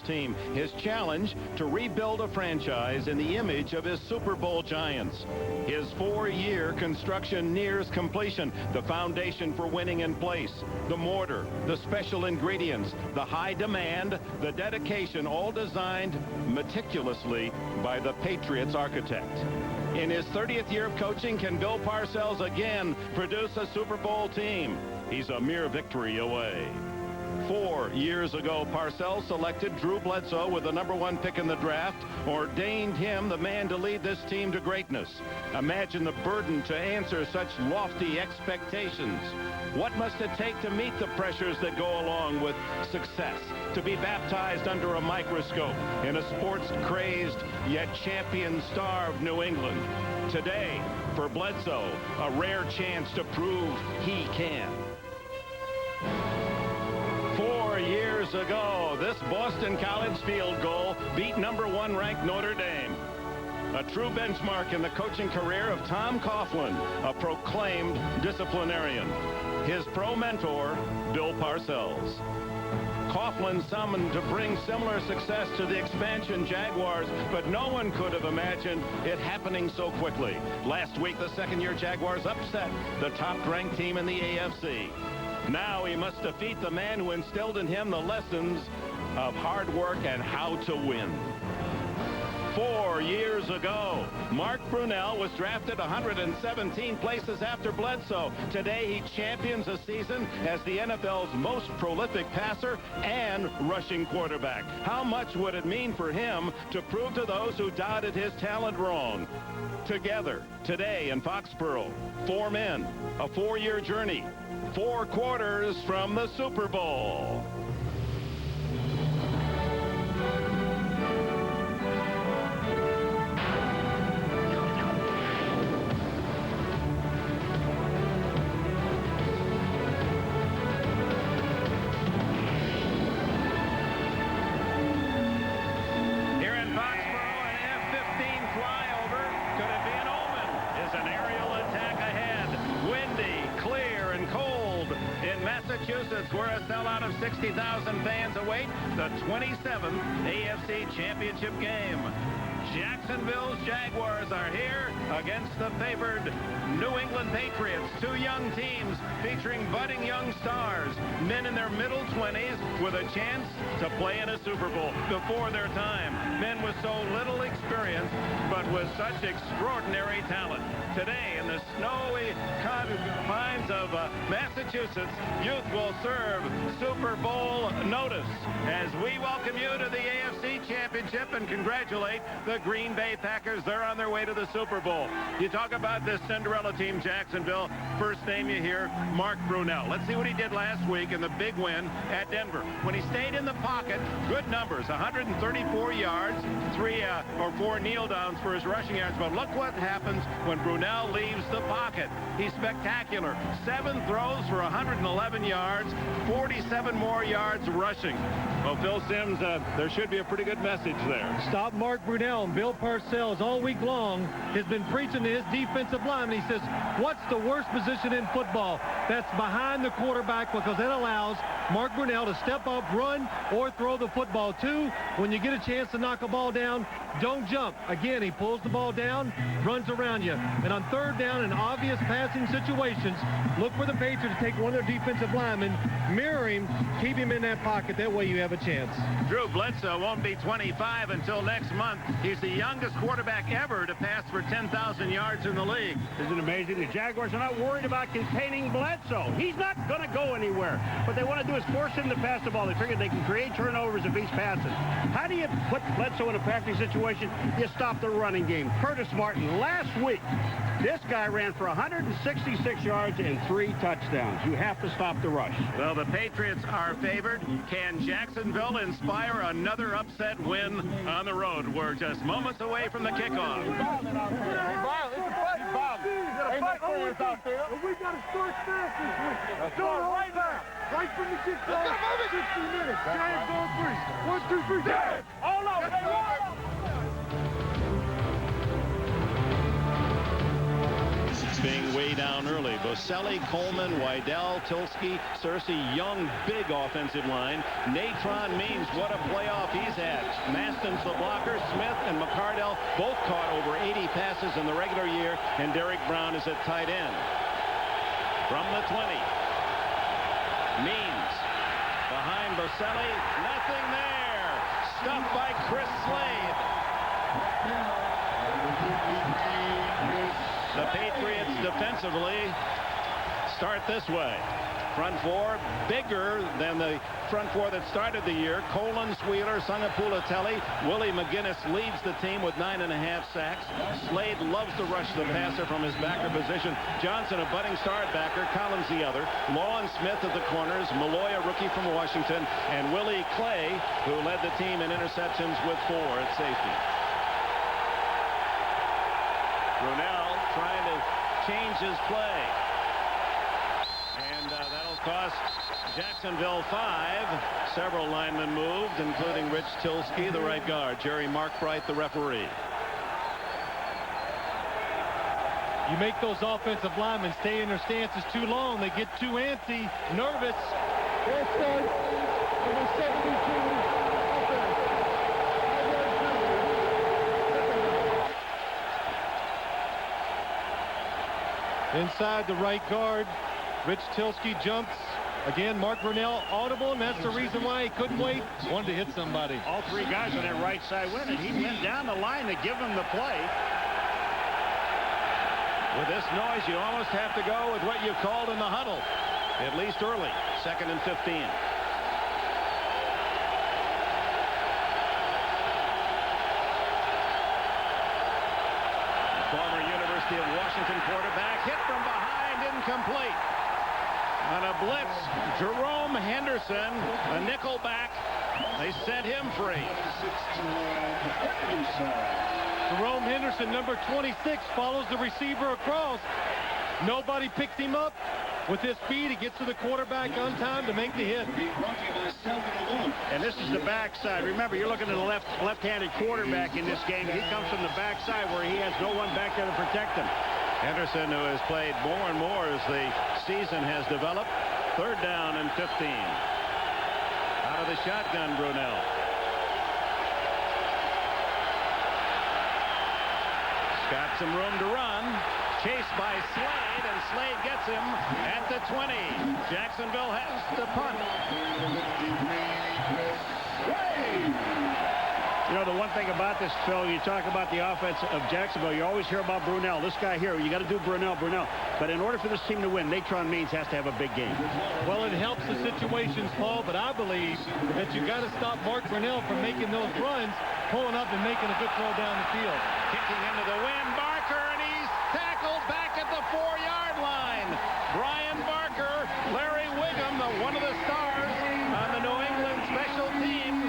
team. His challenge, to rebuild a franchise in the image of his Super Bowl giants. His 4-year construction nears completion. The foundation for winning in place. The mortar, the special ingredients, the high demand, the dedication, all designed meticulously by the Patriots architect. In his 30th year of coaching, can Bill Parcells again produce a Super Bowl team? He's a mere victory away. 4 years ago, Parcells selected Drew Bledsoe with the #1 pick in the draft, ordained him the man to lead this team to greatness. Imagine the burden to answer such lofty expectations. What must it take to meet the pressures that go along with success? To be baptized under a microscope in a sports-crazed yet champion-starved New England. Today, for Bledsoe, a rare chance to prove he can. 4 years ago, this Boston College field goal beat #1 ranked Notre Dame. A true benchmark in the coaching career of Tom Coughlin, a proclaimed disciplinarian. His pro mentor, Bill Parcells. Coughlin summoned to bring similar success to the expansion Jaguars, but no one could have imagined it happening so quickly. Last week, the second-year Jaguars upset the top-ranked team in the AFC. Now he must defeat the man who instilled in him the lessons of hard work and how to win. 4 years ago, Mark Brunell was drafted 117 places after Bledsoe. Today, he champions a season as the NFL's most prolific passer and rushing quarterback. How much would it mean for him to prove to those who doubted his talent wrong? Together, today in Foxborough, 4 men, a 4-year journey, 4 quarters from the Super Bowl. Massachusetts, where a sellout of 60,000 fans await the 27th AFC Championship Game. Jacksonville Jaguars are here against the favored New England Patriots. 2 young teams featuring budding young stars, men in their middle 20s with a chance to play in a Super Bowl before their time. Men with so little experience, but with such extraordinary talent. Today, in the snowy confines of Massachusetts, youth will serve Super Bowl notice as we welcome you to the AFC Championship and congratulate the Green Bay Packers. They're on their way to the Super Bowl. You talk about this Cinderella team, Jacksonville. First name you hear, Mark Brunell. Let's see what he did last week in the big win at Denver. When he stayed in the pocket, good numbers, 134 yards, 3 or 4 kneel downs for his rushing yards. But look what happens when Brunell leaves the pocket. He's spectacular. 7 throws for 111 yards, 47 more yards rushing. Well, Phil Simms, there should be a pretty good message there. Stop Mark Brunell. Bill Parcells all week long has been preaching to his defensive lineman. He says, what's the worst position in football? That's behind the quarterback, because it allows Mark Brunell to step up, run, or throw the football too. When you get a chance to knock a ball down, don't jump. Again, he pulls the ball down, runs around you. And on 3rd down in obvious passing situations, look for the Patriots to take one of their defensive linemen, mirror him, keep him in that pocket. That way you have a chance. Drew Bledsoe won't be 25 until next month. He's the youngest quarterback ever to pass for 10,000 yards in the league. Isn't it amazing? The Jaguars are not worried about containing Bledsoe. He's not going to go anywhere. What they want to do is force him to pass the ball. They figure they can create turnovers if he's passing. How do you put Bledsoe in a passing situation? You stop the running game. Curtis Martin, last week, this guy ran for 166 yards and 3 touchdowns. You have to stop the rush. Well, the Patriots are favored. Can Jacksonville inspire another upset win on the road? We're just moments away from the kickoff. We got to start fast this week. Do it right now. Right from the get-go. 60 minutes. Giants on 3. 1, 2, 3. All out. Being way down early. Boselli, Coleman, Wydell, Tilsky, Searcy, young, big offensive line. Natron Means, what a playoff he's Maston's the blocker. Smith and McCardell both caught over 80 passes in the regular year, and Derek Brown is at tight end. From the 20. Means. Behind Boselli. Nothing there. Stuffed by Chris Slade. The Patriots defensively start this way. Front four bigger than the front four that started the year. Collins, Wheeler, Sangapulatelli. Willie McGinest leads the team with 9.5 sacks. Slade loves to rush the passer from his backer position. Johnson, a budding star at backer. Collins, the other. Law and Smith at the corners. Malloy, a rookie from Washington. And Willie Clay, who led the team in interceptions with 4 at safety. Brunell trying to change his play. And that'll cost Jacksonville 5. Several linemen moved, including Rich Tilsky, the right guard. Jerry Markbright, the referee. You make those offensive linemen stay in their stances too long. They get too antsy, nervous. Inside the right guard, Rich Tilsky jumps. Again, Mark Brunell audible, and that's the reason why he couldn't wait. Wanted to hit somebody. All 3 guys on that right side went, and he went down the line to give him the play. With this noise, you almost have to go with what you called in the huddle, at least early. 2nd and 15. Former University of Washington quarterback hit from behind, incomplete. On a blitz, Jerome Henderson, a nickel back. They set him free. Jerome Henderson, number 26, follows the receiver across. Nobody picks him up. With his speed, he gets to the quarterback on time to make the hit. And this is the backside. Remember, you're looking at a left-handed quarterback in this game. He comes from the backside where he has no one back there to protect him. Henderson, who has played more and more as the season has developed. 3rd down and 15. Out of the shotgun, Brunell. Got some room to run. Chased by Slade, and Slade gets him at the 20. Jacksonville has to punt. You know, the one thing about this, Phil, you talk about the offense of Jacksonville, you always hear about Brunell. This guy here, you got to do Brunell. But in order for this team to win, Natron Means has to have a big game. Well, it helps the situations, Paul, but I believe that you got to stop Mark Brunell from making those runs, pulling up and making a good throw down the field. Kicking into the wind, Barker, and he's tackled back at the 4-yard line. Brian Barker, Larry Wiggum, one of the stars on the New England special teams,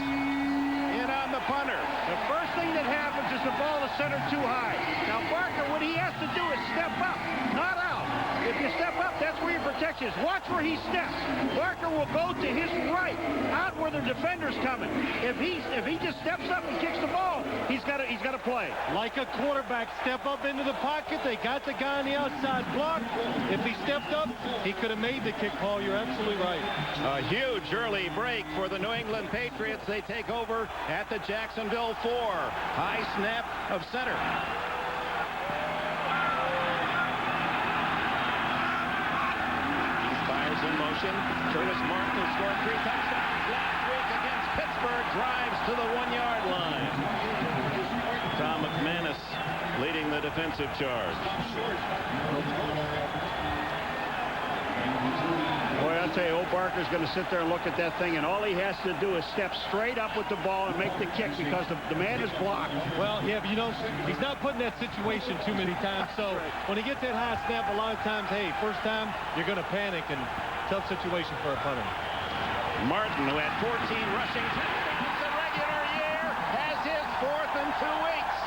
in on the punter. The first thing that happens is the ball is centered too high. Now, Barker, what he has to do is step up, not out. If you step up, that's where your protection is. Watch where he steps. Barker will go to his right, out where the defender's coming. If he just steps up and kicks the ball, he's got to play. Like a quarterback, step up into the pocket. They got the guy on the outside block. If he stepped up, he could have made the kick, Paul. You're absolutely right. A huge early break for the New England Patriots. They take over at the Jacksonville 4. High snap of center. In motion. Curtis Martin, who scored 3 touchdowns last week against Pittsburgh, drives to the 1-yard line. Tom McManus leading the defensive charge. Boy, I'll tell you, old Barker's going to sit there and look at that thing, and all he has to do is step straight up with the ball and make the kick because the man is blocked. Well, yeah, but you know, he's not put in that situation too many times, so when he gets that high snap, a lot of times, hey, first time, you're going to panic, and tough situation for a punter. Martin, who had 14 rushing touchdowns the regular year, has his 4th in 2 weeks.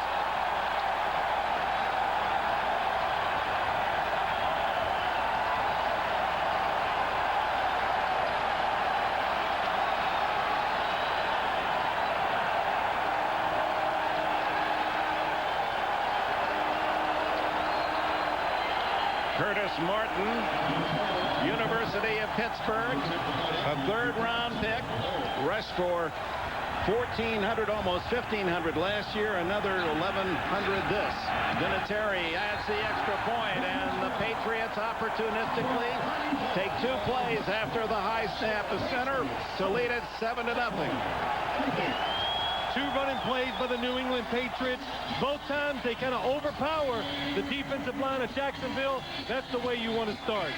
Curtis Martin, University of Pittsburgh, a 3rd-round pick, rushed for 1,400, almost 1,500 last year, another 1,100 this. Vinatieri adds the extra point, and the Patriots opportunistically take 2 plays after the high snap to center to lead it 7-0. 2 running plays by the New England Patriots. Both times they kind of overpower the defensive line of Jacksonville. That's the way you want to start.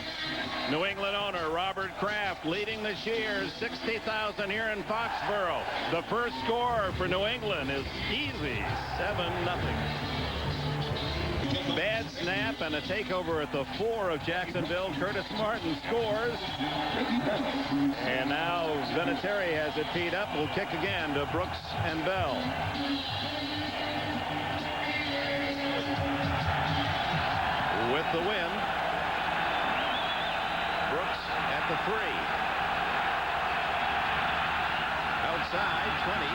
New England owner Robert Kraft leading the cheers. 60,000 here in Foxborough. The first score for New England is easy, 7-0. Bad snap and a takeover at the 4 of Jacksonville. Curtis Martin scores. And now Vinatieri has it teed up. Will kick again to Brooks and Bell. With the win. Brooks at the 3. Outside 20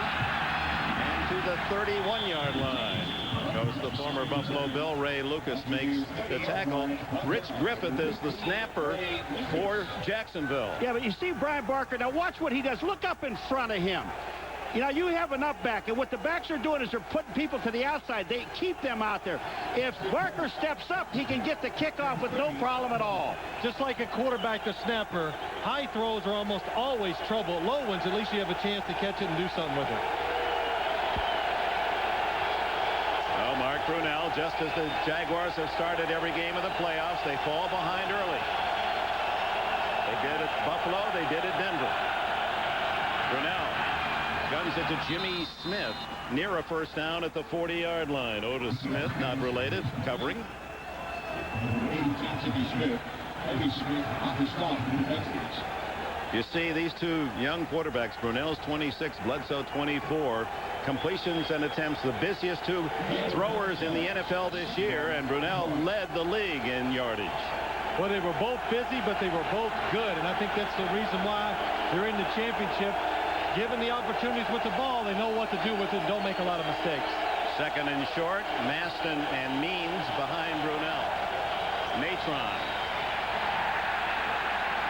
and to the 31-yard line. Goes the former Buffalo Bill. Ray Lucas makes the tackle. Rich Griffith is the snapper for Jacksonville. Yeah, but you see Brian Barker. Now watch what he does. Look up in front of him. You know, you have an up back, and what the backs are doing is they're putting people to the outside. They keep them out there. If Barker steps up, he can get the kickoff with no problem at all. Just like a quarterback, the snapper, high throws are almost always trouble. Low ones, at least you have a chance to catch it and do something with it. Mark Brunell, just as the Jaguars have started every game of the playoffs, they fall behind early. They did at Buffalo, they did at Denver. Brunell guns it to Jimmy Smith near a first down at the 40-yard line. Otis Smith, not related, covering. You see these 2 young quarterbacks, Brunell's 26, Bledsoe 24. Completions and attempts, the busiest 2 throwers in the NFL this year, and Brunell led the league in yardage. Well, they were both busy, but they were both good, and I think that's the reason why they're in the championship. Given the opportunities with the ball, they know what to do with it and don't make a lot of mistakes. Second and short, Maston and Means behind Brunell. Natron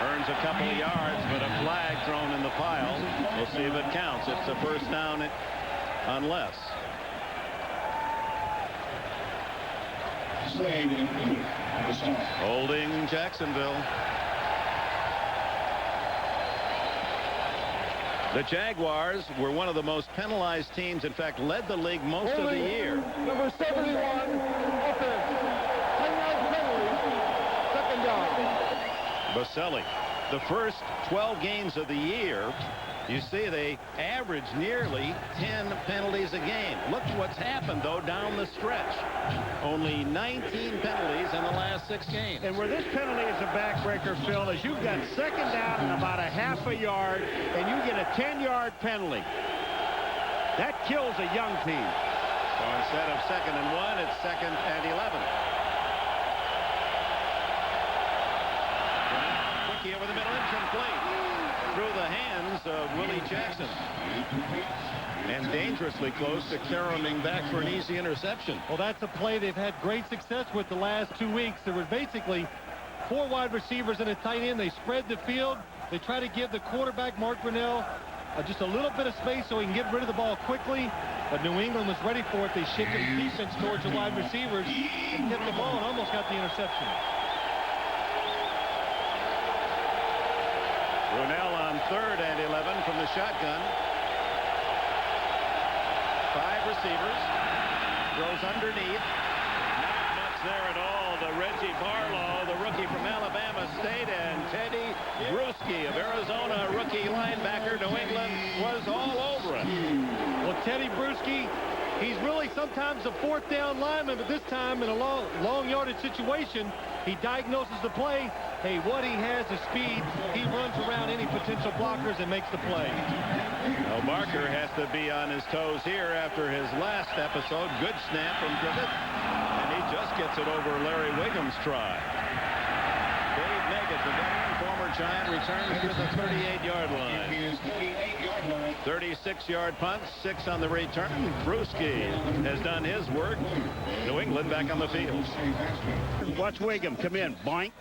earns a couple of yards, but a flag thrown in the pile. We'll see if it counts. It's a first down unless. Holding Jacksonville. The Jaguars were one of the most penalized teams. In fact, led the league most of the year. Number 71, offense. 10-yard penalty, second down. Boselli, the first 12 games of the year, you see they average nearly 10 penalties a game. Look what's happened, though, down the stretch. Only 19 penalties in the last 6 games. And where this penalty is a backbreaker, Phil, is you've got second down and about a half a yard, and you get a 10-yard penalty. That kills a young team. So instead of 2nd and 1, it's 2nd and 11. Quickly over the middle, incomplete. Through the hands of Willie Jackson. And dangerously close to caroming back for an easy interception. Well, that's a play they've had great success with the last 2 weeks. There was basically 4 wide receivers and a tight end. They spread the field. They try to give the quarterback, Mark Brunell, just a little bit of space so he can get rid of the ball quickly. But New England was ready for it. They shifted the defense towards the wide receivers and hit the ball and almost got the interception. Brunell on 3rd and 11 from the shotgun. 5 receivers. Throws underneath. Not much there at all to Reggie Barlow, the rookie from Alabama State, and Teddy Bruschi of Arizona, rookie linebacker. New England was all over it. Well, Teddy Bruschi, he's really sometimes a 4th down lineman, but this time in a long yardage situation, he diagnoses the play. Hey, what he has is speed. He runs around any potential blockers and makes the play. Well, Barker has to be on his toes here after his last episode. Good snap from Griffith. And he just gets it over Larry Wiggum's try. Dave Meggett, the veteran, former Giant, returns to the 38-yard line. 36-yard punt, 6 on the return. Brewski has done his work. New England back on the field. Watch Wiggum come in. Boink.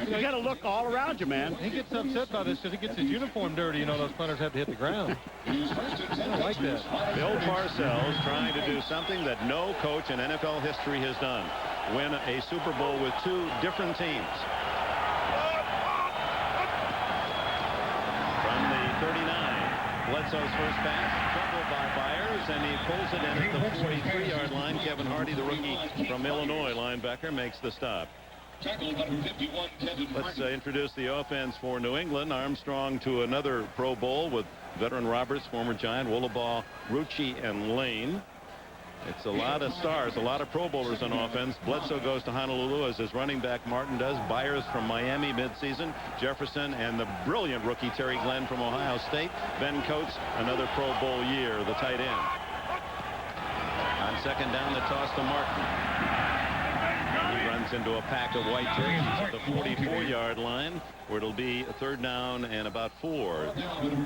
You got to look all around you, man. He gets upset by this because he gets his uniform dirty. You know, those punters have to hit the ground. I like that. Bill Parcells trying to do something that no coach in NFL history has done. Win a Super Bowl with 2 different teams. From the 39, Bledsoe's first pass, fumbled by Byers, and he pulls it in at the 43-yard line. Kevin Hardy, the rookie from Illinois linebacker, makes the stop. Let's introduce the offense for New England. Armstrong to another Pro Bowl with veteran Roberts, former Giant, Woolabaugh, Rucci, and Lane. It's a lot of stars, a lot of Pro Bowlers on offense. Bledsoe goes to Honolulu as his running back. Martin does. Byers from Miami midseason. Jefferson and the brilliant rookie Terry Glenn from Ohio State. Ben Coates, another Pro Bowl year, the tight end. On second down, the toss to Martin. He runs into a pack of white jerseys at the 44-yard line, where it'll be a third down and about 4.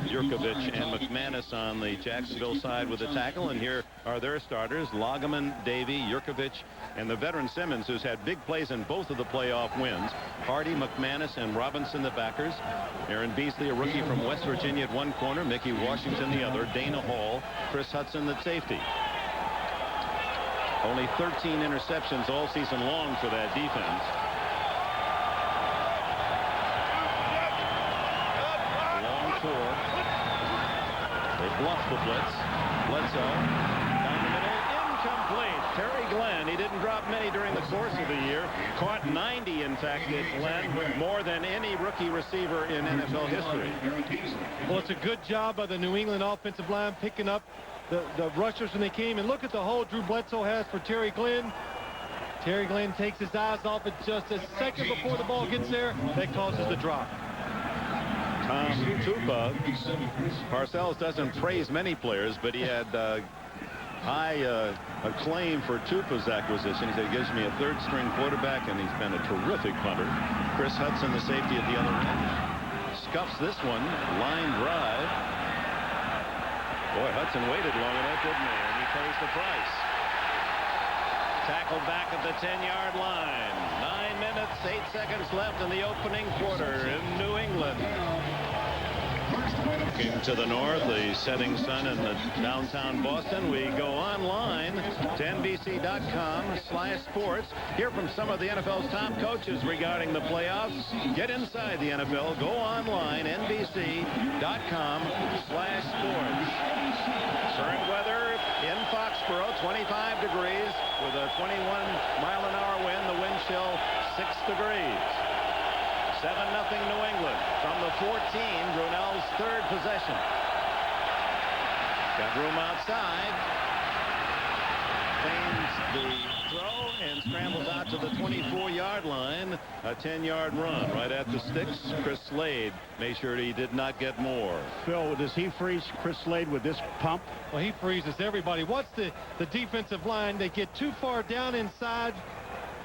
Yurkovich and McManus on the Jacksonville side with the tackle, and here are their starters: Loggeman, Davey, Yurkovich, and the veteran Simmons, who's had big plays in both of the playoff wins. Hardy, McManus, and Robinson, the backers. Aaron Beasley, a rookie from West Virginia, at one corner. Mickey Washington, the other. Dana Hall, Chris Hudson, the safety. Only 13 interceptions all season long for that defense. Long 4. They bluff the blitz. Bledsoe down the middle, incomplete. Terry Glenn, he didn't drop many during the course of the year. Caught 90, in fact, at Glenn, more than any rookie receiver in NFL history. Well, it's a good job by the New England offensive line picking up the rushers when they came. And look at the hole Drew Bledsoe has for Terry Glenn. Terry Glenn takes his eyes off it just a second before the ball gets there. That causes the drop. Tom Tupa. Parcells doesn't praise many players, but he had high acclaim for Tupa's acquisition. He said he gives me a third-string quarterback, and he's been a terrific punter. Chris Hudson, the safety at the other end, scuffs this one. Line drive. Boy, Hudson waited long enough, didn't he? And he pays the price. Tackled back at the 10-yard line. 9 minutes, 8 seconds left in the opening quarter in New England. Looking to the north, the setting sun in the downtown Boston. We go online to NBC.com/sports. Hear from some of the NFL's top coaches regarding the playoffs. Get inside the NFL. Go online, NBC.com/sports. Current weather in Foxborough, 25 degrees with a 21-mile-an-hour wind. The wind chill 6 degrees. 7-0 New England from the 14. Brunell's third possession. Got room outside. Feigns the throw and scrambles out to the 24-yard line. A 10-yard run right at the sticks. Chris Slade made sure he did not get more. Phil, does he freeze Chris Slade with this pump? Well, he freezes everybody. What's the defensive line? They get too far down inside.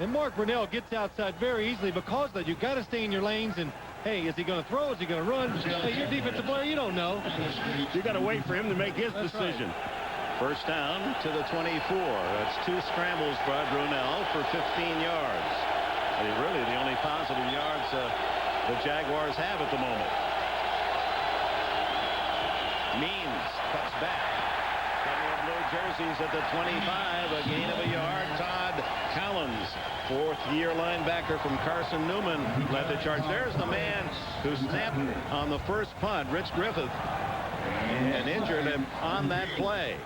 And Mark Brunell gets outside very easily because of that. You've got to stay in your lanes. And, hey, is he going to throw? Is he going to run? Hey, you're a defensive player. You don't know. You got to wait for him to make his decision. Right. First down to the 24. That's 2 scrambles by Brunell for 15 yards. Really the only positive yards the Jaguars have at the moment. Means cuts back. Blue jerseys at the 25, a gain of a yard. Todd Collins, fourth-year linebacker from Carson Newman, led the charge. There's the man who snapped on the first punt, Rich Griffith, and injured him on that play.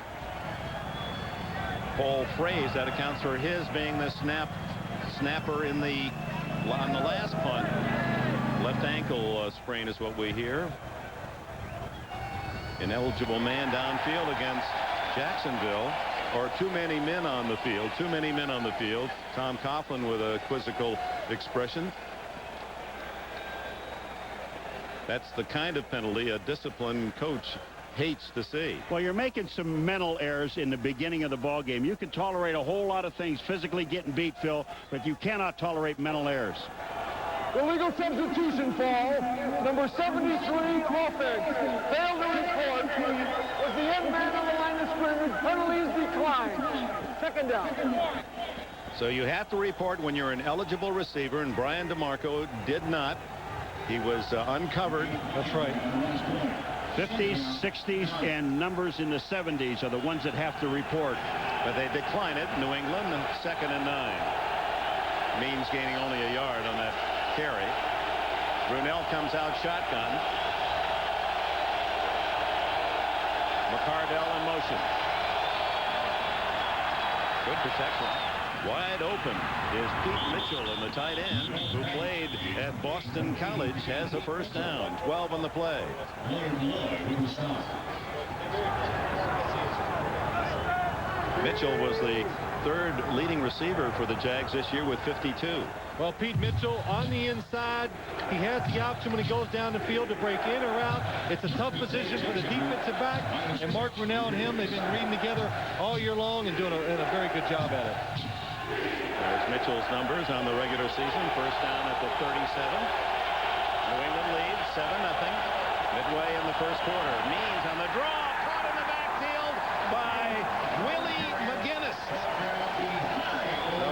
Paul Fraze, that accounts for his being the snapper on the last punt. Left ankle sprain is what we hear. Ineligible man downfield against Jacksonville, or too many men on the field. Too many men on the field. Tom Coughlin with a quizzical expression. That's the kind of penalty a disciplined coach hates to see. Well, you're making some mental errors in the beginning of the ball game. You can tolerate a whole lot of things, physically getting beat, Phil, but you cannot tolerate mental errors. The legal substitution foul, number 73, offense. Failed to report. Was the end man on the line of scrimmage. Penalties declined. Second down. So you have to report when you're an eligible receiver, and Brian DeMarco did not. He was uncovered. That's right. 50s, 60s, and numbers in the 70s are the ones that have to report. But they decline it. New England, 2nd and 9. Means gaining only a yard on that carry. Brunell comes out shotgun. McCardell in motion. Good protection. Wide open is Pete Mitchell, and the tight end who played at Boston College has a first down. 12 on the play. Mitchell was the 3rd leading receiver for the Jags this year with 52. Well, Pete Mitchell on the inside. He has the option when he goes down the field to break in or out. It's a tough position for the defensive back. And Mark Brunell and him, they've been reading together all year long and doing a very good job at it. There's Mitchell's numbers on the regular season. First down at the 37. New England leads 7-0. Midway in the first quarter. Means on the draw. Caught in the backfield by Willie McGinest.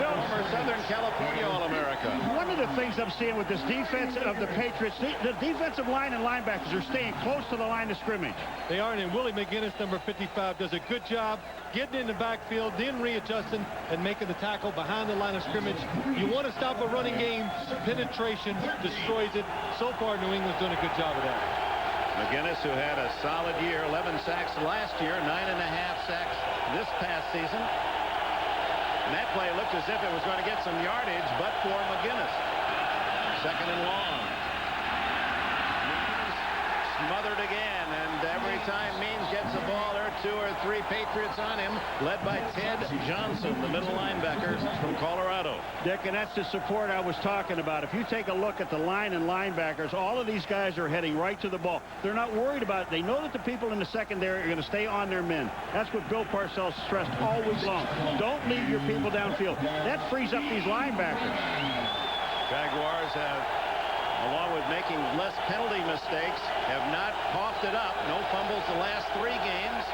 The former Southern California All-America. One of the things I'm seeing with this defense of the Patriots, the defensive line and linebackers are staying close to the line of scrimmage. They are, and Willie McGinest, number 55, does a good job getting in the backfield, then readjusting and making the tackle behind the line of scrimmage. You want to stop a running game. Penetration destroys it. So far, New England's doing a good job of that. McGinest, who had a solid year, 11 sacks last year, 9.5 sacks this past season. And that play looked as if it was going to get some yardage, but for McGinest. 2nd and long. Means smothered again, and every time Means gets the ball, there are 2 or 3 Patriots on him, led by Ted Johnson, the middle linebacker from Colorado. Dick, and that's the support I was talking about. If you take a look at the line and linebackers, all of these guys are heading right to the ball. They're not worried about it. They know that the people in the secondary are going to stay on their men. That's what Bill Parcells stressed all week long. Don't leave your people downfield. That frees up these linebackers. Jaguars have, along with making less penalty mistakes, have not coughed it up. No fumbles the last 3 games.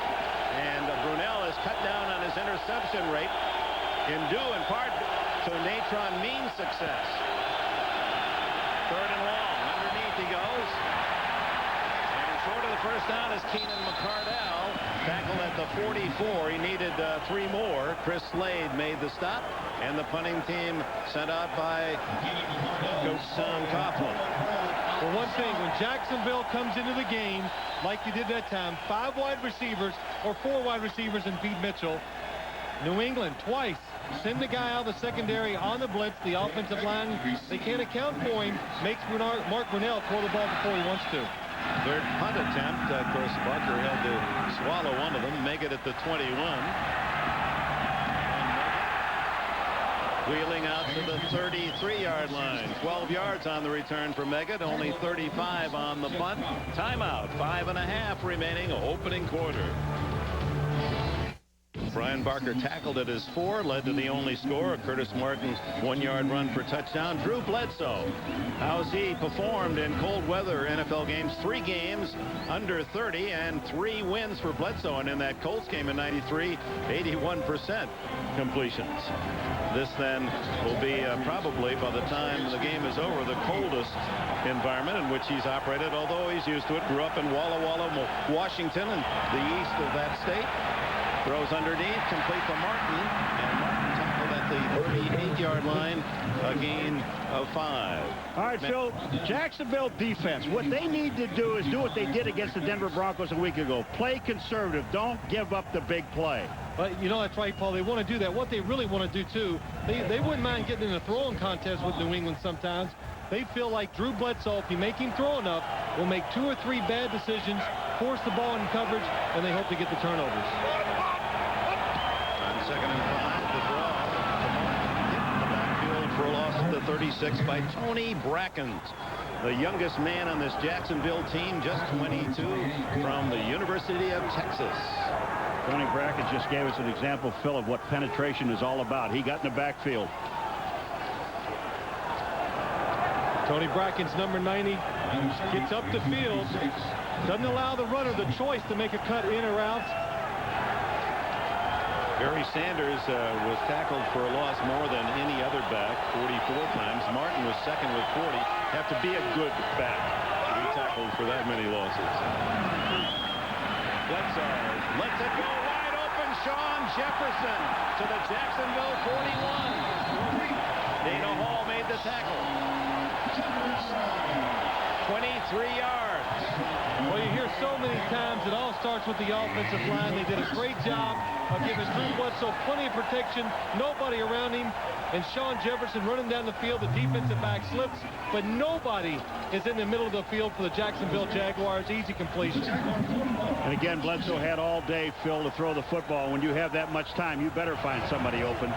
And Brunell has cut down on his interception rate in part to Natron Means' success. 3rd and long. Underneath he goes. And short of the first down is Keenan McCardell. Tackled at the 44. He needed 3 more. Chris Slade made the stop. And the punting team sent out by Coach Sam Coughlin. For one thing, when Jacksonville comes into the game, like they did that time, 5 wide receivers or 4 wide receivers and Pete Mitchell. New England twice send the guy out of the secondary on the blitz. The offensive line, they can't account for him. Makes Mark Brunell throw the ball before he wants to. 3rd punt attempt. Of course, Barker had to swallow one of them, make it at the 21. Wheeling out to the 33-yard line. 12 yards on the return for Meggett. Only 35 on the punt. Timeout. 5.5 remaining. Opening quarter. Brian Barker tackled at his 4, led to the only score. A Curtis Martin 1-yard run for touchdown. Drew Bledsoe. How's he performed in cold weather NFL games? 3 games under 30 and 3 wins for Bledsoe. And in that Colts game in '93, 81% completions. This then will be probably, by the time the game is over, the coldest environment in which he's operated, although he's used to it. Grew up in Walla Walla, Washington, and the east of that state. Throws underneath, complete to Martin, and Martin tackled at the 38-yard line, a gain of 5. All right, Phil, Jacksonville defense, what they need to do is do what they did against the Denver Broncos a week ago. Play conservative. Don't give up the big play. But, you know, that's right, Paul. They want to do that. What they really want to do, too, they wouldn't mind getting in a throwing contest with New England sometimes. They feel like Drew Bledsoe, if you make him throw enough, will make 2 or 3 bad decisions, force the ball in coverage, and they hope to get the turnovers. On 2nd and 5, the draw. Hit in the backfield for a loss at the 36 by Tony Brackens, the youngest man on this Jacksonville team, just 22, from the University of Texas. Tony Brackens just gave us an example, Phil, of what penetration is all about. He got in the backfield. Tony Bracken's number 90 gets up the field, doesn't allow the runner the choice to make a cut in or out. Barry Sanders was tackled for a loss more than any other back, 44 times. Martin was second with 40. Have to be a good back to be tackled for that many losses. Bledsoe lets it go wide open. Sean Jefferson to the Jacksonville 41. Dana Hall made the tackle. 23 yards. Well, you hear so many times it all starts with the offensive line. They did a great job of giving Drew Bledsoe plenty of protection, nobody around him, and Sean Jefferson running down the field. The defensive back slips, but nobody is in the middle of the field for the Jacksonville Jaguars. Easy completion. And again, Bledsoe had all day, Phil, to throw the football. When you have that much time, you better find somebody open.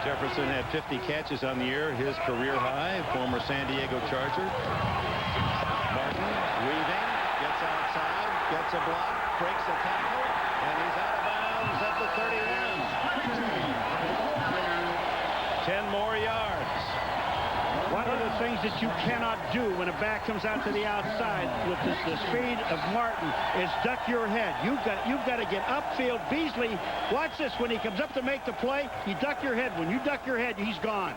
Jefferson had 50 catches on the year, his career high, former San Diego Charger. Martin weaving, gets outside, gets a block, breaks a tackle, and he's out of bounds at the 31. 10 more yards. One of the things that you cannot do when a back comes out to the outside with the speed of Martin is duck your head. You've got to get upfield. Beasley, watch this. When he comes up to make the play, you duck your head. When you duck your head, he's gone.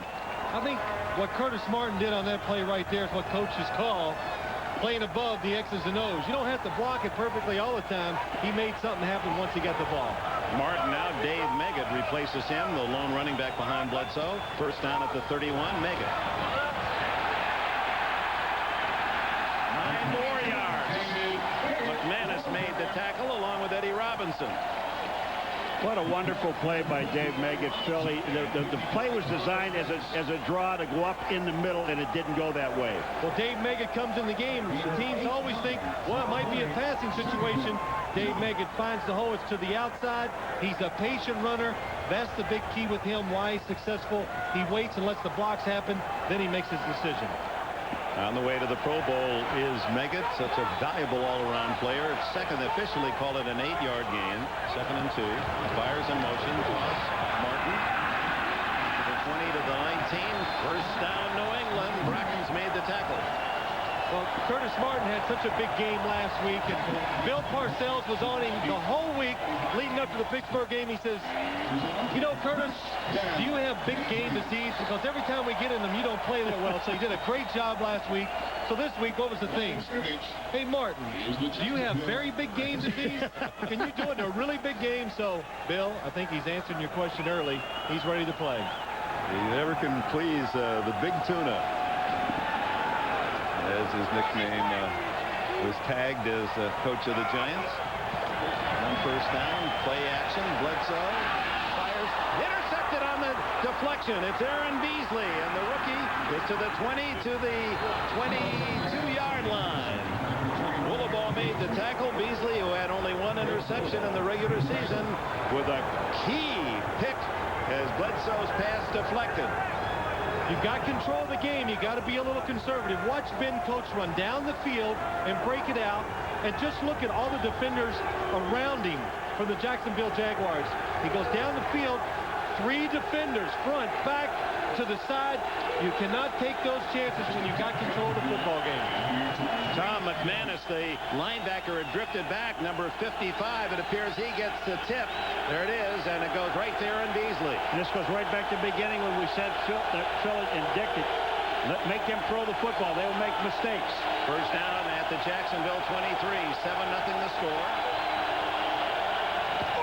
I think what Curtis Martin did on that play right there is what coaches call playing above the X's and O's. You don't have to block it perfectly all the time. He made something happen once he got the ball. Martin now, Dave Meggett replaces him, the lone running back behind Bledsoe. First down at the 31, Meggett. 9 more yards. McGinest made the tackle along with Eddie Robinson. What a wonderful play by Dave Meggett, Philly. The play was designed as a draw to go up in the middle, and it didn't go that way. Well, Dave Meggett comes in the game. The teams always think, well, it might be a passing situation. Dave Meggett finds the hole. It's to the outside. He's a patient runner. That's the big key with him, why he's successful. He waits and lets the blocks happen. Then he makes his decision. On the way to the Pro Bowl is Meggett, such a valuable all-around player. It's second, officially call it an 8-yard gain. 2nd and 2. Fires in motion. Toss. Martin to the 20 to the 19. First down, New England. Bracken's made the tackle. Well, Curtis Martin had such a big game last week, and Bill Parcells was on him the whole week leading up to the Pittsburgh game. He says, you know, Curtis, do you have big game disease? Because every time we get in them, you don't play that well. So he did a great job last week. So this week, what was the thing? Hey, Martin, do you have very big game disease? Can you do it in a really big game? So, Bill, I think he's answering your question early. He's ready to play. He never can please the big tuna, as his nickname was tagged as coach of the Giants. On first down, play action, Bledsoe fires, intercepted on the deflection. It's Aaron Beasley, and the rookie is to the 20 to the 22-yard line. Woolaball made the tackle. Beasley, who had only 1 interception in the regular season, with a key pick as Bledsoe's pass deflected. You've got control of the game. You've got to be a little conservative. Watch Ben Coates run down the field and break it out. And just look at all the defenders around him from the Jacksonville Jaguars. He goes down the field, 3 defenders, front, back, to the side. You cannot take those chances when you've got control of the football game. Tom McManus, the linebacker, had drifted back. Number 55, it appears he gets the tip. There it is, and it goes right there in Beasley. And this goes right back to the beginning when we said Phil and Dick, make them throw the football. They will make mistakes. First down at the Jacksonville 23, 7-0 the score.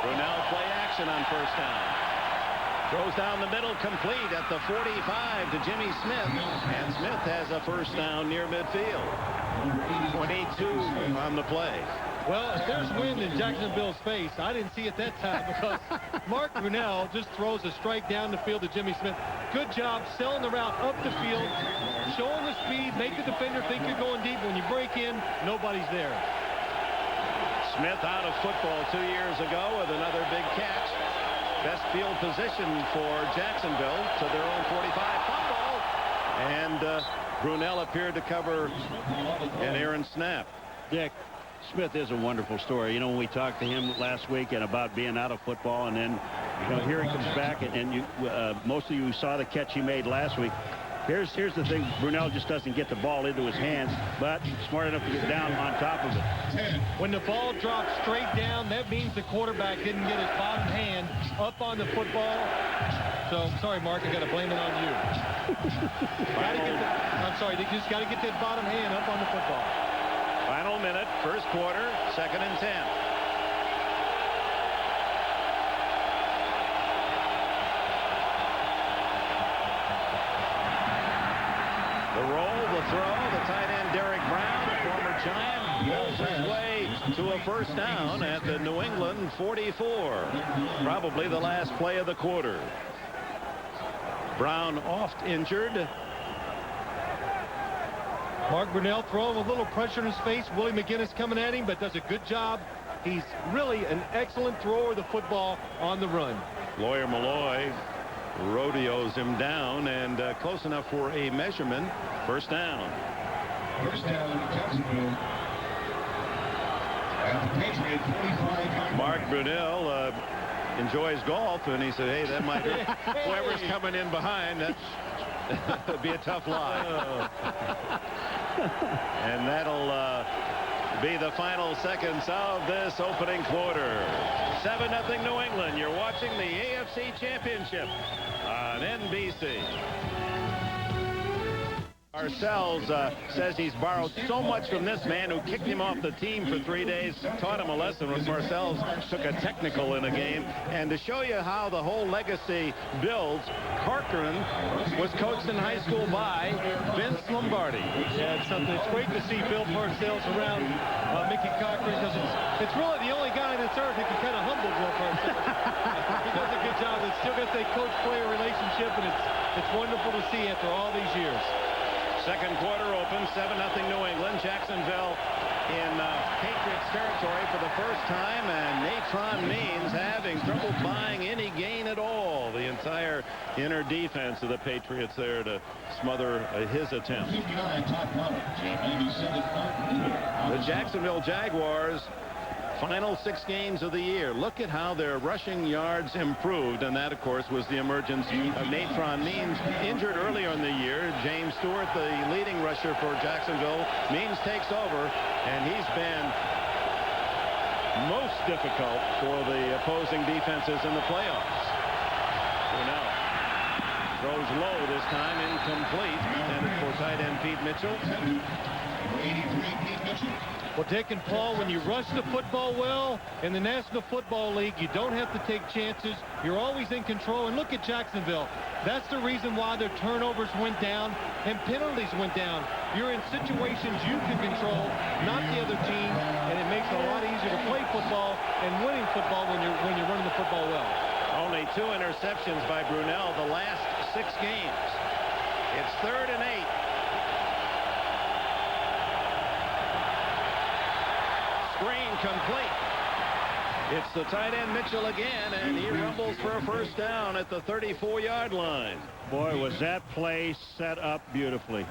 Brunell play action on first down. Throws down the middle, complete at the 45 to Jimmy Smith. And Smith has a first down near midfield. 22 on the play. Well, if there's wind in Jacksonville's face, I didn't see it that time because Mark Brunell just throws a strike down the field to Jimmy Smith. Good job selling the route up the field, showing the speed, make the defender think you're going deep. When you break in, nobody's there. Smith out of football 2 years ago with another big catch. Best field position for Jacksonville to their own 45 fumble. And Brunell appeared to cover an errant snap. Dick, Smith is a wonderful story. You know, when we talked to him last week and about being out of football, and then, you know, here he comes back, and you, most of you saw the catch he made last week. Here's the thing. Brunell just doesn't get the ball into his hands, but smart enough to get down on top of it. When the ball drops straight down, that means the quarterback didn't get his bottom hand up on the football. So, sorry, Mark, I got to blame it on you. I'm sorry, you just got to get that bottom hand up on the football. Final minute, first quarter, 2nd and 10. The roll, the throw, the tight end Derek Brown, the former Giant, pulls his way to a first down at the New England 44. Probably the last play of the quarter. Brown oft injured. Mark Brunell throwing a little pressure in his face. Willie McGinest coming at him, but does a good job. He's really an excellent thrower of the football on the run. Lawyer Malloy rodeos him down and close enough for a measurement. First down. First down, Jacksonville. At the Patriot 45. Mark Brunell enjoys golf, and he said, hey, that might hurt. Whoever's coming in behind, that'd be a tough lie. And that'll be the final seconds of this opening quarter. 7-0 New England. You're watching the AFC Championship on NBC. Parcells says he's borrowed so much from this man who kicked him off the team for 3 days, taught him a lesson when Parcells took a technical in a game. And to show you how the whole legacy builds, Corcoran was coached in high school by Vince Lombardi. Yeah, it's something. It's great to see Bill Parcells around Mickey Cochran, because it's really the only guy on this earth who can kind of humble Bill Parcells. He does a good job. It's still got that coach-player relationship, and it's wonderful to see after all these years. Second quarter open, 7-0 New England. Jacksonville in Patriots territory for the first time, and Natron Means having trouble buying any gain at all. The entire inner defense of the Patriots there to smother his attempt. The Jacksonville Jaguars, final 6 games of the year. Look at how their rushing yards improved, and that, of course, was the emergence of Natron Means, injured earlier in the year. James Stewart, the leading rusher for Jacksonville. Means takes over, and he's been most difficult for the opposing defenses in the playoffs. Brunell throws low this time, incomplete, intended for tight end Pete Mitchell. Well, Dick and Paul, when you rush the football well in the National Football League, you don't have to take chances. You're always in control. And look at Jacksonville. That's the reason why their turnovers went down and penalties went down. You're in situations you can control, not the other team, and it makes it a lot easier to play football and winning football when you're running the football well. Only 2 interceptions by Brunell the last 6 games. It's 3rd and 8. Screen complete. It's the tight end Mitchell again, and he rumbles for a first down at the 34-yard line. Boy, was that play set up beautifully.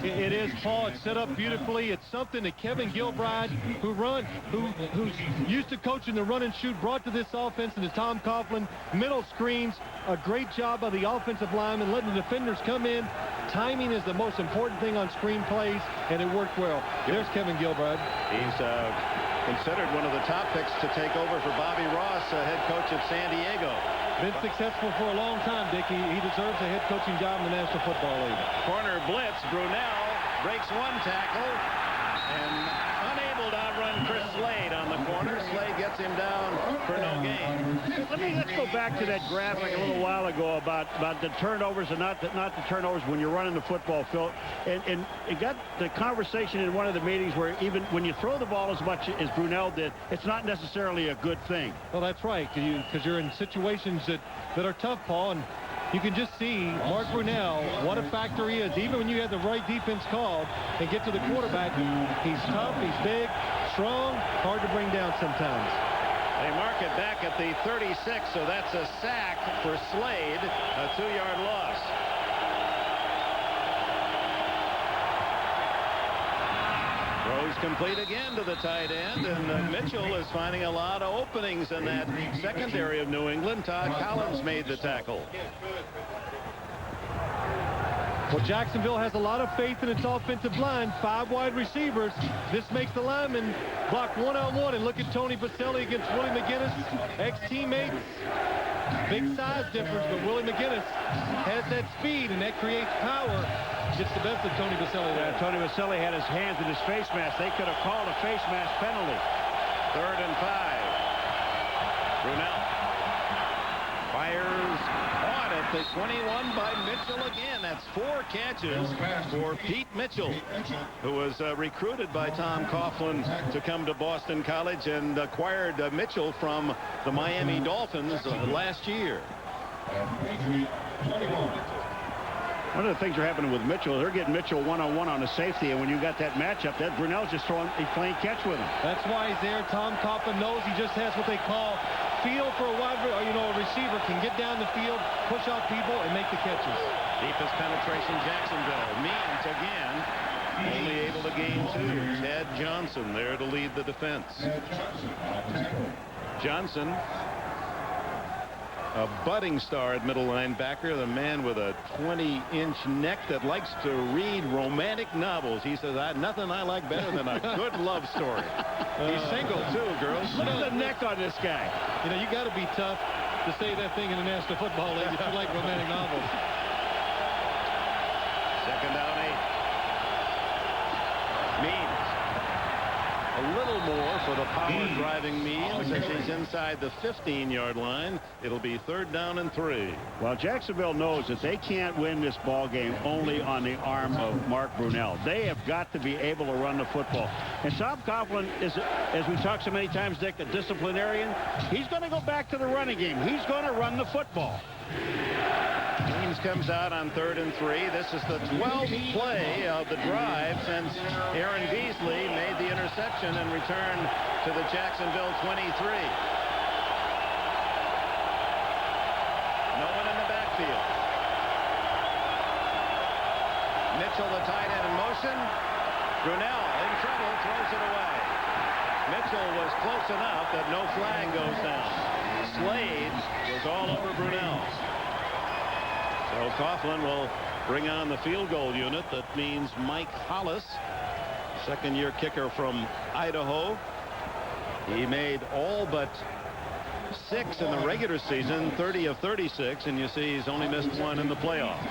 It is, Paul. It's set up beautifully. It's something that Kevin Gilbride, who's used to coaching the run and shoot, brought to this offense, and to Tom Coughlin. Middle screens, a great job by the offensive lineman, letting the defenders come in. Timing is the most important thing on screen plays, and it worked well. There's Kevin Gilbride. He's considered one of the top picks to take over for Bobby Ross, head coach at San Diego. Been successful for a long time, Dick. He deserves a head coaching job in the National Football League. Corner blitz. Brunell breaks 1 tackle and unable to outrun Chris Slade on the corner. Slade gets him down for no gain. Let's go back to that graphic a little while ago about the turnovers and not the turnovers when you're running the football, Phil. And it got the conversation in one of the meetings where even when you throw the ball as much as Brunell did, it's not necessarily a good thing. Well, that's right, because you're in situations that are tough, Paul, and you can just see Mark Brunell, what a factor he is. Even when you have the right defense called and get to the quarterback, he's tough, he's big, strong, hard to bring down sometimes. They mark it back at the 36, so that's a sack for Slade, a 2-yard loss. Throws complete again to the tight end, and Mitchell is finding a lot of openings in that secondary of New England. Todd Collins made the tackle. Well, Jacksonville has a lot of faith in its offensive line. 5 wide receivers. This makes the linemen block one-on-one. And look at Tony Boselli against Willie McGinest. Ex-teammates. Big size difference, but Willie McGinest has that speed, and that creates power. Gets the best of Tony Boselli there. Tony Boselli had his hands in his face mask. They could have called a face mask penalty. 3rd and 5. Brunell fires, caught at the 21 by Mitchell again. That's 4 catches for Pete Mitchell, who was recruited by Tom Coughlin to come to Boston College and acquired Mitchell from the Miami Dolphins last year. One of the things that are happening with Mitchell, they're getting Mitchell one-on-one on a safety, and when you got that matchup, that Brunell's just throwing a plain catch with him. That's why he's there. Tom Coughlin knows he just has what they call feel for a a receiver can get down the field, push out people, and make the catches. Deepest penetration, Jacksonville. Means again, only able to gain 2. Ted Johnson there to lead the defense. Johnson, a budding star at middle linebacker, the man with a 20-inch neck that likes to read romantic novels. He says, nothing I like better than a good love story. He's single, too, girls. Look at the neck on this guy. You know, you got to be tough to say that thing in the National Football League if you like romantic novels. 2nd down 8. Means a little more for the power driving Means as he's inside the 15-yard line. It'll be 3rd down and 3. Well, Jacksonville knows that they can't win this ball game only on the arm of Mark Brunell. They have got to be able to run the football. And Tom Coughlin is, as we talked so many times, Dick, a disciplinarian. He's going to go back to the running game. He's going to run the football. Means comes out on 3rd and 3. This is the 12th play of the drive since Aaron Beasley made the interception and returned to the Jacksonville 23. No one in the backfield. Mitchell, the tight end, in motion. Brunell in trouble, throws it away. Mitchell was close enough that no flag goes down. Slade was all over Brunell. So Coughlin will bring on the field goal unit. That means Mike Hollis, second-year kicker from Idaho. He made all but 6 in the regular season, 30 of 36, and you see he's only missed 1 in the playoffs.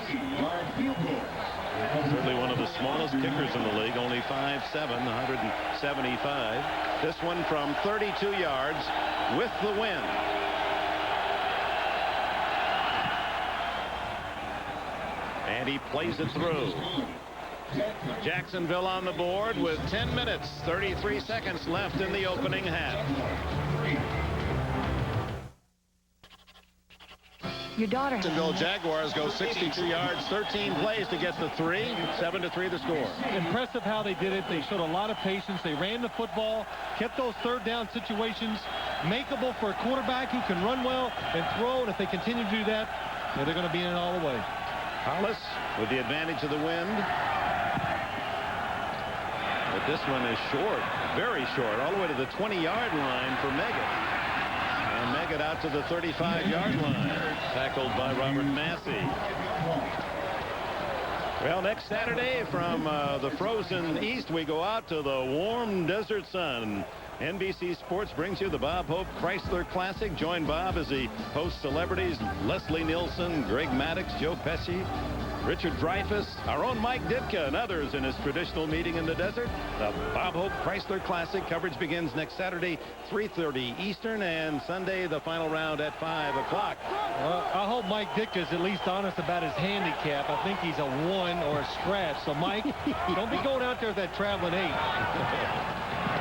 Certainly one of the smallest kickers in the league, only 5'7", 175. This one from 32 yards with the win. And he plays it through. Jacksonville on the board with 10 minutes, 33 seconds left in the opening half. Your daughter. Jacksonville Jaguars go 62 yards, 13 plays to get the 3, 7-3 the score. Impressive how they did it. They showed a lot of patience. They ran the football, kept those 3rd down situations makeable for a quarterback who can run well and throw. And if they continue to do that, they're going to be in it all the way. Hollis with the advantage of the wind. But this one is short, very short, all the way to the 20-yard line for Meggett. And Meggett out to the 35-yard line, tackled by Robert Massey. Well, next Saturday from the frozen east, we go out to the warm desert sun. NBC Sports brings you the Bob Hope Chrysler Classic. Join Bob as he hosts celebrities Leslie Nielsen, Greg Maddux, Joe Pesci, Richard Dreyfuss, our own Mike Ditka, and others in his traditional meeting in the desert. The Bob Hope Chrysler Classic coverage begins next Saturday, 3:30 Eastern, and Sunday the final round at 5 o'clock. I hope Mike Ditka is at least honest about his handicap. I think he's a 1 or a scratch. So, Mike, don't be going out there with that traveling 8.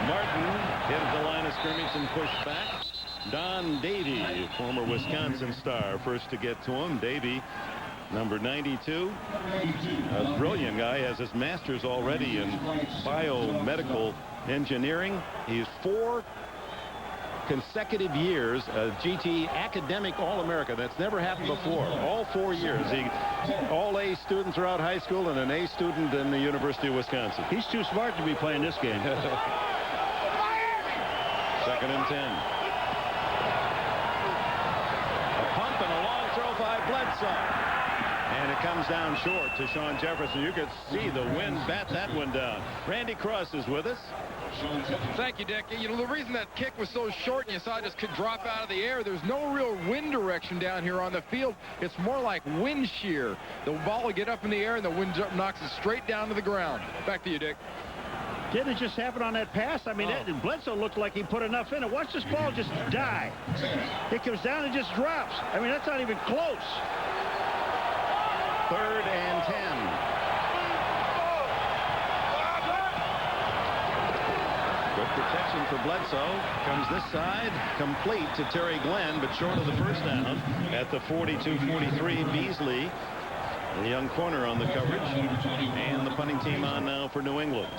Martin hit the line of scrimmage and pushed back. Don Davey, former Wisconsin star, first to get to him. Davey, number 92, a brilliant guy, has his master's already in biomedical engineering. He's 4 consecutive years a GT academic All-America. That's never happened before. All 4 years. He all A student throughout high school and an A student in the University of Wisconsin. He's too smart to be playing this game. 2nd and 10. A pump and a long throw by Bledsoe. And it comes down short to Sean Jefferson. You could see the wind bat that one down. Randy Cross is with us. Thank you, Dick. You know, the reason that kick was so short and you saw it just could drop out of the air, there's no real wind direction down here on the field. It's more like wind shear. The ball will get up in the air and the wind knocks it straight down to the ground. Back to you, Dick. Didn't it just happen on that pass? I mean, Bledsoe looked like he put enough in it. Watch this ball just die. It comes down and just drops. I mean, that's not even close. 3rd and 10. Good protection for Bledsoe. Comes this side, complete to Terry Glenn, but short of the first down at the 42-43. Beasley, the young corner on the coverage, and the punting team on now for New England.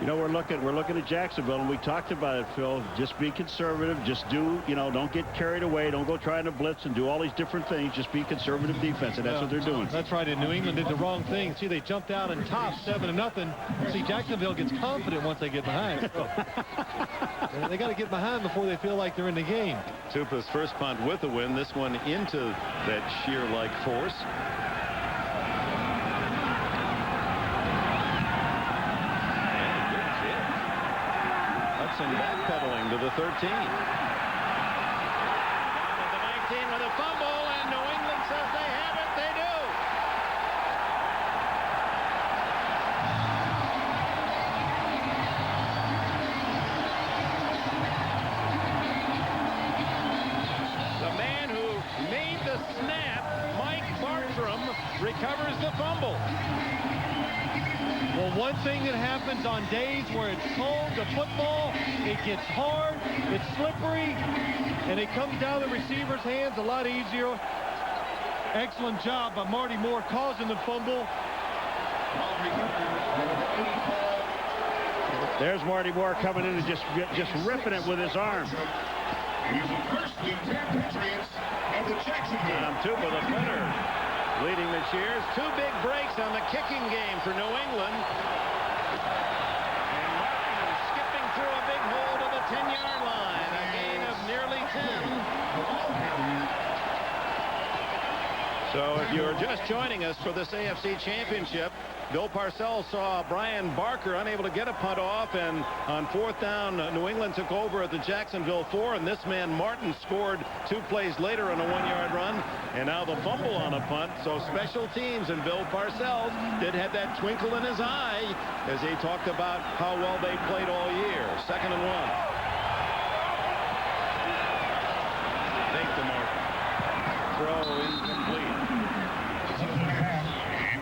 You know, we're looking at Jacksonville, and we talked about it, Phil. Just be conservative. Just do, you know, don't get carried away. Don't go trying to blitz and do all these different things. Just be conservative defense, and that's what they're doing. That's right. And New England did the wrong thing. See, they jumped out and topped 7-0. See, Jacksonville gets confident once they get behind. They got to get behind before they feel like they're in the game. Tupa's first punt with a win. This one into that sheer-like force. Backpedaling to the 13. The 19 with a fumble, and New England says they have it. They do. The man who made the snap, Mike Bartram, recovers the fumble. Well, one thing that happens on days where it's cold, the football, it gets hard, it's slippery, and it comes down the receiver's hands a lot easier. Excellent job by Marty Moore causing the fumble. There's Marty Moore coming in and just ripping it with his arm. He's the first England Patriots of the Jacksonville. Tupa, the punter, leading the cheers. 2 big breaks on the kicking game for New England. And Martin skipping through a big hole to the 10-yard line. A gain of nearly 10. So if you're just joining us for this AFC Championship, Bill Parcells saw Brian Barker unable to get a punt off, and on 4th down, New England took over at the Jacksonville 4, and this man Martin scored 2 plays later on a 1-yard run, and now the fumble on a punt. So special teams, and Bill Parcells did have that twinkle in his eye as he talked about how well they played all year. 2nd and 1. Fake to Martin. Throw incomplete.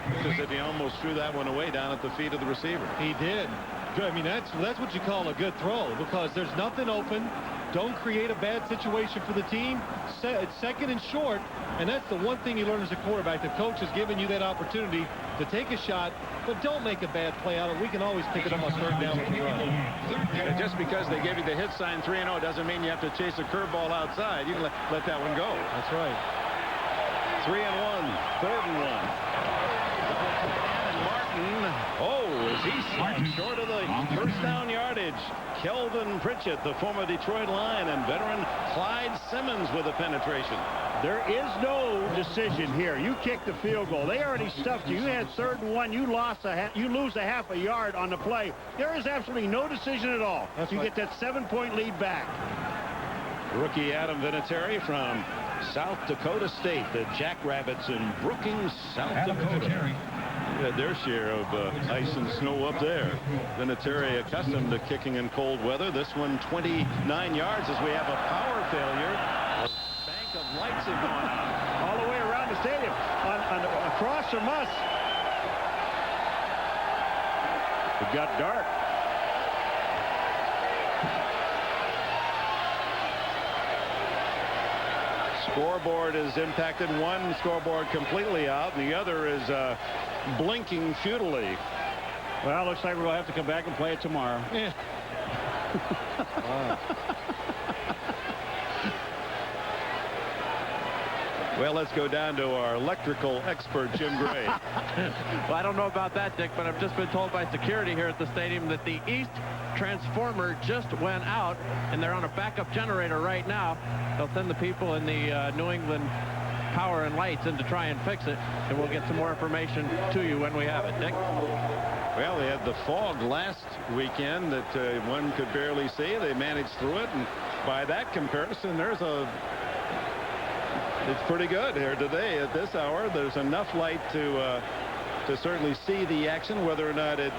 Because if he almost threw that one away down at the feet of the receiver. He did. I mean, that's what you call a good throw, because there's nothing open. Don't create a bad situation for the team. It's 2nd and short, and that's the one thing you learn as a quarterback. The coach has given you that opportunity to take a shot, but don't make a bad play out of it. We can always pick it up on 3rd down with the run. And just because they gave you the hit sign 3-0 doesn't mean you have to chase a curveball outside. You can let that one go. That's right. 3 and 1, 3rd and 1. Is he short of the first down yardage? Kelvin Pritchett, the former Detroit Lion, and veteran Clyde Simmons with a penetration. There is no decision here. You kicked the field goal. They already stuffed you. You had 3rd and 1. You lose a half a yard on the play. There is absolutely no decision at all. You get that 7-point lead back. Rookie Adam Vinatieri from South Dakota State, the Jackrabbits in Brookings, South Dakota. Had their share of ice and snow up there. Vinatieri accustomed to kicking in cold weather. This one 29 yards as we have a power failure. A bank of lights have gone out. All the way around the stadium. Across from us. It got dark. Scoreboard is impacted. One scoreboard completely out, and the other is blinking futilely. Well, looks like we're going to have to come back and play it tomorrow. Yeah. Wow. Well, let's go down to our electrical expert, Jim Gray. Well, I don't know about that, Dick, but I've just been told by security here at the stadium that the east transformer just went out, and they're on a backup generator right now. They'll send the people in the New England power and lights in to try and fix it, and we'll get some more information to you when we have it. Dick? Well, they had the fog last weekend that one could barely see. They managed through it, and by that comparison, it's pretty good here today at this hour. There's enough light to certainly see the action. Whether or not it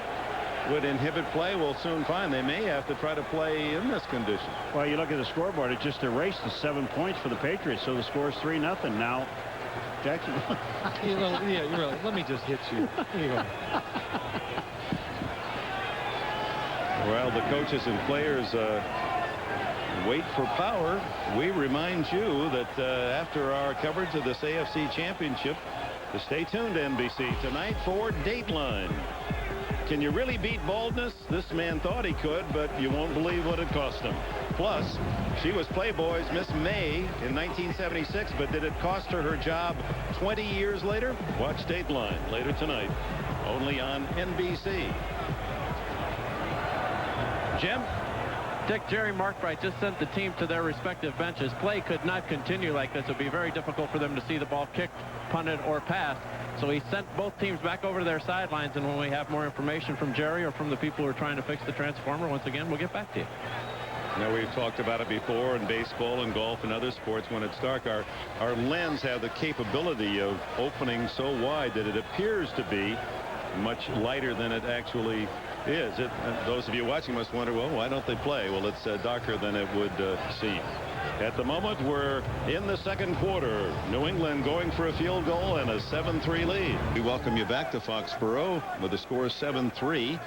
would inhibit play, we'll soon find. They may have to try to play in this condition. Well, you look at the scoreboard, it just erased the 7 points for the Patriots, so the score is 3-0 now. Jacksonville. Let me just hit you. Well, the coaches and players wait for power. We remind you that after our coverage of this AFC Championship, to stay tuned to NBC tonight for Dateline. Can you really beat baldness? This man thought he could, but you won't believe what it cost him. Plus, she was Playboy's Miss May in 1976, but did it cost her job 20 years later? Watch Dateline later tonight, only on NBC. Jim? Dick, Jerry Markbright just sent the team to their respective benches. Play could not continue like this. It would be very difficult for them to see the ball kicked, punted, or passed. So he sent both teams back over to their sidelines, and when we have more information from Jerry or from the people who are trying to fix the transformer, once again, we'll get back to you. Now, we've talked about it before in baseball and golf and other sports. When it's dark, our lens have the capability of opening so wide that it appears to be much lighter than it actually is. Those of you watching must wonder, well, why don't they play? Well, it's darker than it would seem. At the moment, we're in the second quarter. New England going for a field goal and a 7-3 lead. We welcome you back to Foxborough with the score 7-3.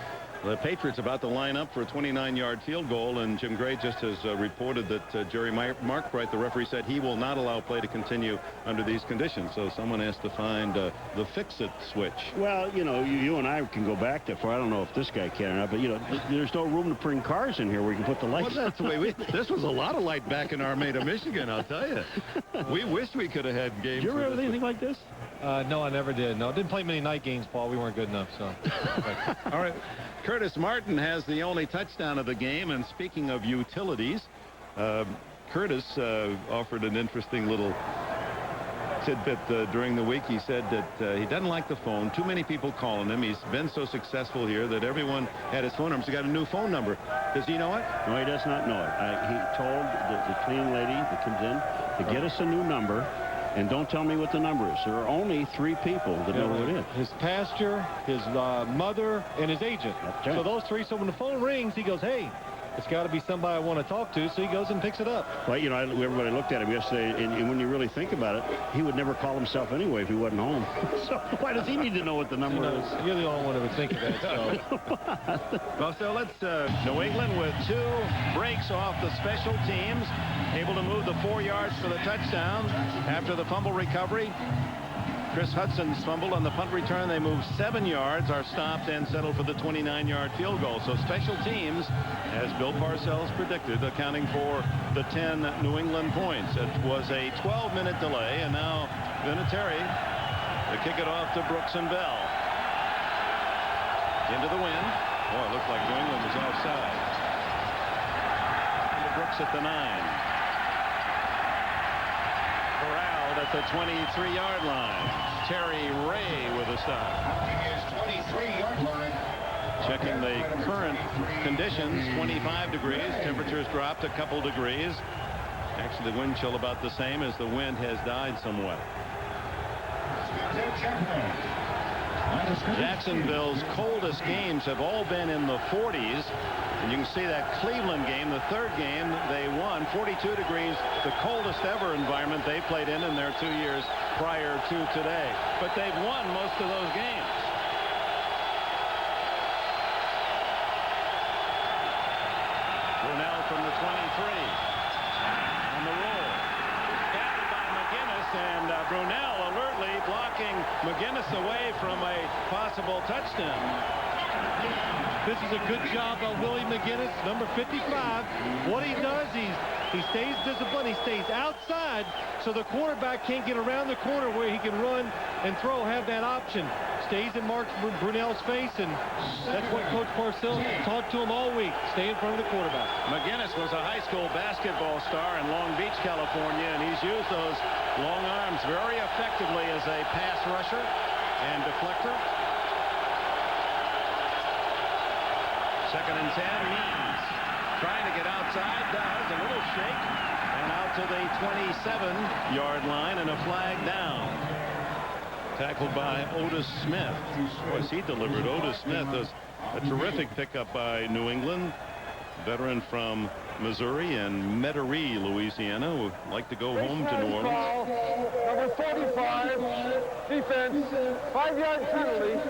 The Patriots about to line up for a 29-yard field goal, and Jim Gray just has reported that Jerry Markbright, the referee, said he will not allow play to continue under these conditions. So someone has to find the fix-it switch. Well, you and I can go back there. I don't know if this guy can or not, but there's no room to bring cars in here where we can put the lights. Well, that's the way this was a lot of light back in Armada, Michigan, I'll tell you. We wish we could have had games. Did you ever have anything like this? No, I never did. No, didn't play many night games, Paul. We weren't good enough. So, all right. Curtis Martin has the only touchdown of the game. And speaking of utilities, Curtis offered an interesting little tidbit during the week. He said that he doesn't like the phone. Too many people calling him. He's been so successful here that everyone had his phone numbers. He got a new phone number. Does he know it? No, he does not know it. He told the cleaning lady that comes in to get us a new number. And don't tell me what the number is. There are only 3 people that know what it is. His pastor, his mother, and his agent. Right. So those 3. So when the phone rings, he goes, hey, it's got to be somebody I want to talk to. So he goes and picks it up. Well, everybody looked at him yesterday, and when you really think about it, he would never call himself anyway if he wasn't home. So why does he need to know what the number is? You're the only one who would think of that. So. Well, so let's New England with 2 breaks off the special teams, able to move the 4 yards for the touchdown after the fumble recovery. Chris Hudson's fumble on the punt return. They move 7 yards, are stopped and settled for the 29-yard field goal. So special teams, as Bill Parcells predicted, accounting for the 10 New England points. It was a 12-minute delay, and now Vinatieri to kick it off to Brooks and Bell. Into the wind. Oh, it looked like New England was offside. And Brooks at the 9. Corralled at the 23-yard line. Terry Ray with a stop. His 23-yard line. Checking the current conditions, 25 degrees. Temperatures dropped a couple degrees. Actually, the wind chill about the same as the wind has died somewhat. Jacksonville's coldest games have all been in the 40s. And you can see that Cleveland game, the 3rd game, they won 42 degrees, the coldest ever environment they played in their 2 years prior to today. But they've won most of those games. Brunell from the 23. On the roll. Gathered by McGinest, and Brunell alertly blocking McGinest away from a possible touchdown. This is a good job by Willie McGinest, number 55. What he does, he stays disciplined. He stays outside so the quarterback can't get around the corner where he can run and throw, have that option. Stays in Mark Brunell's face, and that's what Coach Parcells taught to him all week. Stay in front of the quarterback. McGinest was a high school basketball star in Long Beach, California, and he's used those long arms very effectively as a pass rusher and deflector. Second and 10, Means trying to get outside, does a little shake, and out to the 27-yard line, and a flag down. Tackled by Otis Smith. Of course, he delivered. Otis Smith was a terrific pickup by New England. Veteran from Missouri and Metairie, Louisiana, would like to go home to New Orleans. Number 45, defense, 5-yard penalty,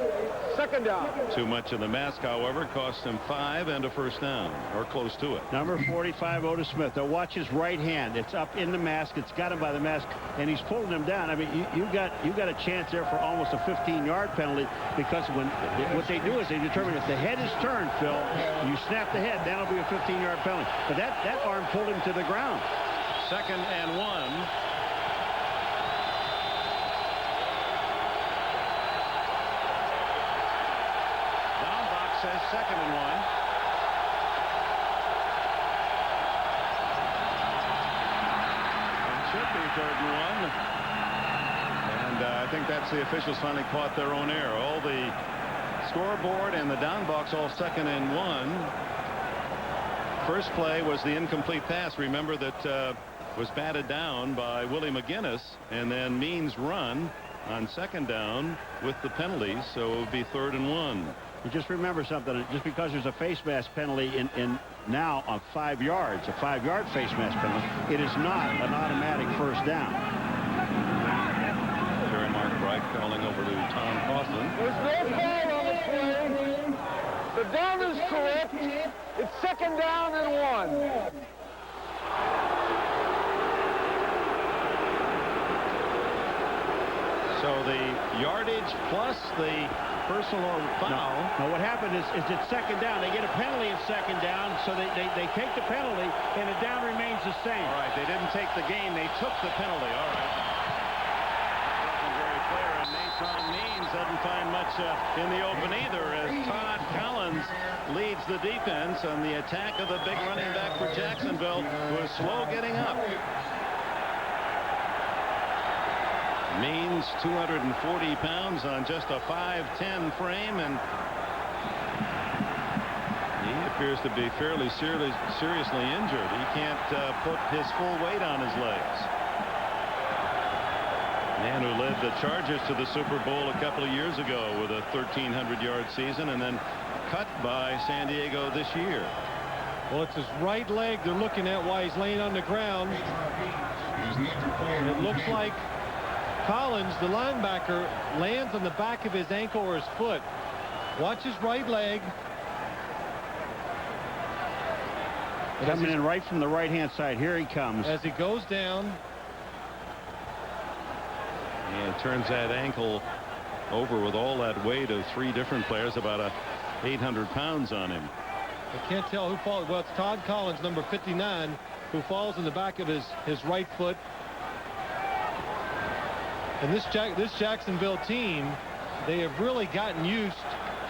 second down. Too much of the mask, however, cost him 5 and a first down, or close to it. Number 45, Otis Smith. Now watch his right hand. It's up in the mask. It's got him by the mask, and he's pulling him down. I mean, you got a chance there for almost a 15-yard penalty, because what they do is they determine if the head is turned, Phil, you snap the head, that'll be a 15-yard penalty. But that arm pulled him to the ground. Second and 1. Down box says second and 1. It should be third and 1. And I think that's the officials finally caught their own error. All the scoreboard and the down box all second and 1. First play was the incomplete pass. Remember that was batted down by Willie McGinest, and then Means run on second down with the penalty, so it would be third and 1. You just remember something. Just because there's a face mask penalty in now on 5 yards, a 5-yard face mask penalty, it is not an automatic first down. Jerry Mark Bright calling over to Tom Coughlin. There's no foul on the play. The down is correct. It's second down and 1. So the yardage plus the personal foul. No, what happened is it's second down. They get a penalty at second down, so they take the penalty, and the down remains the same. All right, they didn't take the game. They took the penalty. All right. Very clear, and Nathan Means doesn't find much in the open either, as Todd Collins leads the defense on the attack of the big running back for Jacksonville, who is slow getting up. Means 240 pounds on just a 5'10" frame, and he appears to be fairly seriously injured. He can't put his full weight on his legs. Man who led the Chargers to the Super Bowl a couple of years ago with a 1,300-yard season, and then cut by San Diego this year. Well, it's his right leg they're looking at while he's laying on the ground. It looks like Collins, the linebacker, lands on the back of his ankle or his foot. Watch his right leg. Coming in right from the right-hand side. Here he comes. As he goes down. And turns that ankle over with all that weight of 3 different players, about 800 pounds on him. I can't tell who falls. Well, it's Todd Collins, number 59, who falls in the back of his right foot. And this Jacksonville team, they have really gotten used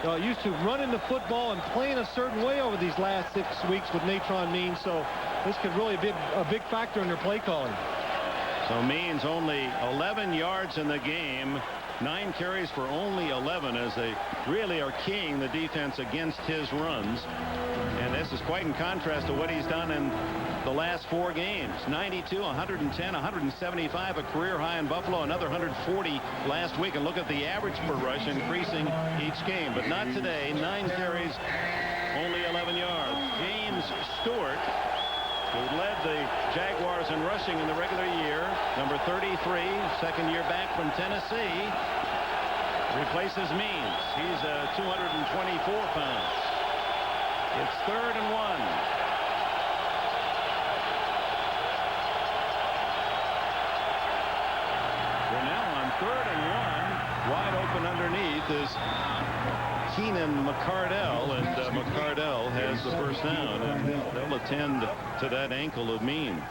to running the football and playing a certain way over these last 6 weeks with Nathan Means. So this could really be a big factor in their play calling. So Means only 11 yards in the game, 9 carries for only 11, as they really are keying the defense against his runs. And this is quite in contrast to what he's done in the last 4 games. 92, 110, 175, a career high in Buffalo, another 140 last week. And look at the average per rush increasing each game, but not today. 9 carries, only 11 yards. James Stewart, who led the Jaguars in rushing in the regular year, number 33, second year back from Tennessee, replaces Means. He's 224 pounds. It's third and 1. Brunell on third and 1. Wide open underneath is Keenan McCardell, and McCardell has the first down, and they'll attend to that ankle of Means.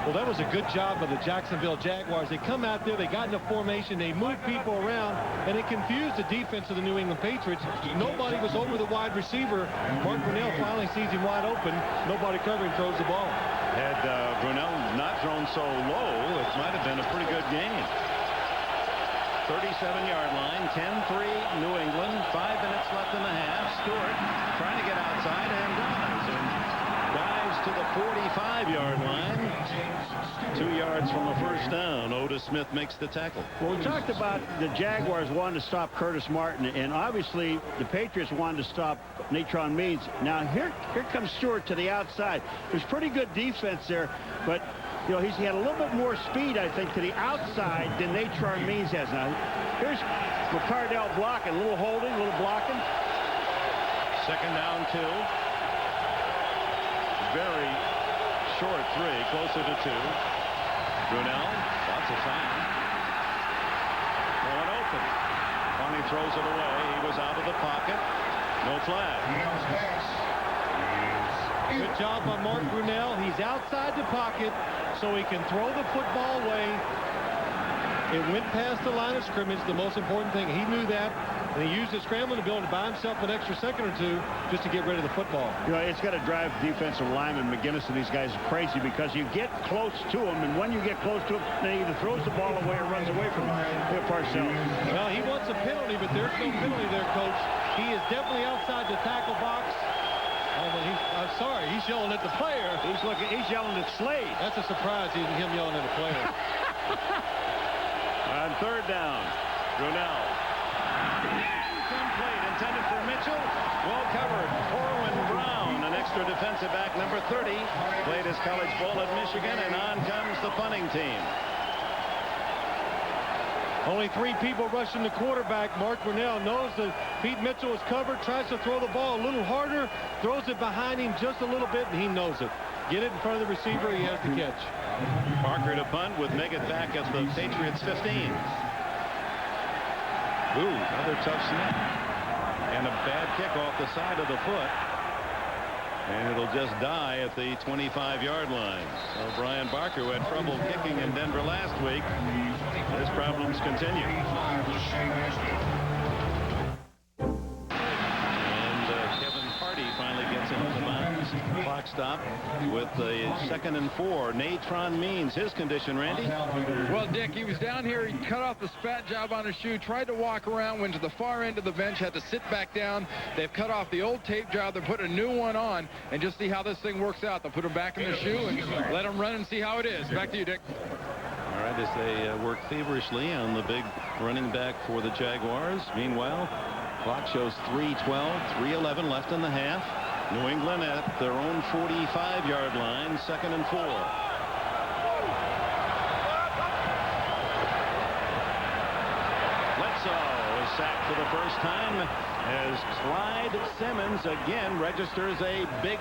Well, that was a good job by the Jacksonville Jaguars. They come out there, they got in a formation, they moved people around, and it confused the defense of the New England Patriots. Nobody was over the wide receiver. Mark Brunell finally sees him wide open. Nobody covering, throws the ball. Had Brunell not thrown so low, it might have been a pretty good game. 37-yard line, 10-3 New England, 5 minutes left in the half. Stewart trying to get outside and does, and dives to the 45-yard line. 2 yards from a first down. Otis Smith makes the tackle. Well, we talked about the Jaguars wanting to stop Curtis Martin, and obviously the Patriots wanted to stop Natron Means. Now here comes Stewart to the outside. There's pretty good defense there, but you know, he had a little bit more speed, I think, to the outside than Natron Means has. Now here's McCardell blocking, a little holding, a little blocking. Second down 2. Very short 3, closer to 2. Brunell, lots of time. Going open. Finally throws it away. He was out of the pocket. No flag. Good job by Mark Brunell. He's outside the pocket so he can throw the football away. It went past the line of scrimmage, the most important thing. He knew that, and he used his scrambling ability to buy himself an extra second or two just to get rid of the football. You know, it's got to drive defensive lineman McGinest and these guys crazy, because you get close to him, and when you get close to him, he either throws the ball away or runs away from Parcells. Well, he wants a penalty, but there's no penalty there, Coach. He is definitely outside the tackle box. Oh, but I'm sorry, he's yelling at the player. He's yelling at Slade. That's a surprise, him yelling at a player. On third down, Brunell. Incomplete, intended for Mitchell. Well covered. Corwin Brown, an extra defensive back, number 30, played his college ball at Michigan, and on comes the punting team. Only 3 people rushing the quarterback. Mark Brunell knows that Pete Mitchell is covered, tries to throw the ball a little harder, throws it behind him just a little bit, and he knows it. Get it in front of the receiver, he has to catch. Parker to punt with Meggett back at the Patriots 15. Ooh, another tough snap. And a bad kick off the side of the foot. And it'll just die at the 25-yard line. So Brian Barker, who had trouble kicking in Denver last week, his problems continue. And Kevin Hardy finally gets into the bounds. Clock stop with the 2nd and 4. Natron Means, his condition, Randy? Well, Dick, he was down here. He cut off the spat job on his shoe, tried to walk around, went to the far end of the bench, had to sit back down. They've cut off the old tape job. They're putting a new one on, and just see how this thing works out. They'll put him back in the shoe and let him run and see how it is. Back to you, Dick. All right, as they work feverishly on the big running back for the Jaguars. Meanwhile, clock shows 3:12, 3:11 left in the half. New England at their own 45-yard line, 2nd and 4. Bledsoe is sacked for the first time as Clyde Simmons again registers a big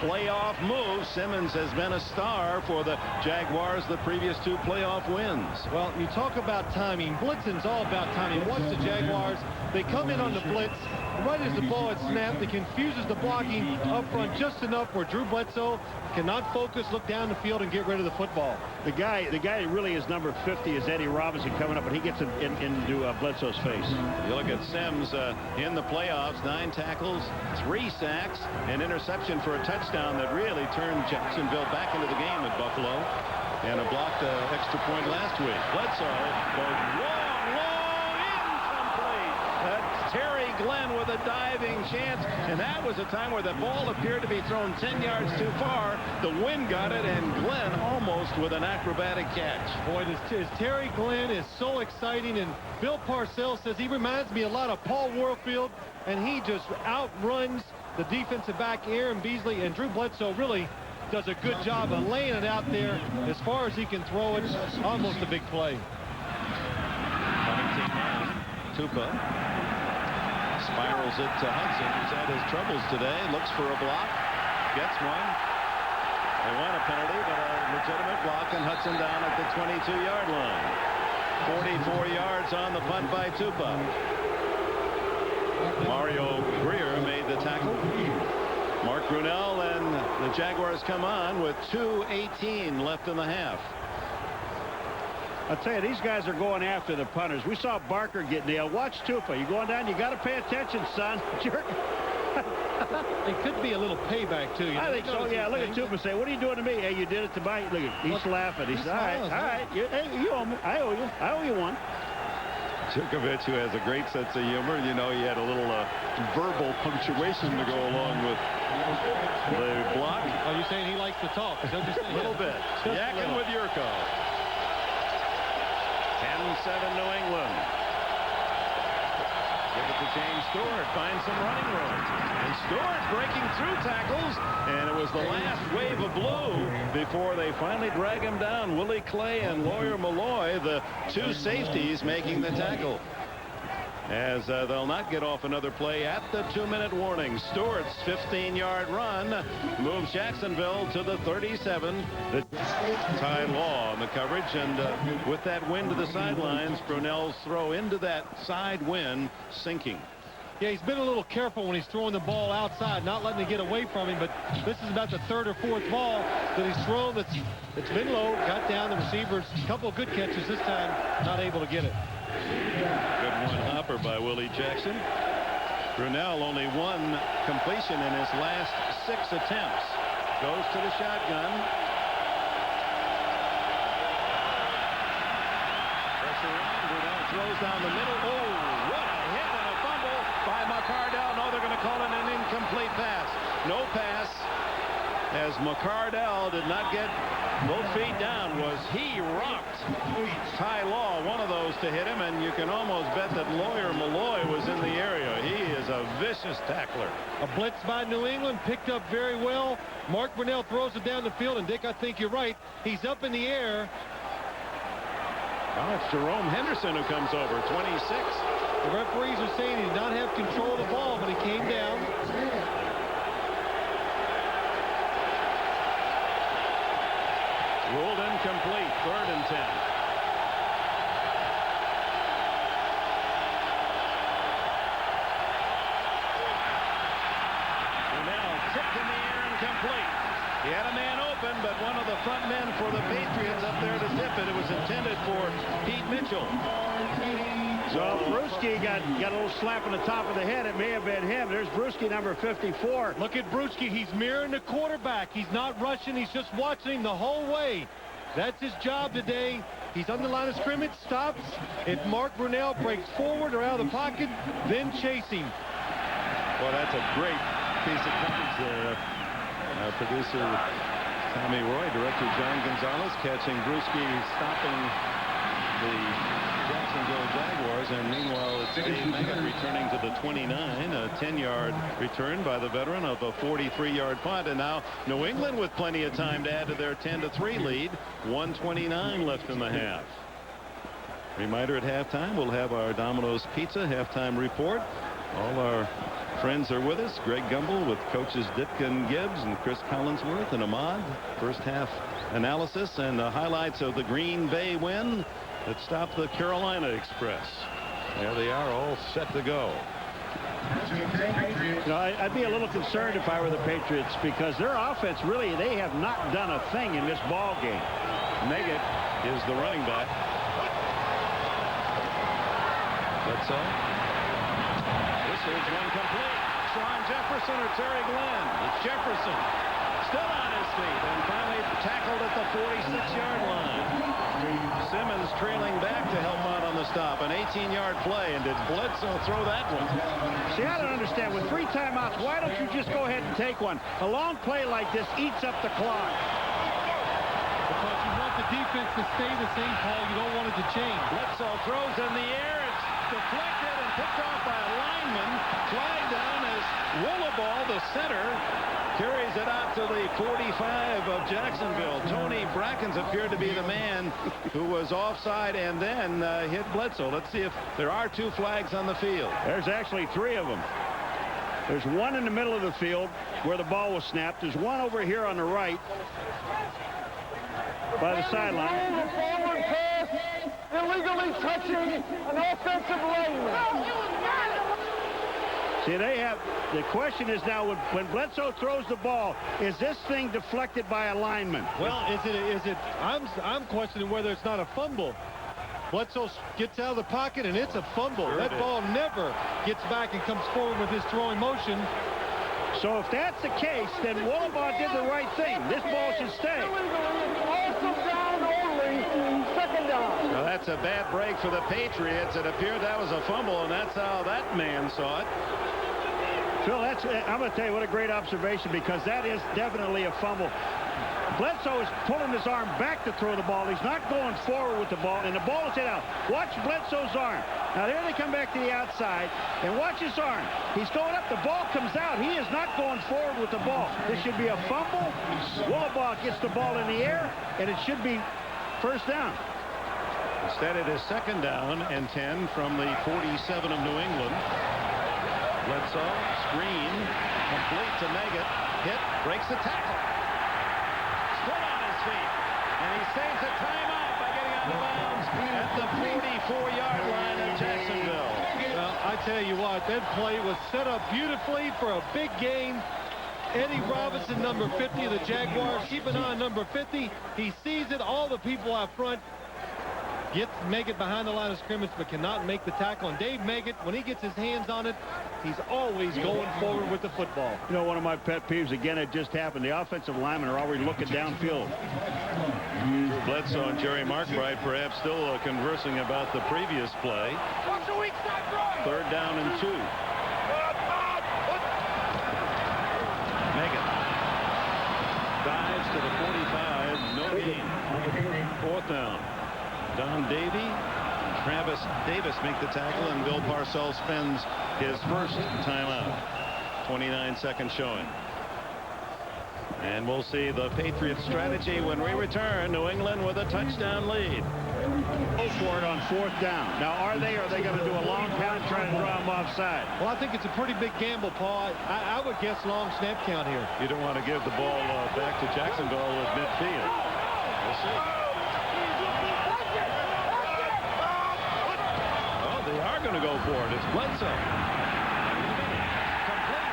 playoff move. Simmons has been a star for the Jaguars the previous 2 playoff wins. Well, you talk about timing. Blitzing's all about timing. Watch the Jaguars. They come in on the blitz. Right as the ball had snapped, it confuses the blocking up front just enough where Drew Bledsoe cannot focus, look down the field, and get rid of the football. The guy that really is number 50 is Eddie Robinson coming up, but he gets into Bledsoe's face. You look at Sims in the playoffs, 9 tackles, 3 sacks, an interception for a touchdown that really turned Jacksonville back into the game at Buffalo, and a blocked extra point last week. Bledsoe goes long, incomplete. That's Terry Glenn with a diving chance, and that was a time where the ball appeared to be thrown 10 yards too far. The wind got it, and Glenn almost with an acrobatic catch. Boy, this Terry Glenn is so exciting, and Bill Parcells says he reminds me a lot of Paul Warfield, and he just outruns the defensive back Aaron Beasley, and Drew Bledsoe really does a good job of laying it out there as far as he can throw it. Almost a big play. Tupa spirals it to Hudson, who's had his troubles today. Looks for a block, gets one. They want a penalty, but a legitimate block, and Hudson down at the 22-yard line. 44 yards on the punt by Tupa. Mario Greer made the tackle. Mark Brunell and the Jaguars come on with 2:18 left in the half. I'll tell you, these guys are going after the punters. We saw Barker get nailed. Watch Tufa. You're going down. You got to pay attention, son. Jerk. It could be a little payback, too. I think so, yeah. Look at Tufa say, what are you doing to me? Hey, you did it to Mike. Look, he's laughing. He said, all right. Hey, you owe me. I owe you one. Djokovic, who has a great sense of humor. You know, he had a little verbal punctuation to go along with the block. Oh, you're saying he likes to talk? A little bit. Yakking with Yurko. 10-7 New England. Give it to James Stewart. Find some running room. And Stewart breaking through tackles. And it was the last wave of blue before they finally drag him down. Willie Clay and Lawyer Malloy, the two safeties, making the tackle. As they'll not get off another play at the 2-minute warning. Stewart's 15-yard run moves Jacksonville to the 37. The Ty Law on the coverage, and with that wind to the sidelines, Brunell's throw into that side wind sinking. Yeah, he's been a little careful when he's throwing the ball outside, not letting it get away from him, but this is about the third or fourth ball that he's thrown that's been low, got down the receivers. A couple of good catches this time, not able to get it. Good one-hopper by Willie Jackson. Brunell only one completion in his last 6 attempts. Goes to the shotgun. Pressure on. Brunell throws down the middle. Oh, what a hit and a fumble by McCardell. No, they're going to call it an incomplete pass. No pass, as McCardell did not get both feet down. Was he rocked Ty Law, one of those to hit him, and you can almost bet that Lawyer Malloy was in the area. He is a vicious tackler. A blitz by New England, picked up very well. Mark Brunell throws it down the field, and Dick, I think you're right. He's up in the air. Oh, it's Jerome Henderson who comes over, 26. The referees are saying he did not have control of the ball, but he came down. Ruled incomplete, 3rd and 10. Brunell tipped in the air and complete. He had a man open, but one of the front men for the Patriots up there to tip it. It was intended for Pete Mitchell. So Brewski got a little slap on the top of the head. It may have been him. There's Brewski, number 54. Look at Brewski. He's mirroring the quarterback. He's not rushing. He's just watching him the whole way. That's his job today. He's on the line of scrimmage, stops. If Mark Brunell breaks forward or out of the pocket, then chase him. Well, that's a great piece of coverage there. Our producer, Tommy Roy, director John Gonzalez, catching Brewski, stopping the Jacksonville Jaguars, and meanwhile it's Dave Meggett returning to the 29, a 10-yard return by the veteran of a 43-yard punt. And now New England with plenty of time to add to their 10-3 lead. 1:29 left in the half. Reminder, at halftime we'll have our Domino's Pizza halftime report. All our friends are with us. Greg Gumbel with coaches Ditka and Gibbs and Chris Collinsworth and Ahmad. First half analysis and the highlights of the Green Bay win that stopped the Carolina Express. There they are, all set to go. You know, I'd be a little concerned if I were the Patriots, because their offense, really, they have not done a thing in this ball game. Meggett is the running back. Bledsoe. This is one complete. Sean Jefferson or Terry Glenn. It's Jefferson. Still on his feet and finally tackled at the 46-yard line. Simmons trailing back to help out on the stop. An 18-yard play, and did Bledsoe throw that one? See, I don't understand. With 3 timeouts, why don't you just go ahead and take one? A long play like this eats up the clock. Because you want the defense to stay the same, Paul. You don't want it to change. Bledsoe throws in the air. It's deflected and picked off by a lineman. Flag down as Wollaball, the center, carries it out to the 45 of Jacksonville. Tony Brackens appeared to be the man who was offside and then hit Bledsoe. Let's see if there are 2 flags on the field. There's actually 3 of them. There's one in the middle of the field where the ball was snapped. There's one over here on the right by the sideline. A forward pass, illegally touching an offensive lineman. See, the question is now when Bledsoe throws the ball, is this thing deflected by a lineman? Well, I'm questioning whether it's not a fumble. Bledsoe gets out of the pocket, and it's a fumble. Sure that ball never gets back and comes forward with his throwing motion. So if that's the case, then Wollabaugh did the right thing. This ball should stay. Also down only, second down. Well, that's a bad break for the Patriots. It appeared that was a fumble, and that's how that man saw it. Phil, I'm going to tell you what a great observation, because that is definitely a fumble. Bledsoe is pulling his arm back to throw the ball. He's not going forward with the ball, and the ball is hit out. Watch Bledsoe's arm. Now, there they come back to the outside, and watch his arm. He's going up. The ball comes out. He is not going forward with the ball. This should be a fumble. Wollabaugh gets the ball in the air, and it should be first down. Instead, it is second down and 10 from the 47 of New England. Bledsoe, screen, complete to Meggett. Hit, breaks the tackle. Still on his feet. And he saves a timeout by getting out of bounds at the 44-yard line of Jacksonville. Well, I tell you what, that play was set up beautifully for a big game. Eddie Robinson, number 50 of the Jaguars. Keep an eye on number 50. He sees it. All the people out front gets Meggett behind the line of scrimmage, but cannot make the tackle. And Dave Meggett, when he gets his hands on it, he's always going forward with the football. You know, one of my pet peeves, again, it just happened. The offensive linemen are already looking downfield. Drew Bledsoe and Jerry Markbright perhaps still conversing about the previous play. Third down and 2. Meggett dives to the 45. No gain. Fourth down. Don Davey, Travis Davis make the tackle, and Bill Parcells spends his first timeout. 29 seconds showing. And we'll see the Patriots strategy when we return. New England with a touchdown lead. Go for it on fourth down. Now, are they going to do a long count and try to draw them offside? Well, I think it's a pretty big gamble, Paul. I would guess long snap count here. You don't want to give the ball back to Jacksonville at midfield. We'll see. They are going to go for it. It's Bledsoe. Complete,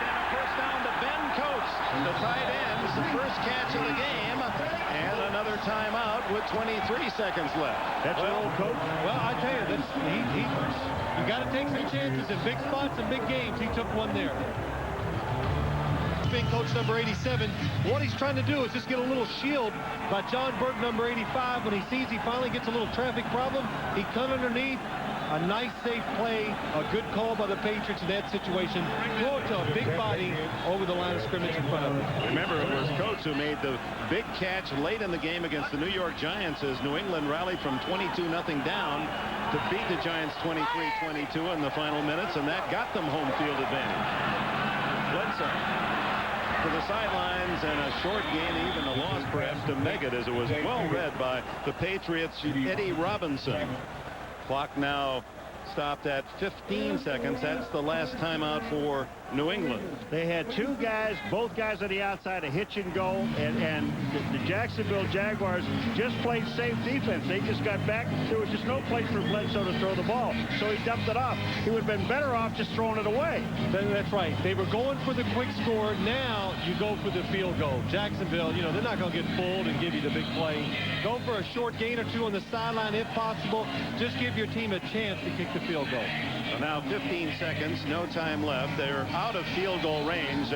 and a first down to Ben Coates. The tight ends, the first catch of the game, and another timeout with 23 seconds left. That's an old coach. Well, I tell you, you got to take some chances in big spots and big games. He took one there. Being coach number 87, what he's trying to do is just get a little shield by John Burke, number 85. When he sees he finally gets a little traffic problem, he cut underneath. A nice, safe play, a good call by the Patriots in that situation. Throw it to a big body over the line of scrimmage in front of him. Remember, it was Coates who made the big catch late in the game against the New York Giants as New England rallied from 22-0 down to beat the Giants 23-22 in the final minutes, and that got them home field advantage. Bledsoe to the sidelines, and a short gain, even a loss perhaps to Meggett, as it was well read by the Patriots' Eddie Robinson. Clock now stopped at 15 seconds. That's the last timeout for New England. They had two guys, both guys on the outside, a hitch and go, and the Jacksonville Jaguars just played safe defense. They just got back. There was just no place for Bledsoe to throw the ball, so he dumped it off. He would have been better off just throwing it away. That's right. They were going for the quick score. Now you go for the field goal. Jacksonville, you know, they're not going to get fooled and give you the big play. Go for a short gain or two on the sideline if possible. Just give your team a chance to kick the field goal. So now 15 seconds, no time left. They're out of field goal range.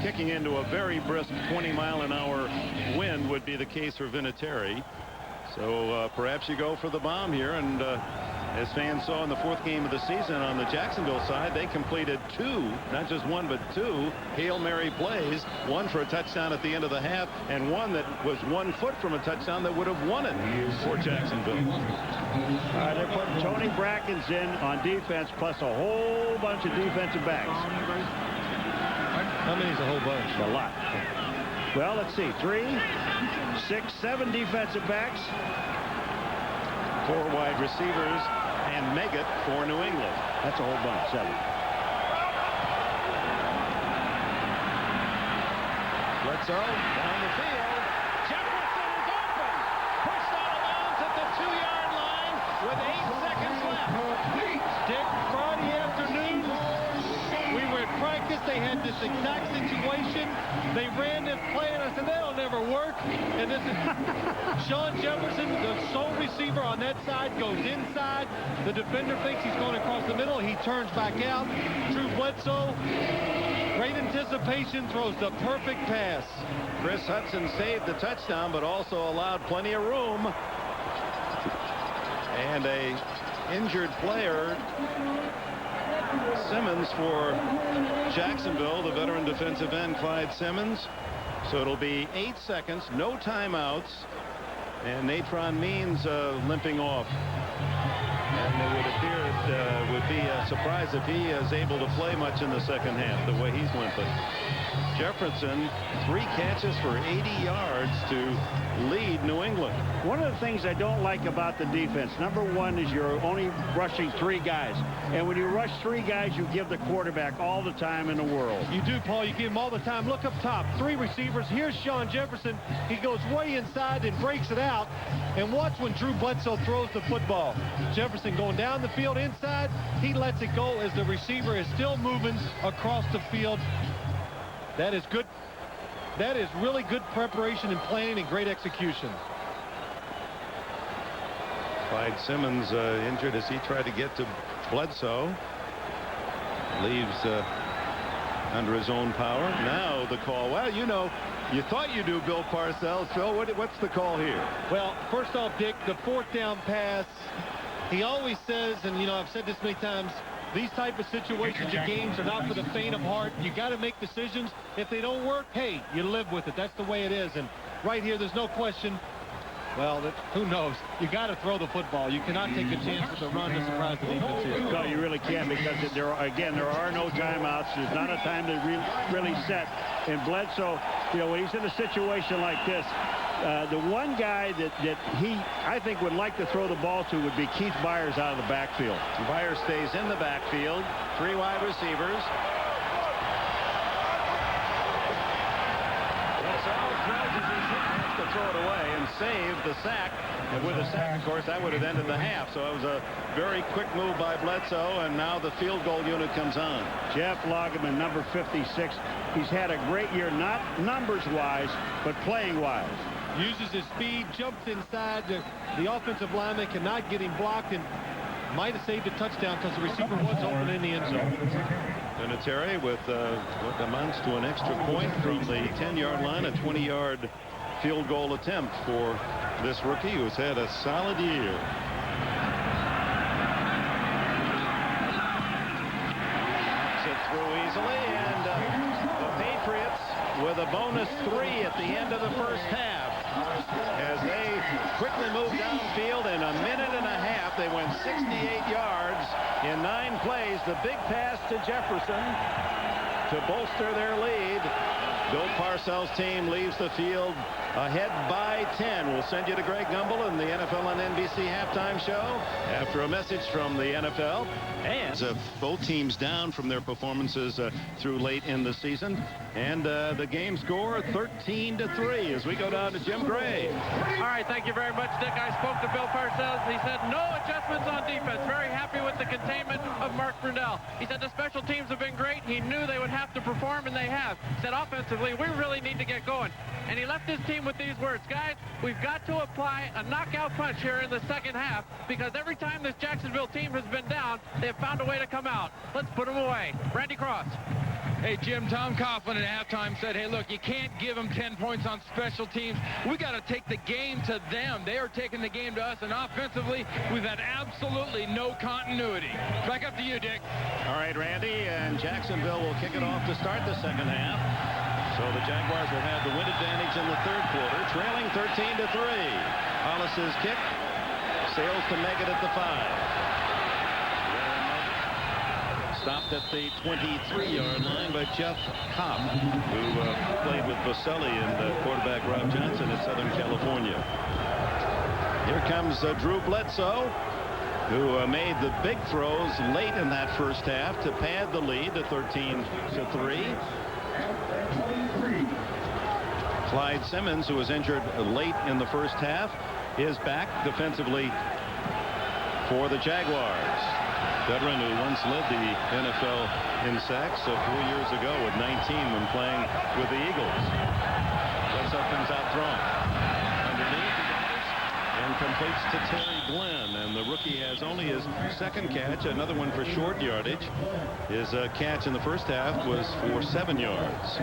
Kicking into a very brisk 20-mile-an-hour wind would be the case for Vinatieri. So perhaps you go for the bomb here. And as fans saw in the fourth game of the season on the Jacksonville side, they completed two, not just one, but two Hail Mary plays. One for a touchdown at the end of the half, and one that was 1 foot from a touchdown that would have won it for Jacksonville. All right, they're putting Tony Brackens in on defense, plus a whole bunch of defensive backs. How many is a whole bunch? A lot. Well, let's see. 3, 6, 7 defensive backs. 4 wide receivers and Meggett for New England. That's a whole bunch. 7. Bledsoe down the field. Jefferson is open. Pushed out of bounds at the 2-yard line with 8 seconds left. Dick, Friday afternoon, We were at practice. They had this exact situation. They ran this play, and I said, that'll never work. And this is Sean Jefferson, the sole receiver on that side, goes inside. The defender thinks he's going across the middle. He turns back out. Drew Bledsoe, great anticipation, throws the perfect pass. Chris Hudson saved the touchdown, but also allowed plenty of room. And a injured player, Simmons, for Jacksonville, the veteran defensive end, Clyde Simmons. So it'll be 8 seconds, no timeouts, and Natron Means limping off. And it would appear it would be a surprise if he is able to play much in the second half, the way he's limping. Jefferson, 3 catches for 80 yards to lead New England. One of the things I don't like about the defense, number one, is you're only rushing 3 guys. And when you rush 3 guys, you give the quarterback all the time in the world. You do, Paul. You give him all the time. Look up top. 3 receivers. Here's Sean Jefferson. He goes way inside and breaks it out. And watch when Drew Bledsoe throws the football. Jefferson going down the field inside. He lets it go as the receiver is still moving across the field. That is good. That is really good preparation and planning and great execution. Clyde Simmons injured as he tried to get to Bledsoe. Leaves under his own power. Now the call. Well, you know, you thought you knew Bill Parcells. Phil, what's the call here? Well, first off, Dick, the 4th down pass. He always says, and you know, I've said this many times, these type of situations and games are not for the faint of heart. You got to make decisions. If they don't work, hey, you live with it. That's the way it is. And right here, there's no question. Well, who knows? You got to throw the football. You cannot take a chance with a run to surprise the defense here. No, you really can't, because there are no timeouts. There's not a time to really set. And Bledsoe, you know, when he's in a situation like this, the one guy that I think would like to throw the ball to would be Keith Byers out of the backfield. Byers stays in the backfield. 3 wide receivers. To throw it away and save the sack. And with a sack, of course, that would have ended the half. So it was a very quick move by Bledsoe, and now the field goal unit comes on. Jeff Lageman, number 56. He's had a great year, not numbers-wise, but playing-wise. Uses his speed, jumps inside. The offensive lineman cannot get him blocked, and might have saved a touchdown because the receiver was open in the end zone. Vinatieri with what amounts to an extra point from the 10-yard line, a 20-yard field goal attempt for this rookie who's had a solid year. It through easily, and the Patriots with a bonus 3 at the end of the first half. As they quickly moved downfield in a minute and a half, they went 68 yards in 9 plays. The big pass to Jefferson to bolster their lead. Bill Parcells' team leaves the field ahead by 10. We'll send you to Greg Gumbel in the NFL on NBC halftime show after a message from the NFL. And both teams down from their performances through late in the season. And the game score 13-3 as we go down to Jim Gray. All right, thank you very much, Dick. I spoke to Bill Parcells. He said no adjustments on defense. Very happy with the containment of Mark Brunell. He said the special teams have been great. He knew they would have to perform, and they have. He said offensively, we really need to get going. And he left his team with these words: guys, we've got to apply a knockout punch here in the second half, because every time this Jacksonville team has been down, they have found a way to come out. Let's put them away. Randy Cross. Hey, Jim, Tom Coughlin at halftime said, hey, look, you can't give them 10 points on special teams. We got to take the game to them. They are taking the game to us, and offensively, we've had absolutely no continuity. Back up to you, Dick. All right, Randy, and Jacksonville will kick it off to start the second half. So the Jaguars will have the win advantage in the third quarter, trailing 13-3. Hollis's kick sails to make it at the 5. Stopped at the 23-yard line by Jeff Kopp, who played with Boselli and quarterback Rob Johnson in Southern California. Here comes Drew Bledsoe, who made the big throws late in that first half to pad the lead to 13-3. Clyde Simmons, who was injured late in the first half, is back defensively for the Jaguars. veteran who once led the NFL in sacks 4 years ago with 19 when playing with the Eagles. Bledsoe comes out throwing. Underneath, and completes to Terry Glenn, and the rookie has only his second catch, another one for short yardage. His catch in the first half was for 7 yards.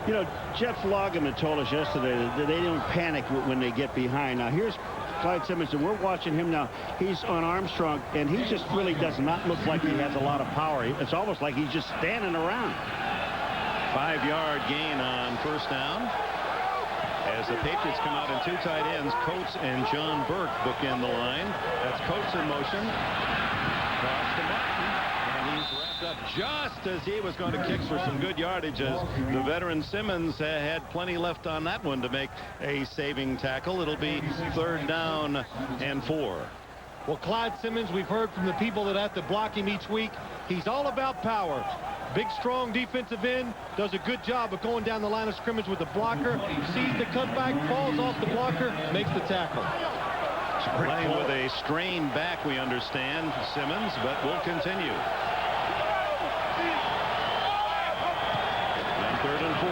You know, Jeff Loggeman told us yesterday that they don't panic when they get behind. Now here's Clyde Simmons, and we're watching him now. He's on Armstrong, and he just really does not look like he has a lot of power. It's almost like he's just standing around. 5-yard gain on first down. As the Patriots come out in 2 tight ends, Coates and John Burke bookend the line. That's Coates in motion. Cross to Martin, and he's wrapped up just as he was going to kick for some good yardage, as the veteran Simmons had plenty left on that one to make a saving tackle. It'll be 3rd down and 4. Well, Clyde Simmons, we've heard from the people that have to block him each week. He's all about power. Big, strong defensive end, does a good job of going down the line of scrimmage with the blocker, sees the cutback, falls off the blocker, makes the tackle. Playing with a strained back, we understand, Simmons, but will continue. And 3rd and 4.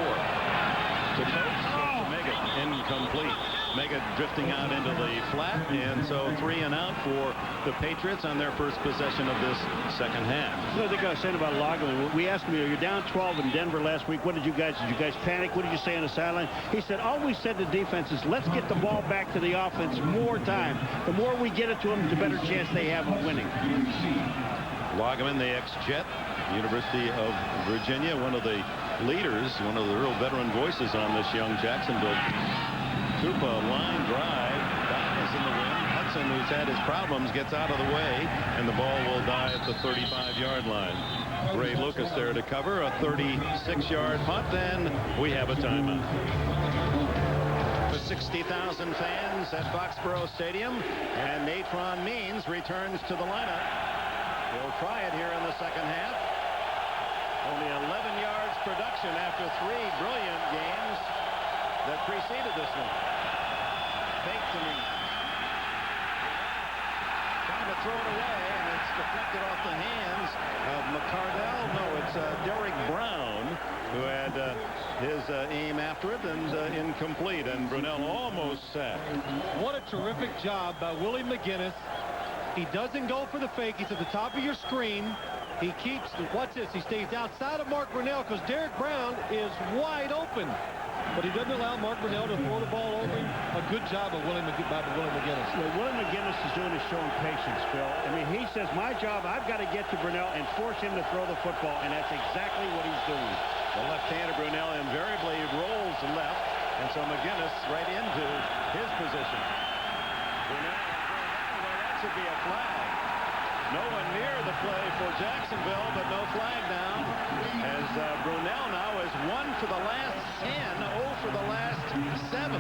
To Coates, to Meggett, incomplete. Meggett drifting out into the flat, and so 3 and out for the Patriots on their first possession of this second half. You know, I think I was saying about Loggeman. We asked him, you're down 12 in Denver last week. What did you guys panic? What did you say on the sideline? He said, all we said to defense is, let's get the ball back to the offense more time. The more we get it to them, the better chance they have of winning. Loggeman, the ex-Jet, University of Virginia, one of the leaders, one of the real veteran voices on this young Jacksonville. Tupa, line drive, dies in the wind. Hudson, who's had his problems, gets out of the way, and the ball will die at the 35-yard line. Ray Lucas there to cover a 36-yard punt, and we have a timeout. The 60,000 fans at Foxborough Stadium, and Natron Means returns to the lineup. He'll try it here in the second half. Only 11 yards production after 3 brilliant games that preceded this one. Faked to me. Trying to throw it away, and it's deflected off the hands of McCardell. No, it's Derek Brown who had his aim after it, and incomplete, and Brunell almost sacked. What a terrific job by Willie McGinest. He doesn't go for the fake. He's at the top of your screen. He keeps, watch this, he stays outside of Mark Brunell because Derek Brown is wide open. But he doesn't allow Mark Brunell to throw the ball over him. A good job of Willie McGinest. What Willie McGinest is doing is showing patience, Phil. I mean, he says, my job, I've got to get to Brunell and force him to throw the football, and that's exactly what he's doing. The left-handed Brunell invariably rolls left, and so McGinest right into his position. Brunell, that should be a flag. No one near the play for Jacksonville, but no flag down, as Brunell now is 1 for the last 10, 0 for the last 7.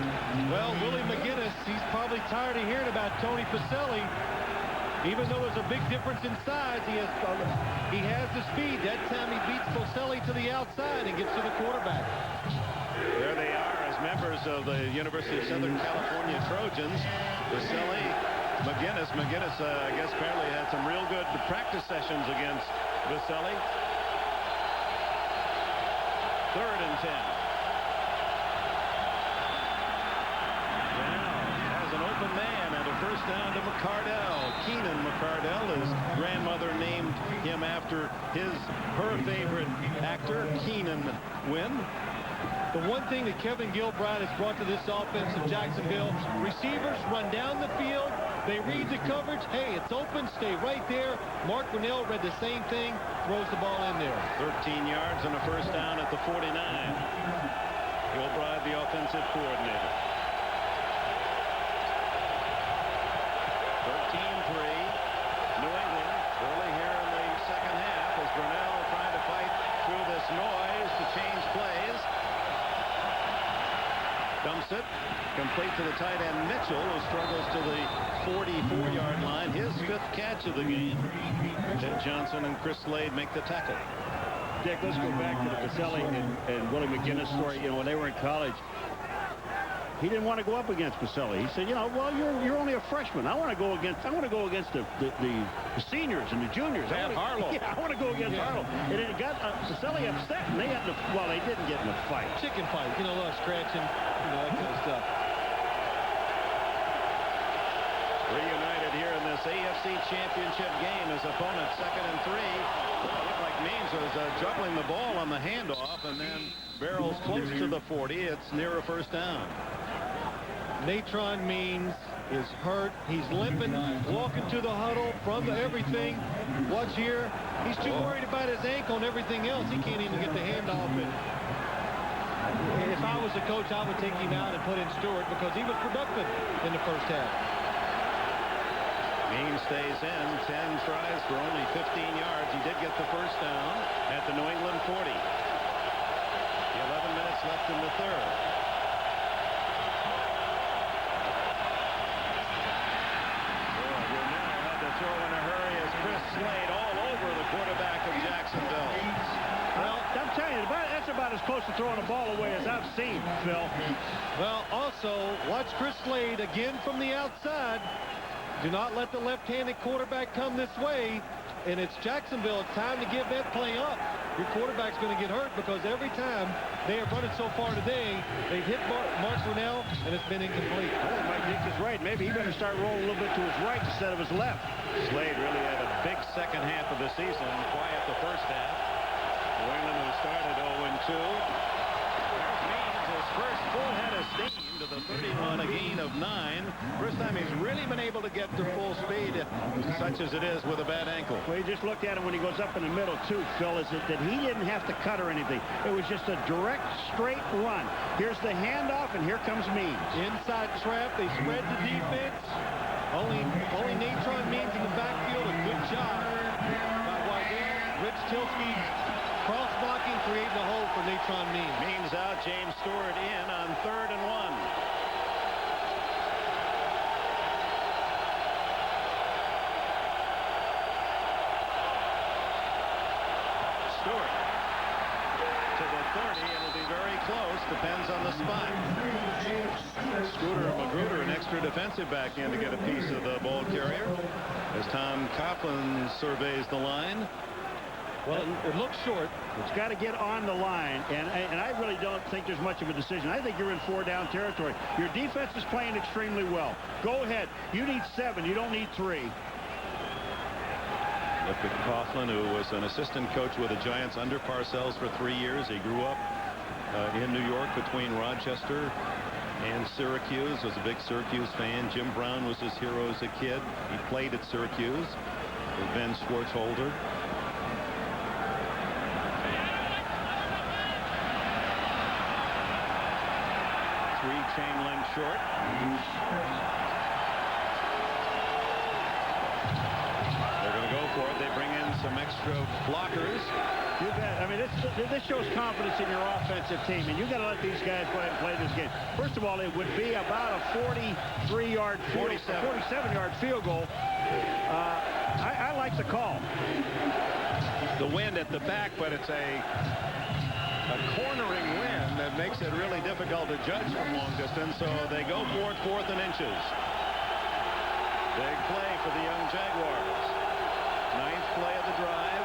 Well, Willie McGinest, he's probably tired of hearing about Tony Boselli. Even though there's a big difference in size, he has the speed. That time he beats Boselli to the outside and gets to the quarterback. There they are as members of the University of Southern California Trojans. Boselli, McGinest, I guess apparently had some real good practice sessions against Boselli. 3rd and 10. Now has an open man and a first down to McCardell. Keenan McCardell, his grandmother named him after her favorite actor, Keenan Wynn. The one thing that Kevin Gilbride has brought to this offense of Jacksonville, receivers run down the field, they read the coverage, hey, it's open, stay right there. Mark Brunell read the same thing, throws the ball in there. 13 yards and a first down at the 49. Gilbride, the offensive coordinator. 13-3, New England, early here in the second half as Brunell trying to fight through this noise to change plays. Dumps it, complete to the tight end Mitchell, who struggles to the 44-yard line. His 5th catch of the game. Ted Johnson and Chris Slade make the tackle. Dick, let's go back to the Boselli and Willie McGinest story. You know, when they were in college, He didn't want to go up against Boselli. He said, you know, well, you're only a freshman. I want to go against the seniors and the juniors. Harlow. Yeah, I want to go against Harlow. And it got Boselli upset, and they had to. Well, they didn't get in a fight. Chicken fight, you know, a little scratching, you know, that kind of stuff. Reunited here in this AFC Championship game as opponents 2nd and 3. Well, it looked like Means was juggling the ball on the handoff and then barrels close to the 40. It's near a first down. Natron Means is hurt. He's limping, walking to the huddle from everything. Watch here. He's too worried about his ankle and everything else. He can't even get the handoff in. If I was the coach, I would take him out and put in Stewart because he was productive in the first half. Means stays in. 10 tries for only 15 yards. He did get the first down at the New England 40. 11 minutes left in the third. Brunell had to throw in a hurry as Chris Slade all over the quarterback of Jacksonville. Well, I'm telling you, that's about as close to throwing a ball away as I've seen, Phil. Well, also, watch Chris Slade again from the outside. Do not let the left-handed quarterback come this way. And it's Jacksonville. It's time to give that play up. Your quarterback's going to get hurt because every time they have run it so far today, they've hit Mark Brunell, and it's been incomplete. Oh, Mike Dick is right. Maybe he better start rolling a little bit to his right instead of his left. Slade really had a big second half of the season. Quiet the first half. New England who started 0-2. There's Means, his first full head of steam to the 31, a gain of 9. First time he's really been able to get to full speed, such as it is with a bad ankle. Well, you just looked at him when he goes up in the middle, too, Phil, is that he didn't have to cut or anything. It was just a direct, straight run. Here's the handoff, and here comes Means. Inside trap, they spread the defense. Only Natron Means in the backfield. A good job by Waddell. Rich Tilsky cross-blocking, creating a hole for Natron Means. Means out, James Stewart in on 3rd and 1. Stewart to the 30. It'll be very close. Depends on the spot. Magruder, an extra defensive back in to get a piece of the ball carrier as Tom Coughlin surveys the line. Well, it looks short. It's got to get on the line, and I really don't think there's much of a decision. I think you're in 4-down territory. Your defense is playing extremely well. Go ahead. You need 7. You don't need 3. Look at Coughlin, who was an assistant coach with the Giants under Parcells for 3 years. He grew up in New York between Rochester and Syracuse. Was a big Syracuse fan. Jim Brown was his hero as a kid. He played at Syracuse with Ben Schwartzholder. Chain link short. They're going to go for it. They bring in some extra blockers. You bet. I mean, this shows confidence in your offensive team, and you got to let these guys go ahead and play this game. First of all, it would be about a 47-yard field goal. I like the call. The wind at the back, but it's a cornering wind that makes it really difficult to judge from long distance, so they go for it 4th and inches. Big play for the young Jaguars. 9th play of the drive.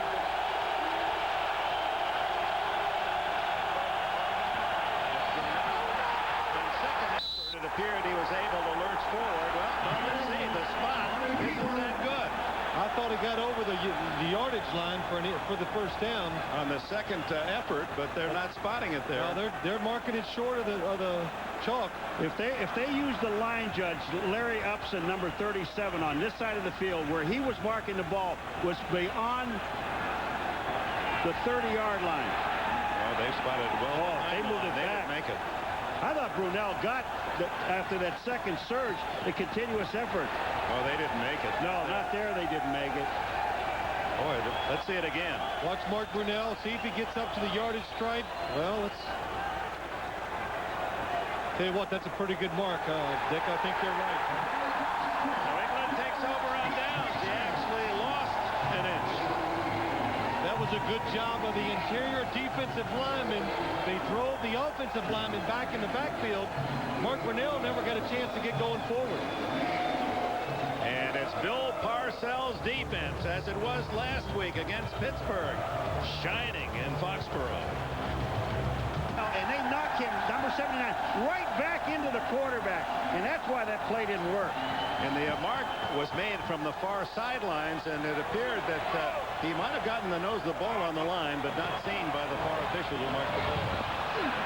In second effort, it appeared he was able to lurch forward. Well, let's see. The spot isn't that good. I thought he got over the yardage line for the first down on the second effort, but they're not spotting it there. Well, they're marking it short of the chalk. If they use the line judge, Larry Upson, number 37, on this side of the field, where he was marking the ball, was beyond the 30-yard line. Oh, they spotted it well. Oh, they moved it back. They didn't make it. I thought Brunell got after that second surge, the continuous effort. Oh, they didn't make it. No, not there. They didn't make it. Boy, let's see it again. Watch Mark Brunell. See if he gets up to the yardage stripe. Well, let's tell you what, that's a pretty good mark, Dick. I think they're right. New England takes over on downs. He actually lost an inch. That was a good job of the interior defensive lineman. They drove the offensive lineman back in the backfield. Mark Brunell never got a chance to get going forward. And it's Bill Parcells' defense, as it was last week against Pittsburgh, shining in Foxborough. And they knock him, number 79, right back into the quarterback. And that's why that play didn't work. And the mark was made from the far sidelines, and it appeared that he might have gotten the nose of the ball on the line, but not seen by the far official who marked the ball.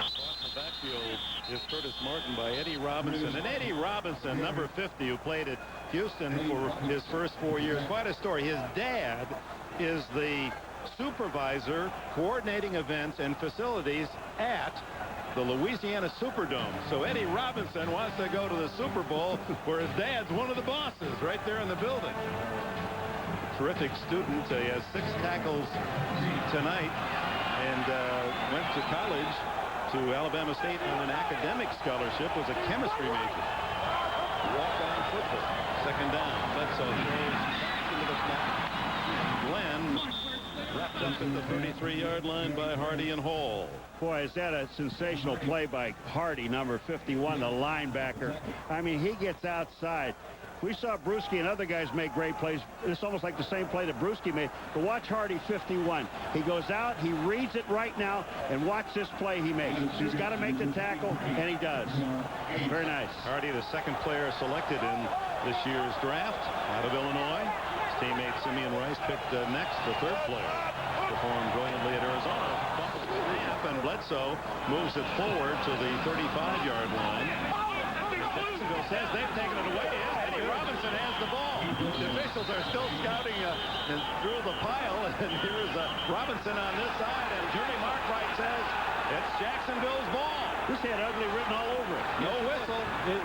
Across the backfield is Curtis Martin by Eddie Robinson. And Eddie Robinson, number 50, who played at Houston for his first 4 years. Quite a story. His dad is the supervisor coordinating events and facilities at the Louisiana Superdome. So Eddie Robinson wants to go to the Super Bowl where his dad's one of the bosses right there in the building. Terrific student. He has 6 tackles tonight and went to college to Alabama State on an academic scholarship, was a chemistry major. Walk-on football. Second down. Bledsoe throws back into the slot. Glenn wrapped up at the 33-yard line by Hardy and Hall. Boy, is that a sensational play by Hardy, number 51, the linebacker. I mean, he gets outside. We saw Brewski and other guys make great plays. It's almost like the same play that Brewski made. But watch Hardy, 51. He goes out, he reads it right now, and watch this play he makes. He's got to make the tackle, and he does. Very nice. Hardy, the second player selected in this year's draft out of Illinois. His teammate Simeon Rice picked next, the third player. Performed brilliantly at Arizona. Fumbles the snap, and Bledsoe moves it forward to the 35-yard line. Jacksonville says they've taken it away. Eddie Robinson has the ball. The officials are still scouting through the pile, and here's Robinson on this side, and Jimmy Markwright says it's Jacksonville's ball. This had ugly written all over it. No whistle.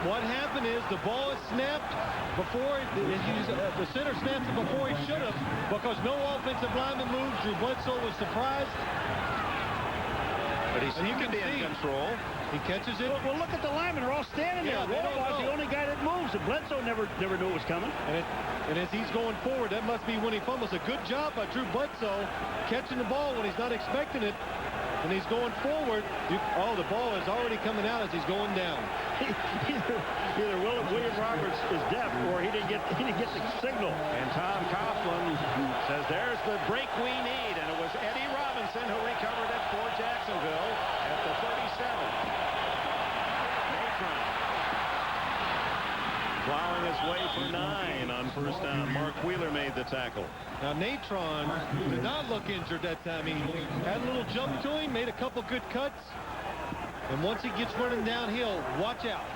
What happened is the ball is snapped before the center snaps it before he should have, because no offensive lineman moved. Drew Bledsoe was surprised. But he seemed to be in control. He catches it. Well, look at the linemen. They're all standing there. Roll's the only guy that moves. And Bledsoe never knew it was coming. And as he's going forward, that must be when he fumbles. A good job by Drew Bledsoe catching the ball when he's not expecting it. And he's going forward. The ball is already coming out as he's going down. Either William Roberts is deaf or he didn't get the signal. And Tom Coughlin says there's the break we need. And it was Eddie Robinson who recovered it for Jacksonville at the 37. Natron plowing his way for 9 on first down. Mark Wheeler made the tackle. Now, Natron did not look injured that time. He had a little jump to him, made a couple good cuts. And once he gets running downhill, watch out.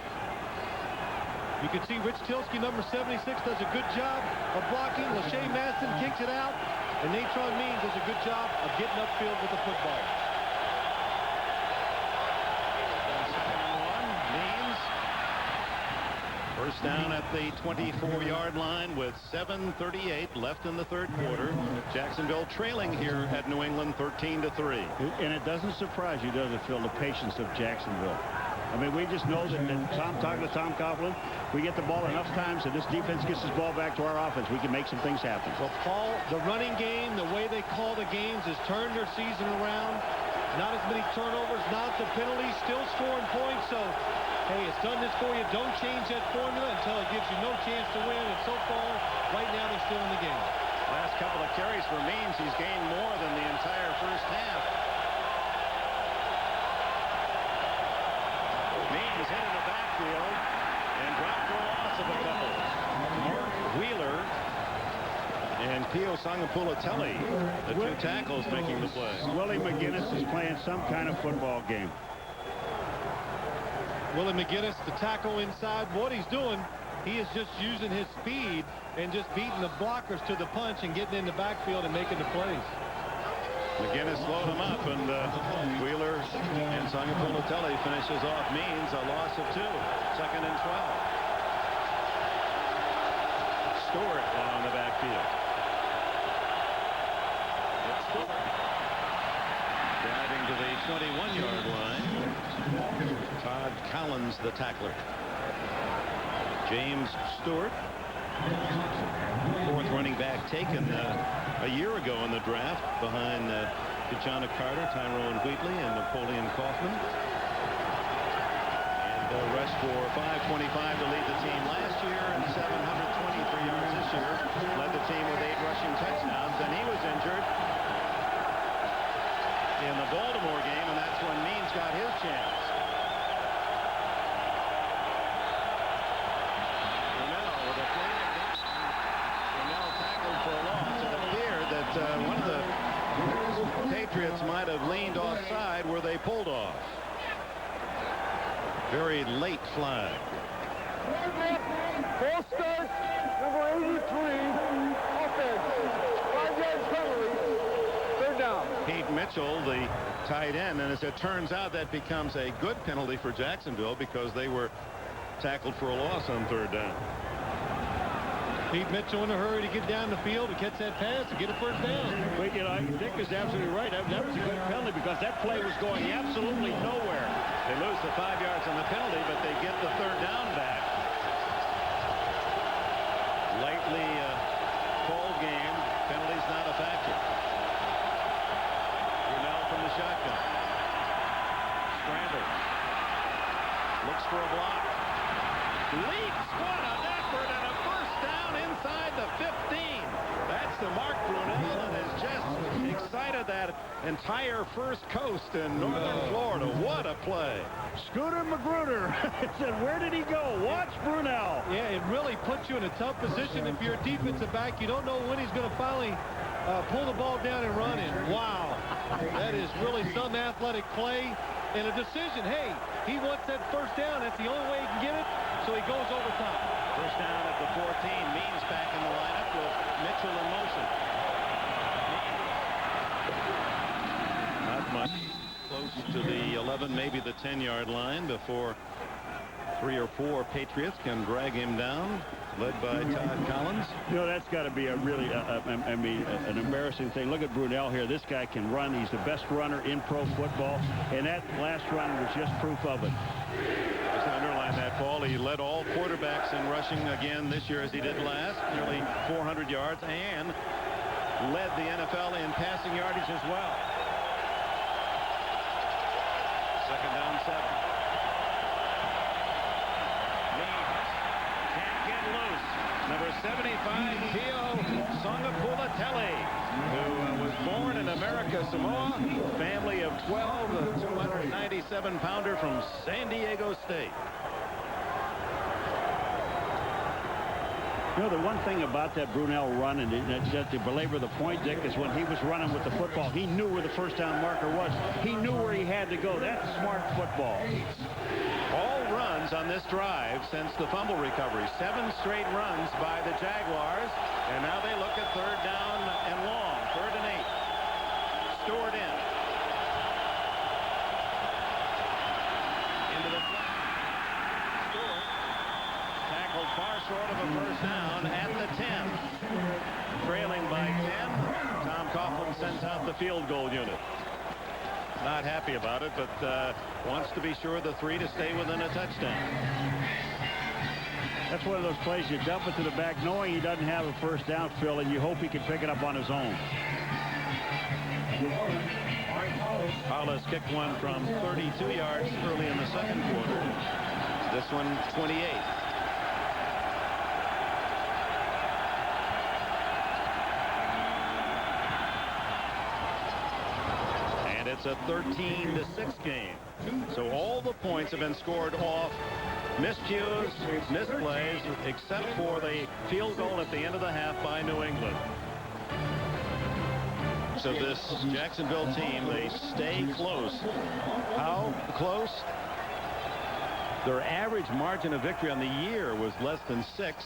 You can see Rich Tilsky, number 76, does a good job of blocking. Lachey Maston kicks it out. And Natron Means does a good job of getting upfield with the football. First down at the 24-yard line with 7:38 left in the third quarter. Jacksonville trailing here at New England 13-3. And it doesn't surprise you, does it, Phil, the patience of Jacksonville. I mean, we just know that talking to Tom Coughlin, we get the ball enough times and this defense gets this ball back to our offense. We can make some things happen. Well, Paul, the running game, the way they call the games has turned their season around. Not as many turnovers, not the penalties, still scoring points. So, hey, it's done this for you. Don't change that formula until it gives you no chance to win. And so far, right now, they're still in the game. Last couple of carries for Means, he's gained more than the entire first half. Means hit in the backfield and dropped for a loss of a couple. Mark Wheeler and Pio Sangapulatelli, the two tackles making the play. Willie McGinest is playing some kind of football game. Willie McGinest, the tackle inside. What he's doing, he is just using his speed and just beating the blockers to the punch and getting in the backfield and making the plays. McGinest slowed him up, and Wheeler and Sangapulatelli finishes off Means, a loss of 2. Second and 12. Stewart on the backfield. It's Stewart driving to the 21-yard line. Todd Collins, the tackler. James Stewart, fourth running back taken a year ago in the draft behind John Carter, Tyrone Wheatley, and Napoleon Kaufman. And rushed for 525 to lead the team last year and 723 yards this year. Led the team with 8 rushing touchdowns, and he was injured in the Baltimore game, and that's when Means got his chance. Brunell with a flag down. Brunell tackled for a loss. It appeared that one of the Patriots might have leaned offside where they pulled off. Very late flag. Ball starts, number 83, offense. 5-yard penalty, third down. Pete Mitchell, the tight end, and as it turns out, that becomes a good penalty for Jacksonville because they were tackled for a loss on third down. Pete Mitchell in a hurry to get down the field to catch that pass and get a first down. But, you know, Dick is absolutely right. That was a good penalty because that play was going absolutely nowhere. They lose the 5 yards on the penalty, but they get the third down back. Lightly called game. Penalty's not a factor. Brunell from the shotgun. Scrambles. Looks for a block. Leaps. What an effort and a first down inside the 15. That's the Mark Brunell, and has just excited that entire first coast in northern Florida. What a play. Scooter Magruder said, where did he go? Watch Brunell. Yeah, it really puts you in a tough position. If you're a defensive back, you don't know when he's going to finally pull the ball down and run in. Wow. That is really some athletic play and a decision. Hey, he wants that first down. That's the only way he can get it, so he goes over top. First down at the 14. Means back in the lineup with Mitchell in motion. Not much. Close to the 11, maybe the 10-yard line before 3 or 4 Patriots can drag him down, led by Todd Collins. You know, that's got to be a really, an embarrassing thing. Look at Brunell here. This guy can run. He's the best runner in pro football, and that last run was just proof of it. Just to underline that, Paul, he led all quarterbacks in rushing again this year as he did last, nearly 400 yards, and led the NFL in passing yardage as well. Second down, 7. Means can't get loose. Number 75, Pio Songapulatelli, who was born in America, Samoa. Family of 12, a 297-pounder from San Diego State. You know, the one thing about that Brunell run, and just to belabor the point, Dick, is when he was running with the football, he knew where the first down marker was. He knew where he had to go. That's smart football. All runs on this drive since the fumble recovery. 7 straight runs by the Jaguars, and now they look at third down and long. 3rd and 8. Stewart in. Into the flat. Stewart tackled far short of a first down at the 10. Trailing by 10. Tom Coughlin sends out the field goal unit. Not happy about it, but wants to be sure the 3 to stay within a touchdown. That's one of those plays you dump it to the back knowing he doesn't have a first down, Phil, and you hope he can pick it up on his own. Hollis kicked one from 32 yards early in the second quarter. This one 28. It's a 13-6 game. So all the points have been scored off miscues, misplays, except for the field goal at the end of the half by New England. So this Jacksonville team, they stay close. How close? Their average margin of victory on the year was less than 6.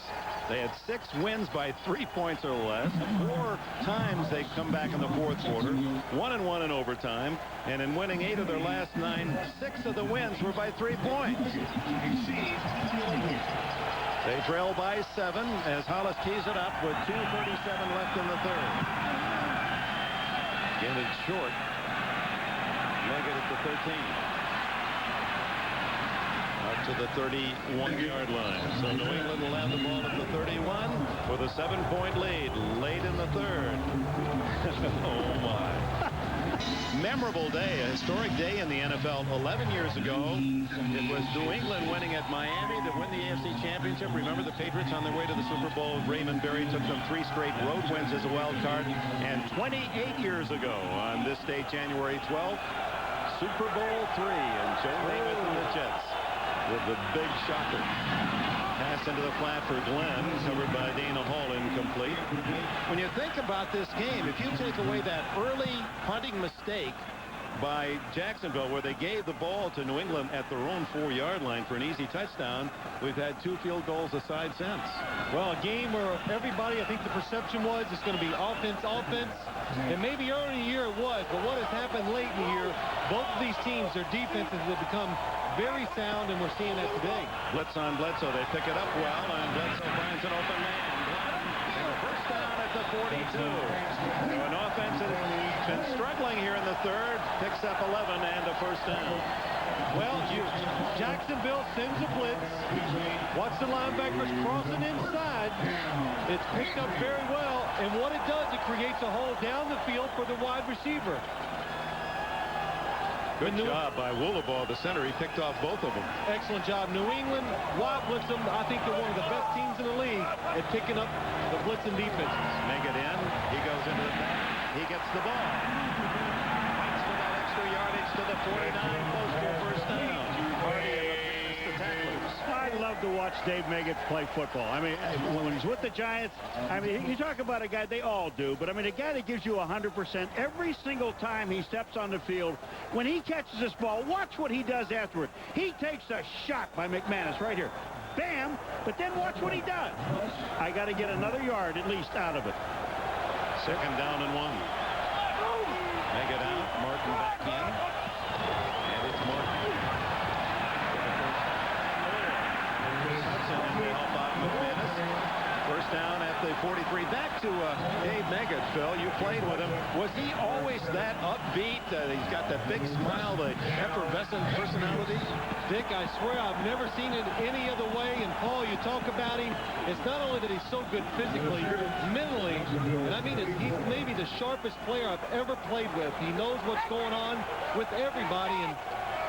They had 6 wins by 3 points or less. 4 times they come back in the fourth quarter. 1-1 in overtime. And in winning 8 of their last 9, 6 of the wins were by 3 points. They trail by 7 as Hollis tees it up with 2:37 left in the third. Again, it's short. Leggett at the 13. Up to the 31-yard line. So New England will have the ball at the 31 with a 7-point lead late in the third. Oh, my. Memorable day, a historic day in the NFL. 11 years ago, it was New England winning at Miami to win the AFC Championship. Remember the Patriots on their way to the Super Bowl? Raymond Berry took them 3 straight road wins as a wild card. And 28 years ago, on this day, January 12th, Super Bowl III, and Joe Namath and the Jets with the big shocker. Pass into the flat for Glenn, covered by Dana Hall, incomplete. When you think about this game, if you take away that early punting mistake by Jacksonville, where they gave the ball to New England at their own 4-yard line for an easy touchdown, we've had 2 field goals aside since. Well, a game where everybody, I think the perception was it's going to be offense. And maybe early in the year it was, but what has happened late in the year, both of these teams, their defenses have become very sound, and we're seeing that today. Blitz on Bledsoe. They pick it up well, and Bledsoe finds an open man. First down at the 42. So an offense that has been struggling here in the third, picks up 11 and a first down. Well, Jacksonville sends a blitz. Watch the linebackers crossing inside. It's picked up very well, and what it does, it creates a hole down the field for the wide receiver. Good job by Woolabaugh, the center. He picked off both of them. Excellent job. New England, wild blitz them. I think they're one of the best teams in the league at picking up the blitzing defenses. Make it in. He goes into the back. He gets the ball. Fights for that extra yardage to the 49. Close for first down. I love to watch Dave Meggett play football. I mean, when he's with the Giants, I mean, you talk about a guy, they all do, but I mean, a guy that gives you 100% every single time he steps on the field. When he catches this ball, watch what he does afterward. He takes a shot by McManus right here. Bam! But then watch what he does. I got to get another yard at least out of it. Second down and 1. Meggett out. Martin back in. And it's Martin. First down at the 43. Back to Dave Meggett, Phil. You played with him. Was he always that upbeat? He's got that big smile, the effervescent personality. Dick, I swear I've never seen it any other way. And Paul, you talk about him. It's not only that he's so good physically, mentally, and I mean, he's maybe the sharpest player I've ever played with. He knows what's going on with everybody, and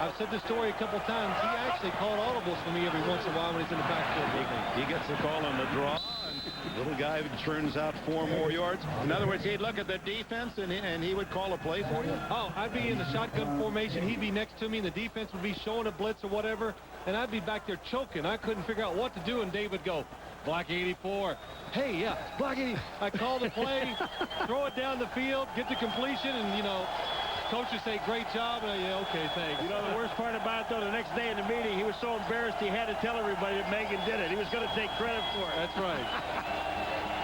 I've said this story a couple times. He actually called audibles for me every once in a while when he's in the backfield with me. He gets the call on the draw. Little guy churns out 4 more yards. In other words, he'd look at the defense and he would call a play for you? Oh, I'd be in the shotgun formation. He'd be next to me, and the defense would be showing a blitz or whatever, and I'd be back there choking. I couldn't figure out what to do, and Dave would go, block 84. Hey, yeah, block 80. I call the play, throw it down the field, get the completion, and, you know, coaches say, great job, and yeah, okay, thanks. You know, the worst part about it, though, the next day in the meeting, he was so embarrassed he had to tell everybody that Megan did it. He was going to take credit for it. That's right.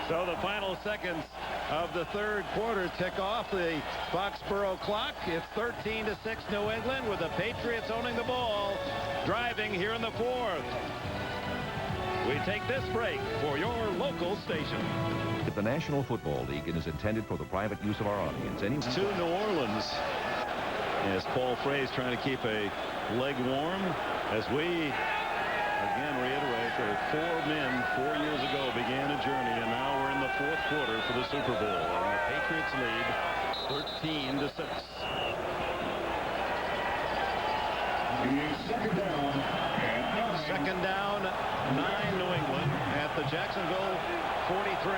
So the final seconds of the third quarter tick off the Foxborough clock. It's 13-6 New England, with the Patriots owning the ball, driving here in the fourth. We take this break for your local station. The National Football League is intended for the private use of our audience. To New Orleans, as Paul Frey's trying to keep a leg warm, as we again reiterate that 4 men 4 years ago began a journey, and now we're in the fourth quarter for the Super Bowl, and the Patriots lead 13-6. Second down, 9 New England at the Jacksonville 43.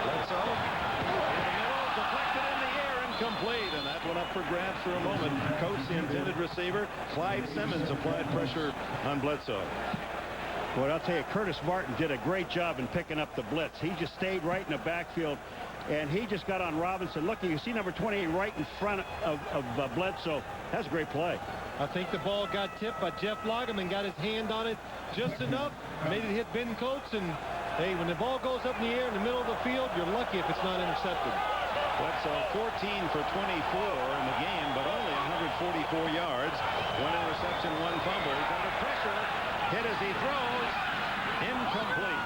Bledsoe in the middle, deflected in the air, incomplete, and that went up for grabs for a moment. Coach, the intended receiver, Clyde Simmons, applied pressure on Bledsoe. Well, I'll tell you, Curtis Martin did a great job in picking up the blitz. He just stayed right in the backfield, and he just got on Robinson. Look, you see number 28 right in front of Bledsoe. That's a great play. I think the ball got tipped by Jeff Loggeman, got his hand on it just enough, made it hit Ben Coates, and hey, when the ball goes up in the air in the middle of the field, you're lucky if it's not intercepted. Bledsoe 14 for 24 in the game, but only 144 yards. 1 interception, 1 fumble. He's under pressure. Hit as he throws. Incomplete.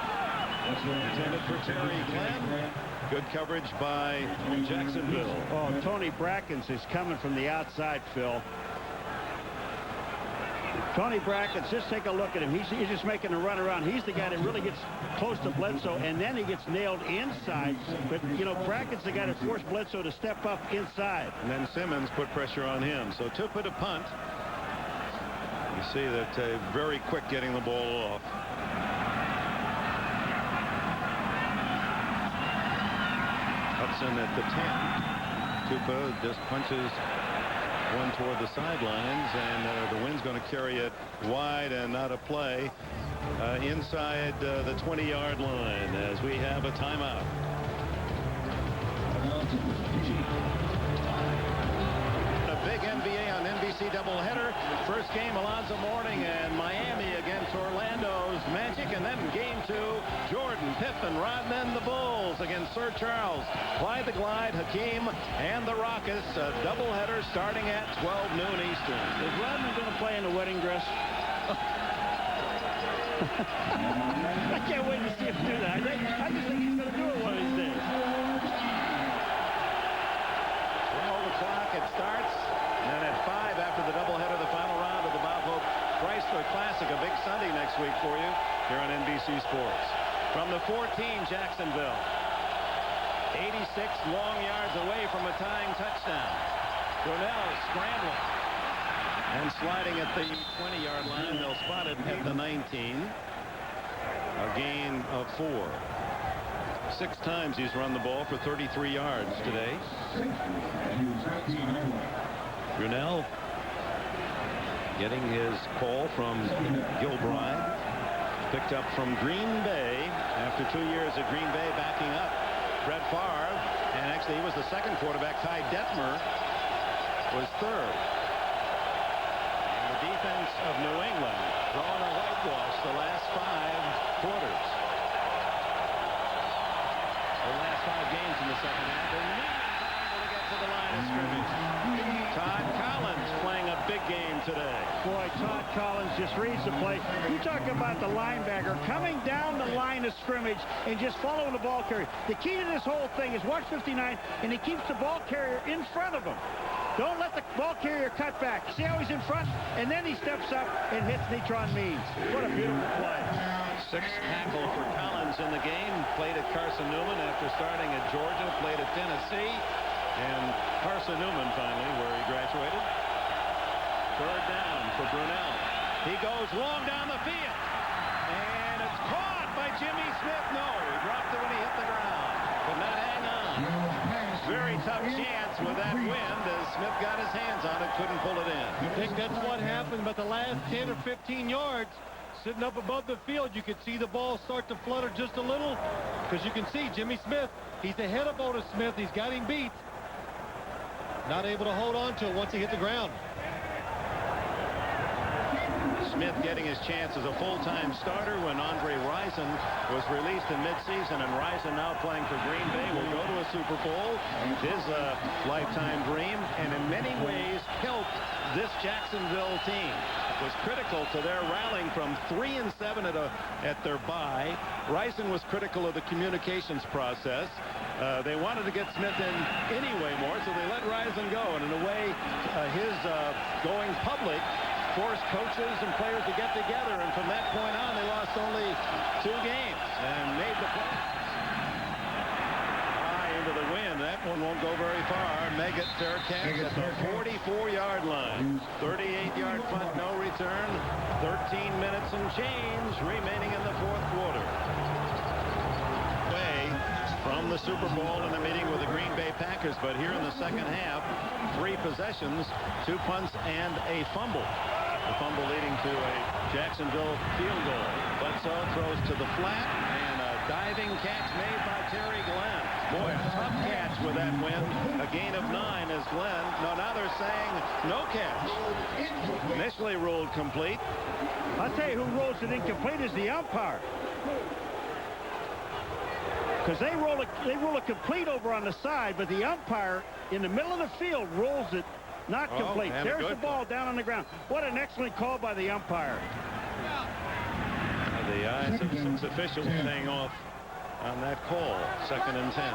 Intended for Terry Glenn. Good coverage by Jacksonville. Oh, Tony Brackens is coming from the outside, Phil. Tony Brackett's, just take a look at him. He's just making a run around. He's the guy that really gets close to Bledsoe, and then he gets nailed inside. But, you know, Brackett's the guy that forced Bledsoe to step up inside. And then Simmons put pressure on him. So Tupa to punt. You see that very quick getting the ball off. Hudson at the 10. Tupa just punches one toward the sidelines, and the wind's going to carry it wide and not a play inside the 20-yard line as we have a timeout. A big NBA on NBC doubleheader. First game Alonzo Mourning and Miami against Orlando's Magic, and then game 2 Jordan, Pippen, Rodman, the Bulls against Sir Charles, Clyde the Glide, Hakeem, and the Rockets. A doubleheader starting at 12 noon Eastern. Is Rodman going to play in a wedding dress? I can't wait to see him do that. I just think he's going to do it one of these days. The clock, it starts, and then at 5 after the doubleheader, the final round of the Bob Hope Chrysler Classic, a big Sunday next week for you here on NBC Sports. From the 14, Jacksonville, 86 long yards away from a tying touchdown. Brunell scrambling and sliding at the 20-yard line. They'll spot it at the 19. A gain of 4. 6 times he's run the ball for 33 yards today. Brunell getting his call from Gilbride. Picked up from Green Bay after 2 years at Green Bay, backing up Brett Favre. And actually, he was the second quarterback. Ty Detmer was third. And the defense of New England drawing a whitewash the last 5 quarters. The last 5 games in the second half. They're not able to get to the line of scrimmage. Todd Collins playing a big game today. Boy, Todd Collins just reads the play. You talk about the linebacker coming down the line of scrimmage and just following the ball carrier. The key to this whole thing is watch 59, and he keeps the ball carrier in front of him. Don't let the ball carrier cut back. See how he's in front? And then he steps up and hits Neutron Means. What a beautiful play. 6th tackle for Collins in the game. Played at Carson Newman after starting at Georgia. Played at Tennessee. And Carson Newman finally, where he graduated. 3rd down for Brunell. He goes long down the field. And it's caught by Jimmy Smith. No, he dropped it when he hit the ground. Could not hang on. Very tough chance with that wind as Smith got his hands on it, couldn't pull it in. I think that's what happened, but the last 10 or 15 yards, sitting up above the field, you could see the ball start to flutter just a little, because you can see Jimmy Smith, he's ahead of Otis Smith. He's got him beat. Not able to hold on to it once he hit the ground. Smith getting his chance as a full-time starter when Andre Rison was released in midseason, and Rison now playing for Green Bay will go to a Super Bowl. His lifetime dream, and in many ways helped this Jacksonville team. Was critical to their rallying from 3-7 at their bye. Rison was critical of the communications process. They wanted to get Smith in anyway more, so they let Rison go. And in a way, his going public forced coaches and players to get together. And from that point on, they lost only 2 games and made the playoffs. High into the wind. That one won't go very far. Meggett fair catch at the 44-yard line. 38-yard punt, no return. 13 minutes and change remaining in the 4th quarter. From the Super Bowl and the meeting with the Green Bay Packers, but here in the second half, 3 possessions, 2 punts, and a fumble. The fumble leading to a Jacksonville field goal. Bledsoe throws to the flat, and a diving catch made by Terry Glenn. Boy, a tough catch with that wind. A gain of 9 is Glenn. No, now they're saying no catch. Initially ruled complete. I'll tell you who rolls it incomplete is the umpire. Because they roll a complete over on the side, but the umpire in the middle of the field rolls it not complete. There's the ball down on the ground. What an excellent call by the umpire. The eyes of 6 officials staying off on that call. 2nd and 10.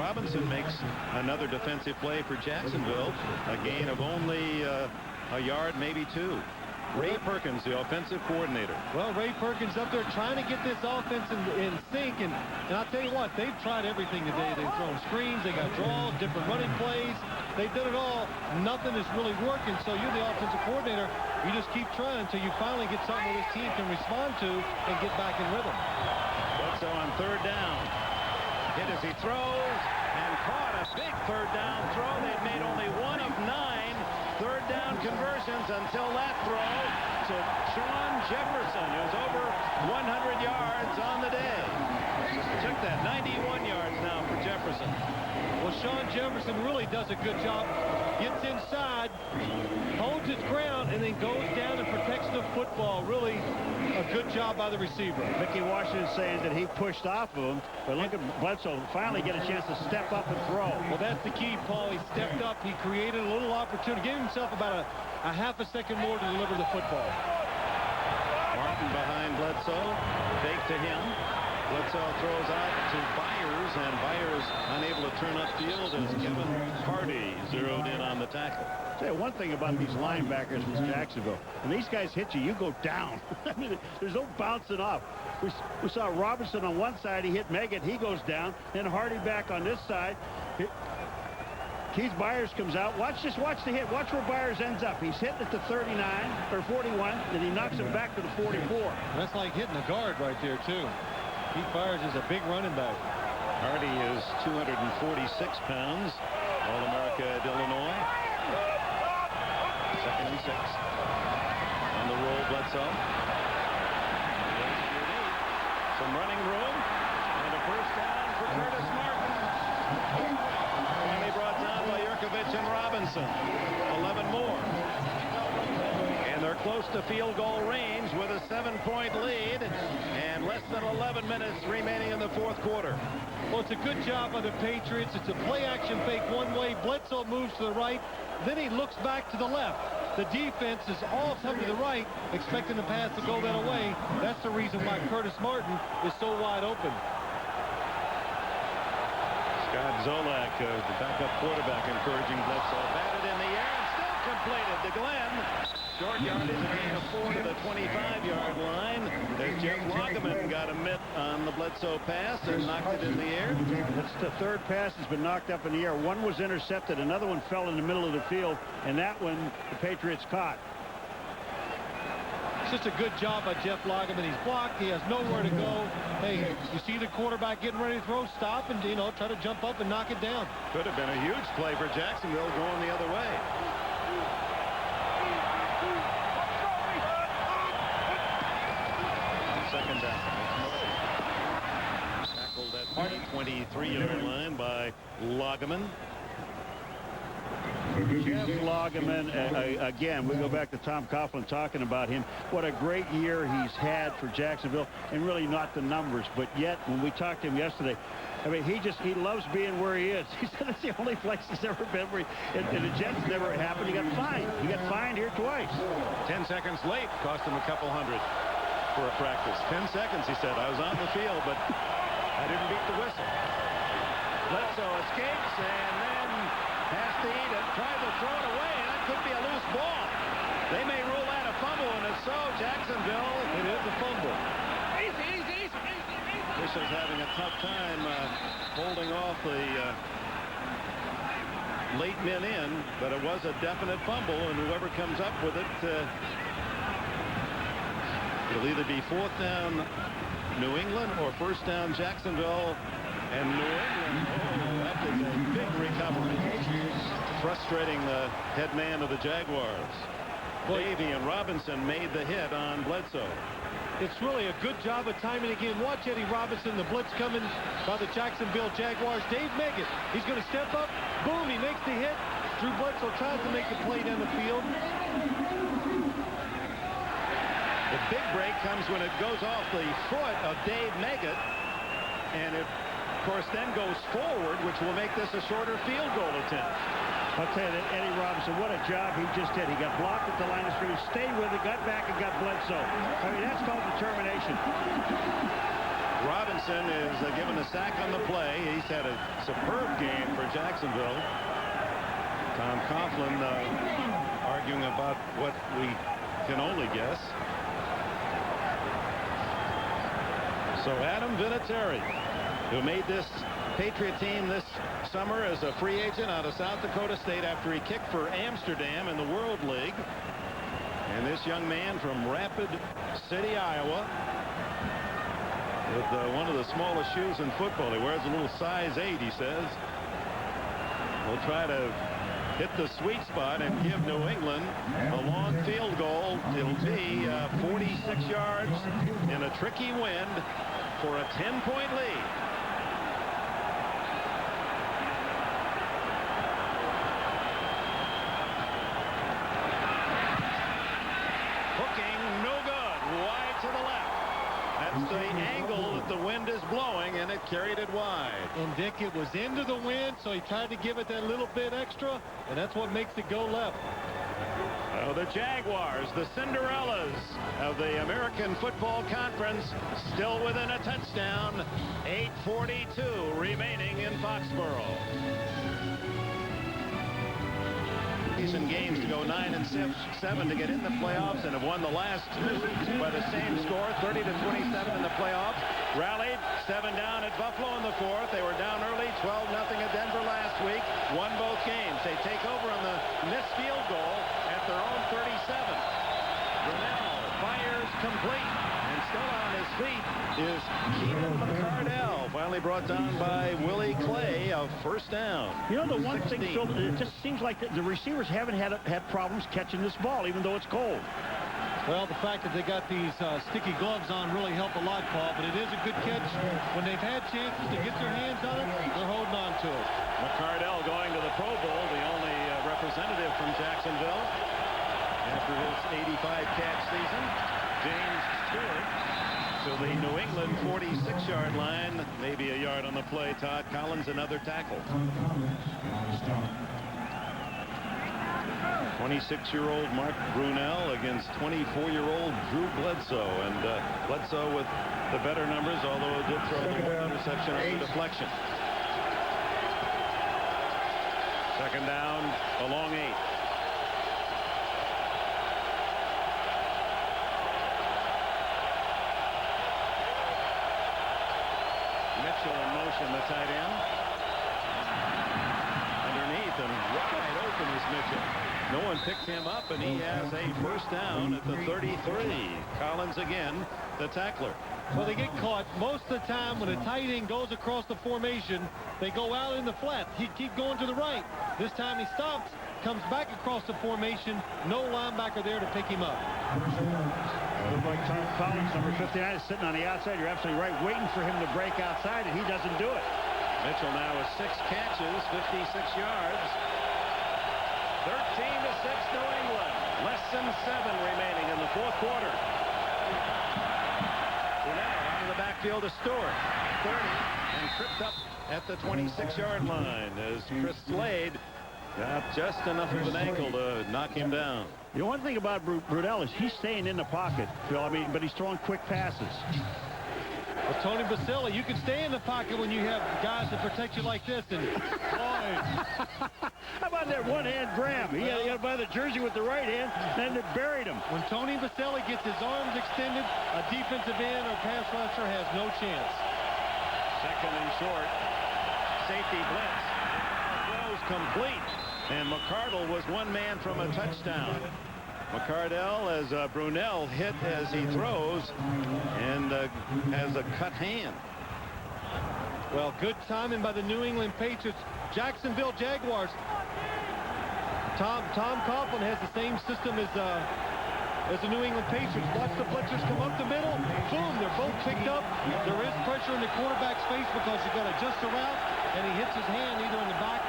Robinson makes another defensive play for Jacksonville. A gain of only a yard, maybe 2. Ray Perkins, the offensive coordinator. Well, Ray Perkins up there trying to get this offense in sync, and I'll tell you what, they've tried everything today. They've thrown screens, they got draws, different running plays. They've done it all. Nothing is really working, so you're the offensive coordinator. You just keep trying until you finally get something that this team can respond to and get back in rhythm. Bledsoe on 3rd down. Hit as he throws, and caught a big 3rd down throw. They've made only 1 of 9 3rd down conversions until that throw to Sean Jefferson, who's over 100 yards on the day. Took that 91 yards now for Jefferson. Well, Sean Jefferson really does a good job. Gets inside, holds his ground, and then goes down and protects the football. Really a good job by the receiver. Mickey Washington saying that he pushed off of him, but look at Bledsoe finally get a chance to step up and throw. Well, that's the key, Paul. He stepped up. He created a little opportunity. Gave himself about a half a second more to deliver the football. Martin behind Bledsoe. Fake to him. Bledsoe throws out to Byers, and Byers unable to turn upfield as Kevin Hardy zeroed in on the tackle. I'll tell you one thing about these linebackers from Jacksonville. When these guys hit you, you go down. I mean, there's no bouncing off. We saw Robinson on one side. He hit Meggett. He goes down. Then Hardy back on this side. Keith Byers comes out. Watch the hit. Watch where Byers ends up. He's hitting at the 39 or 41, and he knocks him back to the 44. That's like hitting a guard right there, too. Keith Byers is a big running back. Hardy is 246 pounds. All-America at Illinois. 2nd and 6. On the roll, Bledsoe. Some running room. And a first down for Curtis Martin. Finally brought down by Yurkovich and Robinson. 11 more. And they're close to field goal range with a 7-point lead and less than 11 minutes remaining in the 4th quarter. Well, it's a good job by the Patriots. It's a play-action fake one way. Bledsoe moves to the right. Then he looks back to the left. The defense is all coming to the right, expecting the pass to go that away. That's the reason why Curtis Martin is so wide open. Scott Zolak, the backup quarterback, encouraging Bledsoe. Batted in the air and still completed to Glenn. Short yardage, a gain of 4 to the 25-yard line. As Jeff Lageman got a mitt on the Bledsoe pass and knocked it in the air. That's the 3rd pass that's been knocked up in the air. One was intercepted. Another one fell in the middle of the field, and that one the Patriots caught. It's just a good job by Jeff Lageman. He's blocked. He has nowhere to go. Hey, you see the quarterback getting ready to throw, stop and, try to jump up and knock it down. Could have been a huge play for Jacksonville going the other way. Second down. Tackled at the 23-yard line by Lageman. Jeff Lageman, again, we go back to Tom Coughlin talking about him. What a great year he's had for Jacksonville, and really not the numbers, but yet when we talked to him yesterday, I mean, he loves being where he is. He said it's the only place he's ever been where and the Jets never happened. He got fined. He got fined here twice. 10 seconds late, cost him a couple hundred for a practice. 10 seconds, he said. I was on the field, but I didn't beat the whistle. Bledsoe escapes and then has to eat it. Tries to throw it away. That could be a loose ball. They may rule that a fumble, and if so, Jacksonville, it is a fumble. Officials having a tough time holding off the late men in, but it was a definite fumble, and whoever comes up with it, it'll either be 4th down New England or 1st down Jacksonville. And New England, that is a big recovery. Frustrating the head man of the Jaguars. Davey and Robinson made the hit on Bledsoe. It's really a good job of timing again. Watch Eddie Robinson, the blitz coming by the Jacksonville Jaguars. Dave Meggett, he's going to step up. Boom, he makes the hit. Drew Bledsoe tries to make the play down the field. The big break comes when it goes off the foot of Dave Meggett. And it, of course, then goes forward, which will make this a shorter field goal attempt. I'll tell you that Eddie Robinson, what a job he just did. He got blocked at the line of scrimmage, stayed with it, got back, and got Bledsoe. I mean, that's called determination. Robinson is given a sack on the play. He's had a superb game for Jacksonville. Tom Coughlin arguing about what we can only guess. So Adam Vinatieri, who made this Patriot team this summer as a free agent out of South Dakota State after he kicked for Amsterdam in the World League. And this young man from Rapid City, Iowa, with one of the smallest shoes in football. He wears a little size 8, he says. We'll try to hit the sweet spot and give New England a long field goal. It'll be 46 yards in a tricky wind for a 10-point lead. Hooking, no good. Wide to the left. That's the angle that the wind is blowing, and it carried it wide. And Dick, it was into the wind, so he tried to give it that little bit extra, and that's what makes it go left. Oh, the Jaguars, the Cinderellas of the American Football Conference, still within a touchdown. 8:42 remaining in Foxborough. Season games to go 9-7 to get in the playoffs, and have won the last by the same score, 30-27 in the playoffs. Rallied 7 down at Buffalo in the 4th. They were down early, 12-0 at Denver last week. Won both games. They take over on the missed field goal at their own 37. Brunell fires complete, and still on his feet is Keenan McCardell, finally brought down by Willie Clay, of first down. You know, the one 16. thing, Phil, it just seems like the receivers haven't had problems catching this ball, even though it's cold. Well, the fact that they got these sticky gloves on really help a lot, Paul, but it is a good catch. When they've had chances to get their hands on it, they're holding on to it. McCardell going to the Pro Bowl, the only representative from Jacksonville after his 85-catch season. James Stewart to the New England 46-yard line, maybe a yard on the play. Todd Collins, another tackle. 26-year-old Mark Brunell against 24-year-old Drew Bledsoe, and Bledsoe with the better numbers, although it did throw the one interception on the deflection. Second down, a long 8. Mitchell in motion, the tight end. Underneath and wide open is Mitchell. No one picked him up, and he has a first down at the 33. Collins again, the tackler. Well, they get caught most of the time when a tight end goes across the formation. They go out in the flat. He'd keep going to the right. This time he stops, comes back across the formation. No linebacker there to pick him up. Like Tom Collins, number 59, is sitting on the outside. You're absolutely right, waiting for him to break outside, and he doesn't do it. Mitchell now with 6 catches, 56 yards. 13-6 New England. Less than 7 remaining in the 4th quarter. Brunell out of the backfield to Stewart. 30 and tripped up at the 26-yard line as Chris Slade got just enough of an ankle to knock him down. The one thing about Brunell is he's staying in the pocket, Phil. I mean, but he's throwing quick passes. Well, Tony Boselli, you can stay in the pocket when you have guys that protect you like this. And boy, how about that one-hand grab? He got to buy the jersey with the right hand, and it buried him. When Tony Boselli gets his arms extended, a defensive end or pass rusher has no chance. Second and short. Safety blitz. Throws complete. And McCardell was one man from a touchdown. McCardell, as Brunell hit as he throws, and has a cut hand. Well, good timing by the New England Patriots. Jacksonville Jaguars. Tom Coughlin has the same system as the New England Patriots. Watch the blitzers come up the middle. Boom, they're both picked up. There is pressure in the quarterback's face because you've got to adjust the route, and he hits his hand either in the back,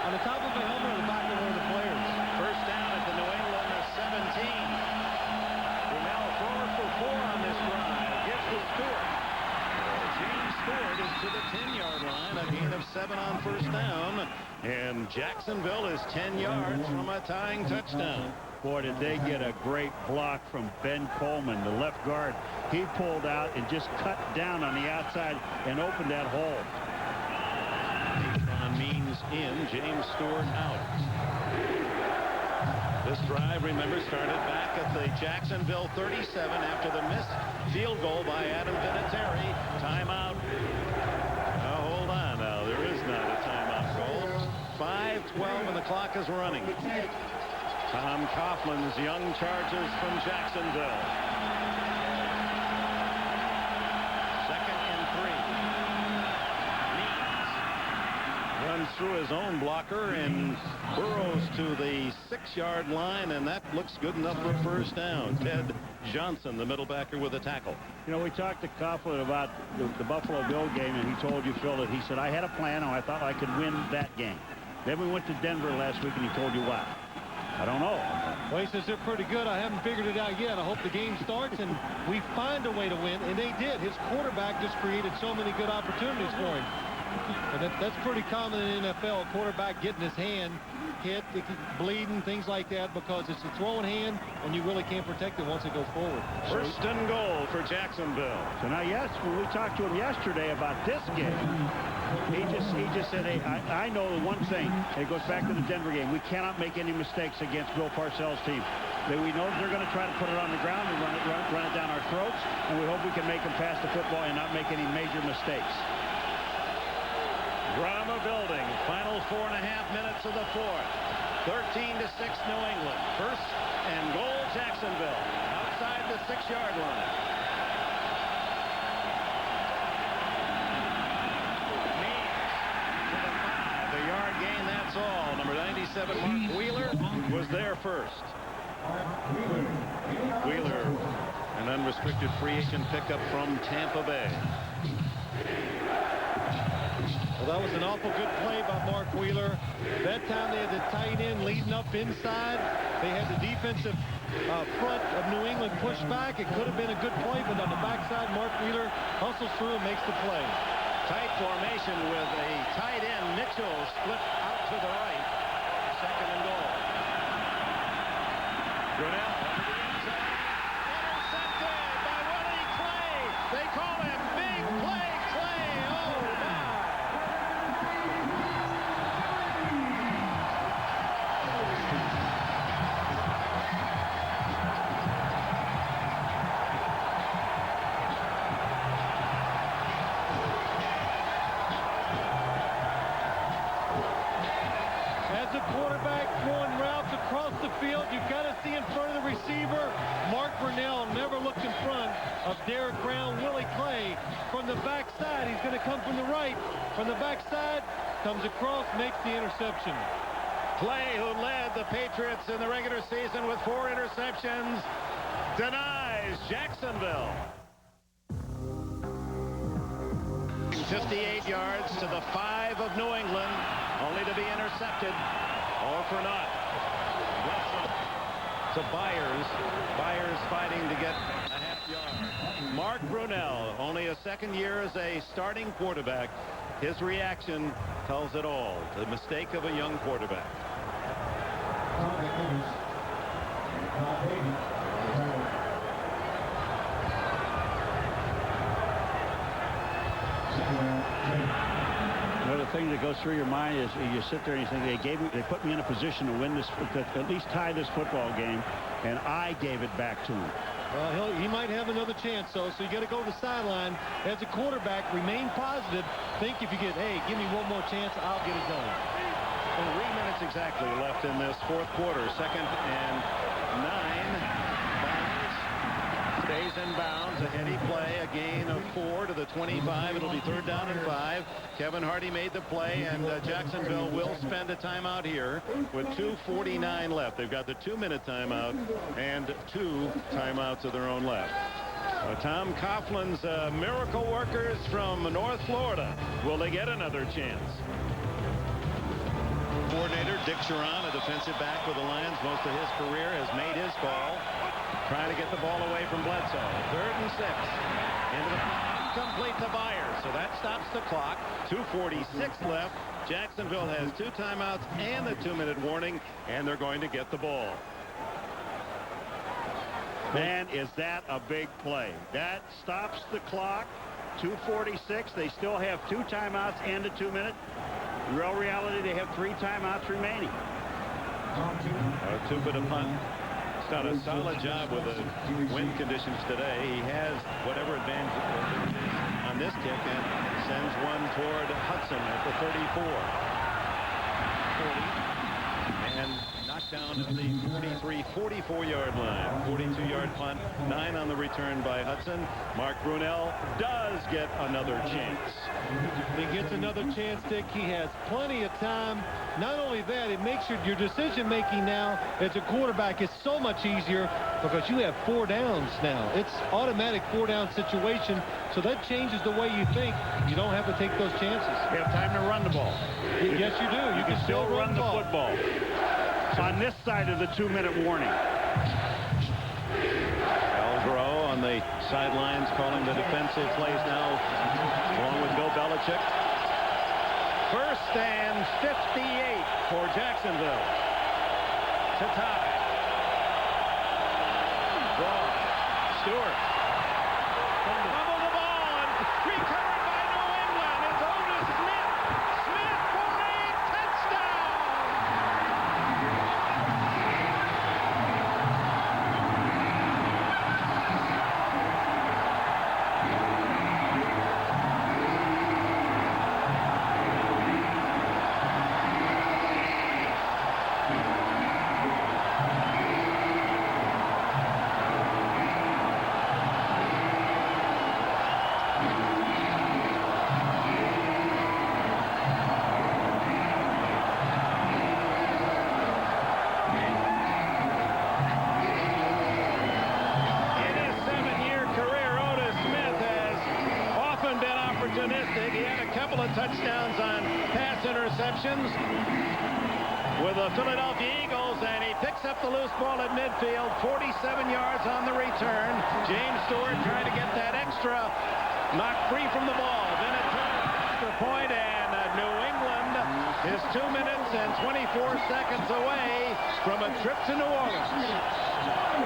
on the top of the helmet, or the back of one of the players. First down at the New England 17. Brunell 4 for 4 on this drive. Gives to Stewart. James Stewart is to the 10-yard line. A gain of 7 on first down. And Jacksonville is 10 yards from a tying touchdown. Boy, did they get a great block from Ben Coleman, the left guard. He pulled out and just cut down on the outside and opened that hole. Means in, James Stewart out. This drive, remember, started back at the Jacksonville 37 after the missed field goal by Adam Vinatieri. Timeout. Now, hold on now. There is not a timeout call. 5:12 and the clock is running. Tom Coughlin's young Chargers from Jacksonville. 2nd and 3. Runs through his own blocker and burrows to the 6-yard line, and that looks good enough for a first down. Ted Johnson, the middle backer, with a tackle. You know, we talked to Coughlin about the Buffalo Bill game, and he told you, Phil, that he said, I had a plan and I thought I could win that game. Then we went to Denver last week, and he told you what? I don't know. Well, he says they're pretty good. I haven't figured it out yet. I hope the game starts and we find a way to win, and they did. His quarterback just created so many good opportunities for him. And that's pretty common in the NFL. A quarterback getting his hand hit, bleeding, things like that, because it's a throwing hand, and you really can't protect it once it goes forward. First and goal for Jacksonville. So now, yes, when we talked to him yesterday about this game, he just said, hey, I know the one thing. And it goes back to the Denver game. We cannot make any mistakes against Bill Parcells' team. We know they're going to try to put it on the ground and run it down our throats, and we hope we can make them pass the football and not make any major mistakes. Drama building. Final 4.5 minutes of the fourth. 13-6 New England. First and goal Jacksonville. Outside the 6-yard line. To the 5. A yard gain, that's all. Number 97, Mark Wheeler, was there first. Wheeler, an unrestricted free agent pickup from Tampa Bay. Well, that was an awful good play by Mark Wheeler. That time they had the tight end leading up inside. They had the defensive front of New England pushed back. It could have been a good play, but on the backside, Mark Wheeler hustles through and makes the play. Tight formation with a tight end. Mitchell split out to the right. 2nd and goal. Brunell over the inside. Intercepted by Willie Clay. They call him Big Play Clay. Oh, my. You've got to see in front of the receiver. Mark Brunell never looked in front of Derek Brown. Willie Clay from the backside. He's going to come from the right. From the backside, comes across, makes the interception. Clay, who led the Patriots in the regular season with 4 interceptions, denies Jacksonville. 58 yards to the 5 of New England, only to be intercepted. All for naught. To Byers. Byers fighting to get a half yard. Mark Brunell, only a second year as a starting quarterback. His reaction tells it all. The mistake of a young quarterback. Another thing that goes through your mind is you sit there and you think they put me in a position to win this, to at least tie this football game, and I gave it back to him. Well, he might have another chance, though, so you got to go to the sideline. As a quarterback, remain positive. Think if you get, hey, give me one more chance, I'll get it done. 3 minutes exactly left in this fourth quarter. 2nd and 9. Stays in bounds. A heady play. A gain of 4 to the 25. It'll be 3rd down and 5. Kevin Hardy made the play, and Jacksonville will spend a timeout here with 2:49 left. They've got the 2-minute timeout and 2 timeouts of their own left. Tom Coughlin's miracle workers from North Florida. Will they get another chance? Coordinator Dick Sharon, a defensive back with the Lions most of his career, has made his call. Trying to get the ball away from Bledsoe. 3rd and 6. Into the incomplete to Byers. So that stops the clock. 2:46 left. Jacksonville has 2 timeouts and a 2-minute warning, and they're going to get the ball. Man, is that a big play. That stops the clock. 2:46. They still have 2 timeouts and a 2-minute. In real reality, they have 3 timeouts remaining. Tupa to punt. He's done a solid job with the wind conditions today. He has whatever advantage on this kick and sends one toward Hudson at the 34. 40. And knocked down at the 43, 44-yard line. 42-yard punt, 9 on the return by Hudson. Mark Brunell does get another chance. He gets another chance, Dick. He has plenty of time. Not only that, it makes your decision-making now as a quarterback is so much easier because you have 4 downs now. It's automatic 4-down situation, so that changes the way you think. You don't have to take those chances. You have time to run the ball. Yes, you do. You can still run the football. On this side of the 2-minute warning. Algro on the sidelines calling the defensive plays now, along with Bill Belichick. 1st and 58 for Jacksonville. To tie. Broad. Stewart. Fumble the ball and recovered by New England. It's Otis Smith. Smith for a touchdown. He had a couple of touchdowns on pass interceptions with the Philadelphia Eagles, and he picks up the loose ball at midfield, 47 yards on the return. James Stewart trying to get that extra, knocked free from the ball. Then it turned extra point, and New England is 2 minutes and 24 seconds away from a trip to New Orleans.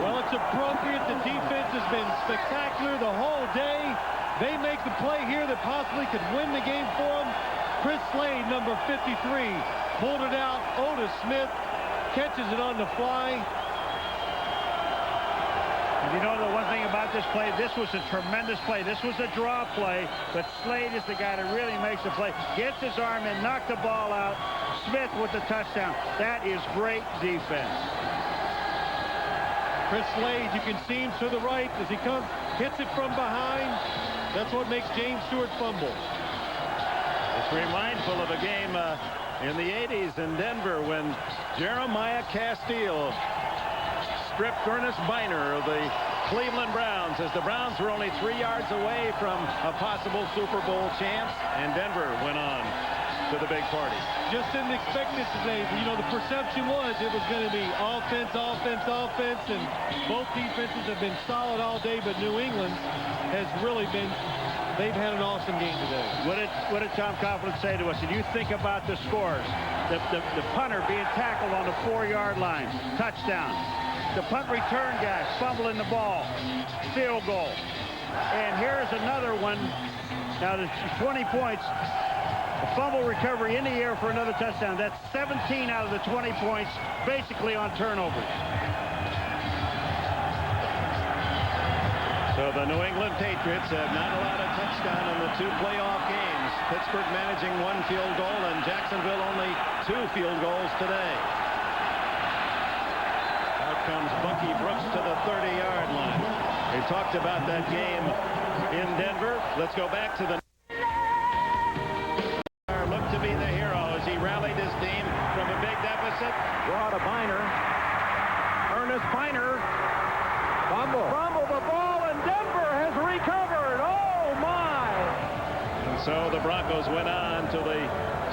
Well, it's appropriate. The defense has been spectacular the whole day. They make the play here that possibly could win the game for them. Chris Slade, number 53, pulled it out. Otis Smith catches it on the fly. And you know the one thing about this play, this was a tremendous play. This was a draw play, but Slade is the guy that really makes the play. Gets his arm in, knocked the ball out. Smith with the touchdown. That is great defense. Chris Slade, you can see him to the right as he comes, hits it from behind. That's what makes James Stewart fumble. It's mindful of a game in the 80s in Denver when Jeremiah Castile stripped Ernest Biner of the Cleveland Browns as the Browns were only 3 yards away from a possible Super Bowl chance, and Denver went on to the big party. Just didn't expect it today. You know, the perception was it was going to be offense, offense, offense, and both defenses have been solid all day, but New England has really been, they've had an awesome game today. What did Tom Coughlin say to us? Did you think about the scores? The punter being tackled on the 4-yard line, touchdown. The punt return guy fumbling the ball, field goal. And here's another one. Now, there's 20 points. A fumble recovery in the air for another touchdown. That's 17 out of the 20 points, basically on turnovers. So the New England Patriots have not allowed a touchdown in the 2 playoff games. Pittsburgh managing 1 field goal and Jacksonville only 2 field goals today. Out comes Bucky Brooks to the 30-yard line. We talked about that game in Denver. Let's go back to the looked to be the hero as he rallied his team from a big deficit. Draw to Biner. Ernest Biner. Fumble the ball, and Denver has recovered. Oh, my. And so the Broncos went on to the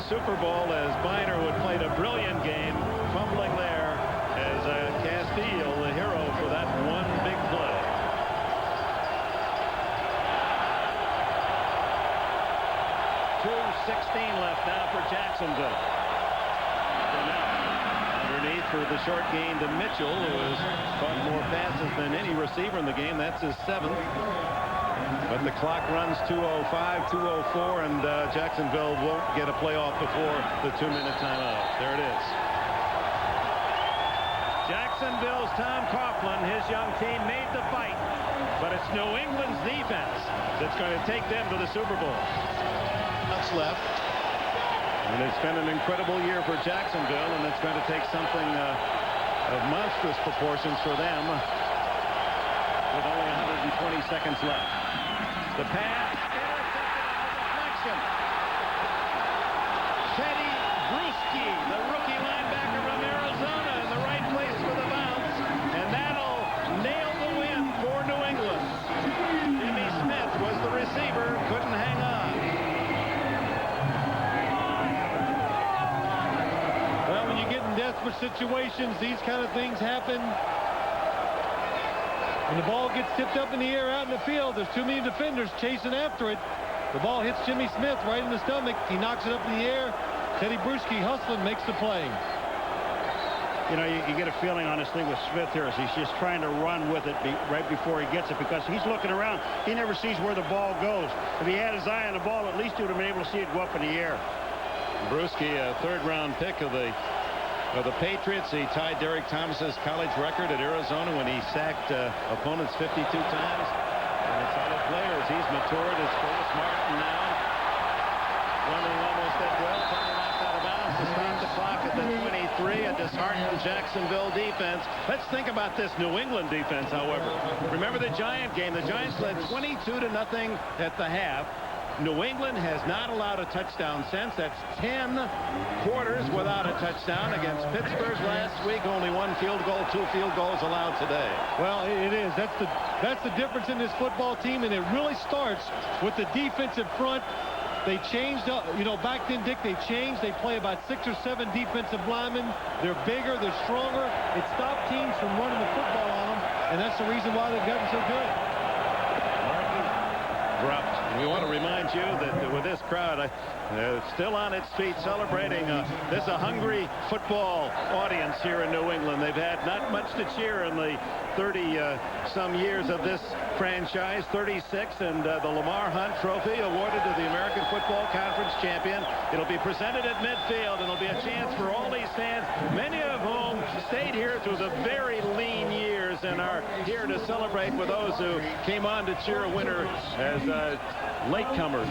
Super Bowl as Biner would played a brilliant game, fumbling there as Castile, the hero for that one big play. .2:16 left now for Jacksonville. Underneath underneath for the short gain to Mitchell, who has caught more passes than any receiver in the game. That's his 7th. But the clock runs 2:05, 2:04, and Jacksonville won't get a playoff before the 2-minute timeout. There it is. Jacksonville's Tom Coughlin, his young team, made the fight. But it's New England's defense that's going to take them to the Super Bowl. That's left. And it's been an incredible year for Jacksonville, and it's going to take something of monstrous proportions for them with only 120 seconds left. The pass, intercepted on the deflection. Teddy Bruschi, the rookie linebacker from Arizona, in the right place for the bounce, and that'll nail the win for New England. Jimmy Smith was the receiver, couldn't hang on. Well, when you get in desperate situations, these kind of things happen. When the ball gets tipped up in the air out in the field, there's too many defenders chasing after it. The ball hits Jimmy Smith right in the stomach. He knocks it up in the air. Teddy Bruschi hustling makes the play. You know, you get a feeling, honestly, with Smith here as he's just trying to run with it right before he gets it, because he's looking around. He never sees where the ball goes. If he had his eye on the ball, at least he would have been able to see it go up in the air. Bruschi, a 3rd-round pick of the Patriots. He tied Derek Thomas's college record at Arizona when he sacked opponents 52 times. And it's other players. He's matured as Forrest Martin now. Running almost that well. Finally knocked out of bounds to stop the clock at the 23. A disheartened Jacksonville defense. Let's think about this New England defense, however. Remember the Giant game. The Giants led 22-0 at the half. New England has not allowed a touchdown since. That's 10 quarters without a touchdown. Against Pittsburgh last week, only 1 field goal, 2 field goals allowed today. Well, it is. That's the difference in this football team, and it really starts with the defensive front. They changed up, you know, back then, Dick, they changed. They play about 6 or 7 defensive linemen. They're bigger, they're stronger. It stopped teams from running the football on them, and that's the reason why they've gotten so good. Dropped. We want to remind you that with this crowd still on its feet celebrating, this is a hungry football audience here in New England. They've had not much to cheer in the 30-some years of this franchise, 36, and the Lamar Hunt Trophy awarded to the American Football Conference champion. It'll be presented at midfield, and it'll be a chance for all these fans, many of whom stayed here through the very lean years and are here to celebrate with those who came on to cheer a winner as latecomers.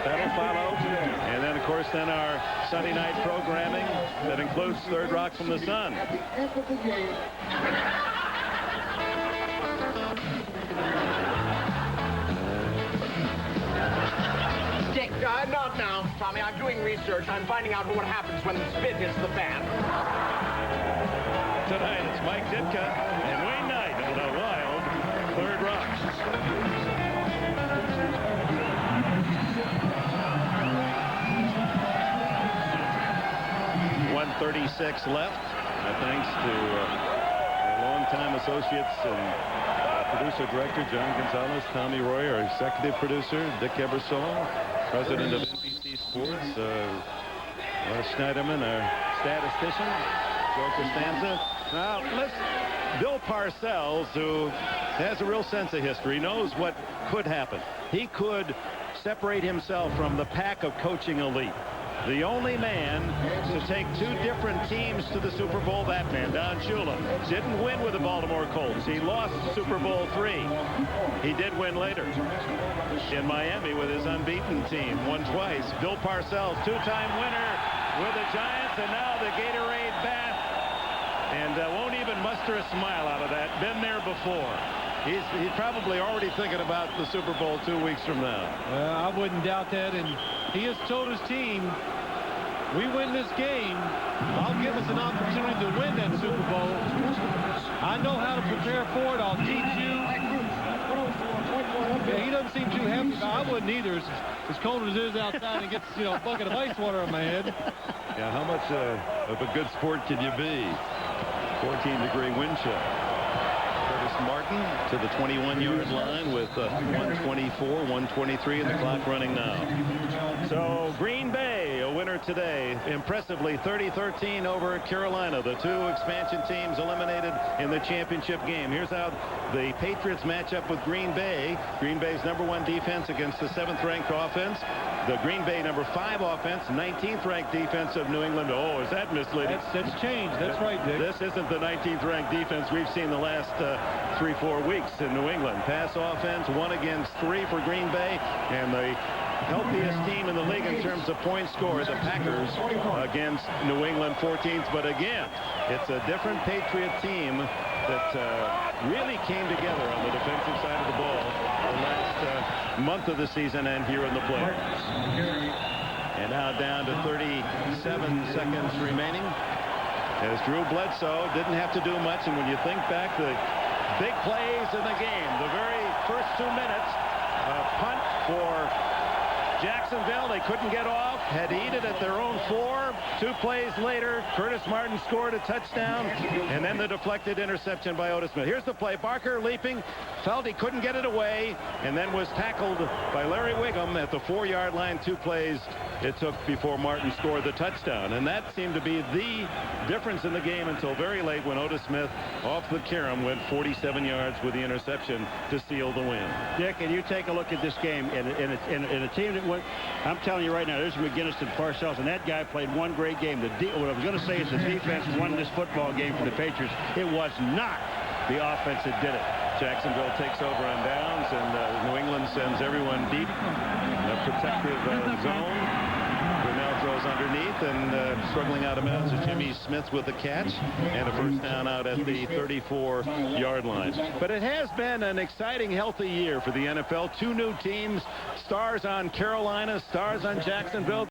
That'll follow. And then, of course, our Sunday night programming that includes Third Rock from the Sun. Dick, not now, Tommy. I'm doing research. I'm finding out what happens when the spit hits the fan. Tonight, it's Mike Ditka and Wayne Knight in the wild Third Rock. 1:36 left. Thanks to our longtime associates and producer-director John Gonzalez, Tommy Roy, our executive producer, Dick Ebersol, president of NBC Sports, Russ Schneiderman, our statistician, Joe Costanza. Now, Bill Parcells, who has a real sense of history, knows what could happen. He could separate himself from the pack of coaching elite. The only man to take 2 different teams to the Super Bowl, that man, Don Shula, didn't win with the Baltimore Colts. He lost Super Bowl III. He did win later in Miami with his unbeaten team, won twice. Bill Parcells, 2-time winner with the Giants, and now the Gatorade bath, and won't even muster a smile out of that. Been there before. He's probably already thinking about the Super Bowl 2 weeks from now. Well, I wouldn't doubt that, and he has told his team, we win this game, I'll give us an opportunity to win that Super Bowl. I know how to prepare for it. I'll teach you. Yeah, he doesn't seem too happy. I wouldn't either. As cold as it is outside and gets, you know, a bucket of ice water on my head. Yeah, how much of a good sport can you be? 14-degree wind chill. Martin to the 21-yard line with 1:24, 1:23, and the clock running now. So Green Bay winner today, impressively 30-13 over Carolina. The two expansion teams eliminated in the championship game. Here's how the Patriots match up with Green Bay. Green Bay's #1 defense against the 7th-ranked offense. The Green Bay #5 offense, 19th-ranked defense of New England. Oh, is that misleading? That's changed. That's right, Dick. This isn't the 19th-ranked defense we've seen the last 3-4 weeks in New England. Pass offense, 1 against 3 for Green Bay, and the healthiest team in the league in terms of points scored, the Packers against New England, 14th. But again, it's a different Patriot team that really came together on the defensive side of the ball the last month of the season and here in the playoffs. And now down to 37 seconds remaining as Drew Bledsoe didn't have to do much. And when you think back, the big plays in the game, the very first 2 minutes, a punt for Jacksonville, they couldn't get off, had to eat it at their own 4. 2 plays later, Curtis Martin scored a touchdown, and then the deflected interception by Otis Smith. Here's the play. Barker leaping, felt he couldn't get it away, and then was tackled by Larry Wiggum at the 4-yard line. 2 plays it took before Martin scored the touchdown, and that seemed to be the difference in the game until very late when Otis Smith off the carom went 47 yards with the interception to seal the win. Dick, and you take a look at this game, in a team that went, I'm telling you right now, there's McGinest and Parcells, and that guy played one great game. What I was going to say is the defense won this football game for the Patriots. It was not the offense that did it. Jacksonville takes over on downs, and New England sends everyone deep in a protective zone. Brunell throws underneath, and struggling out of bounds is Jimmy Smith with the catch, and a first down out at the 34-yard line. But it has been an exciting, healthy year for the NFL. 2 new teams, stars on Carolina, stars on Jacksonville.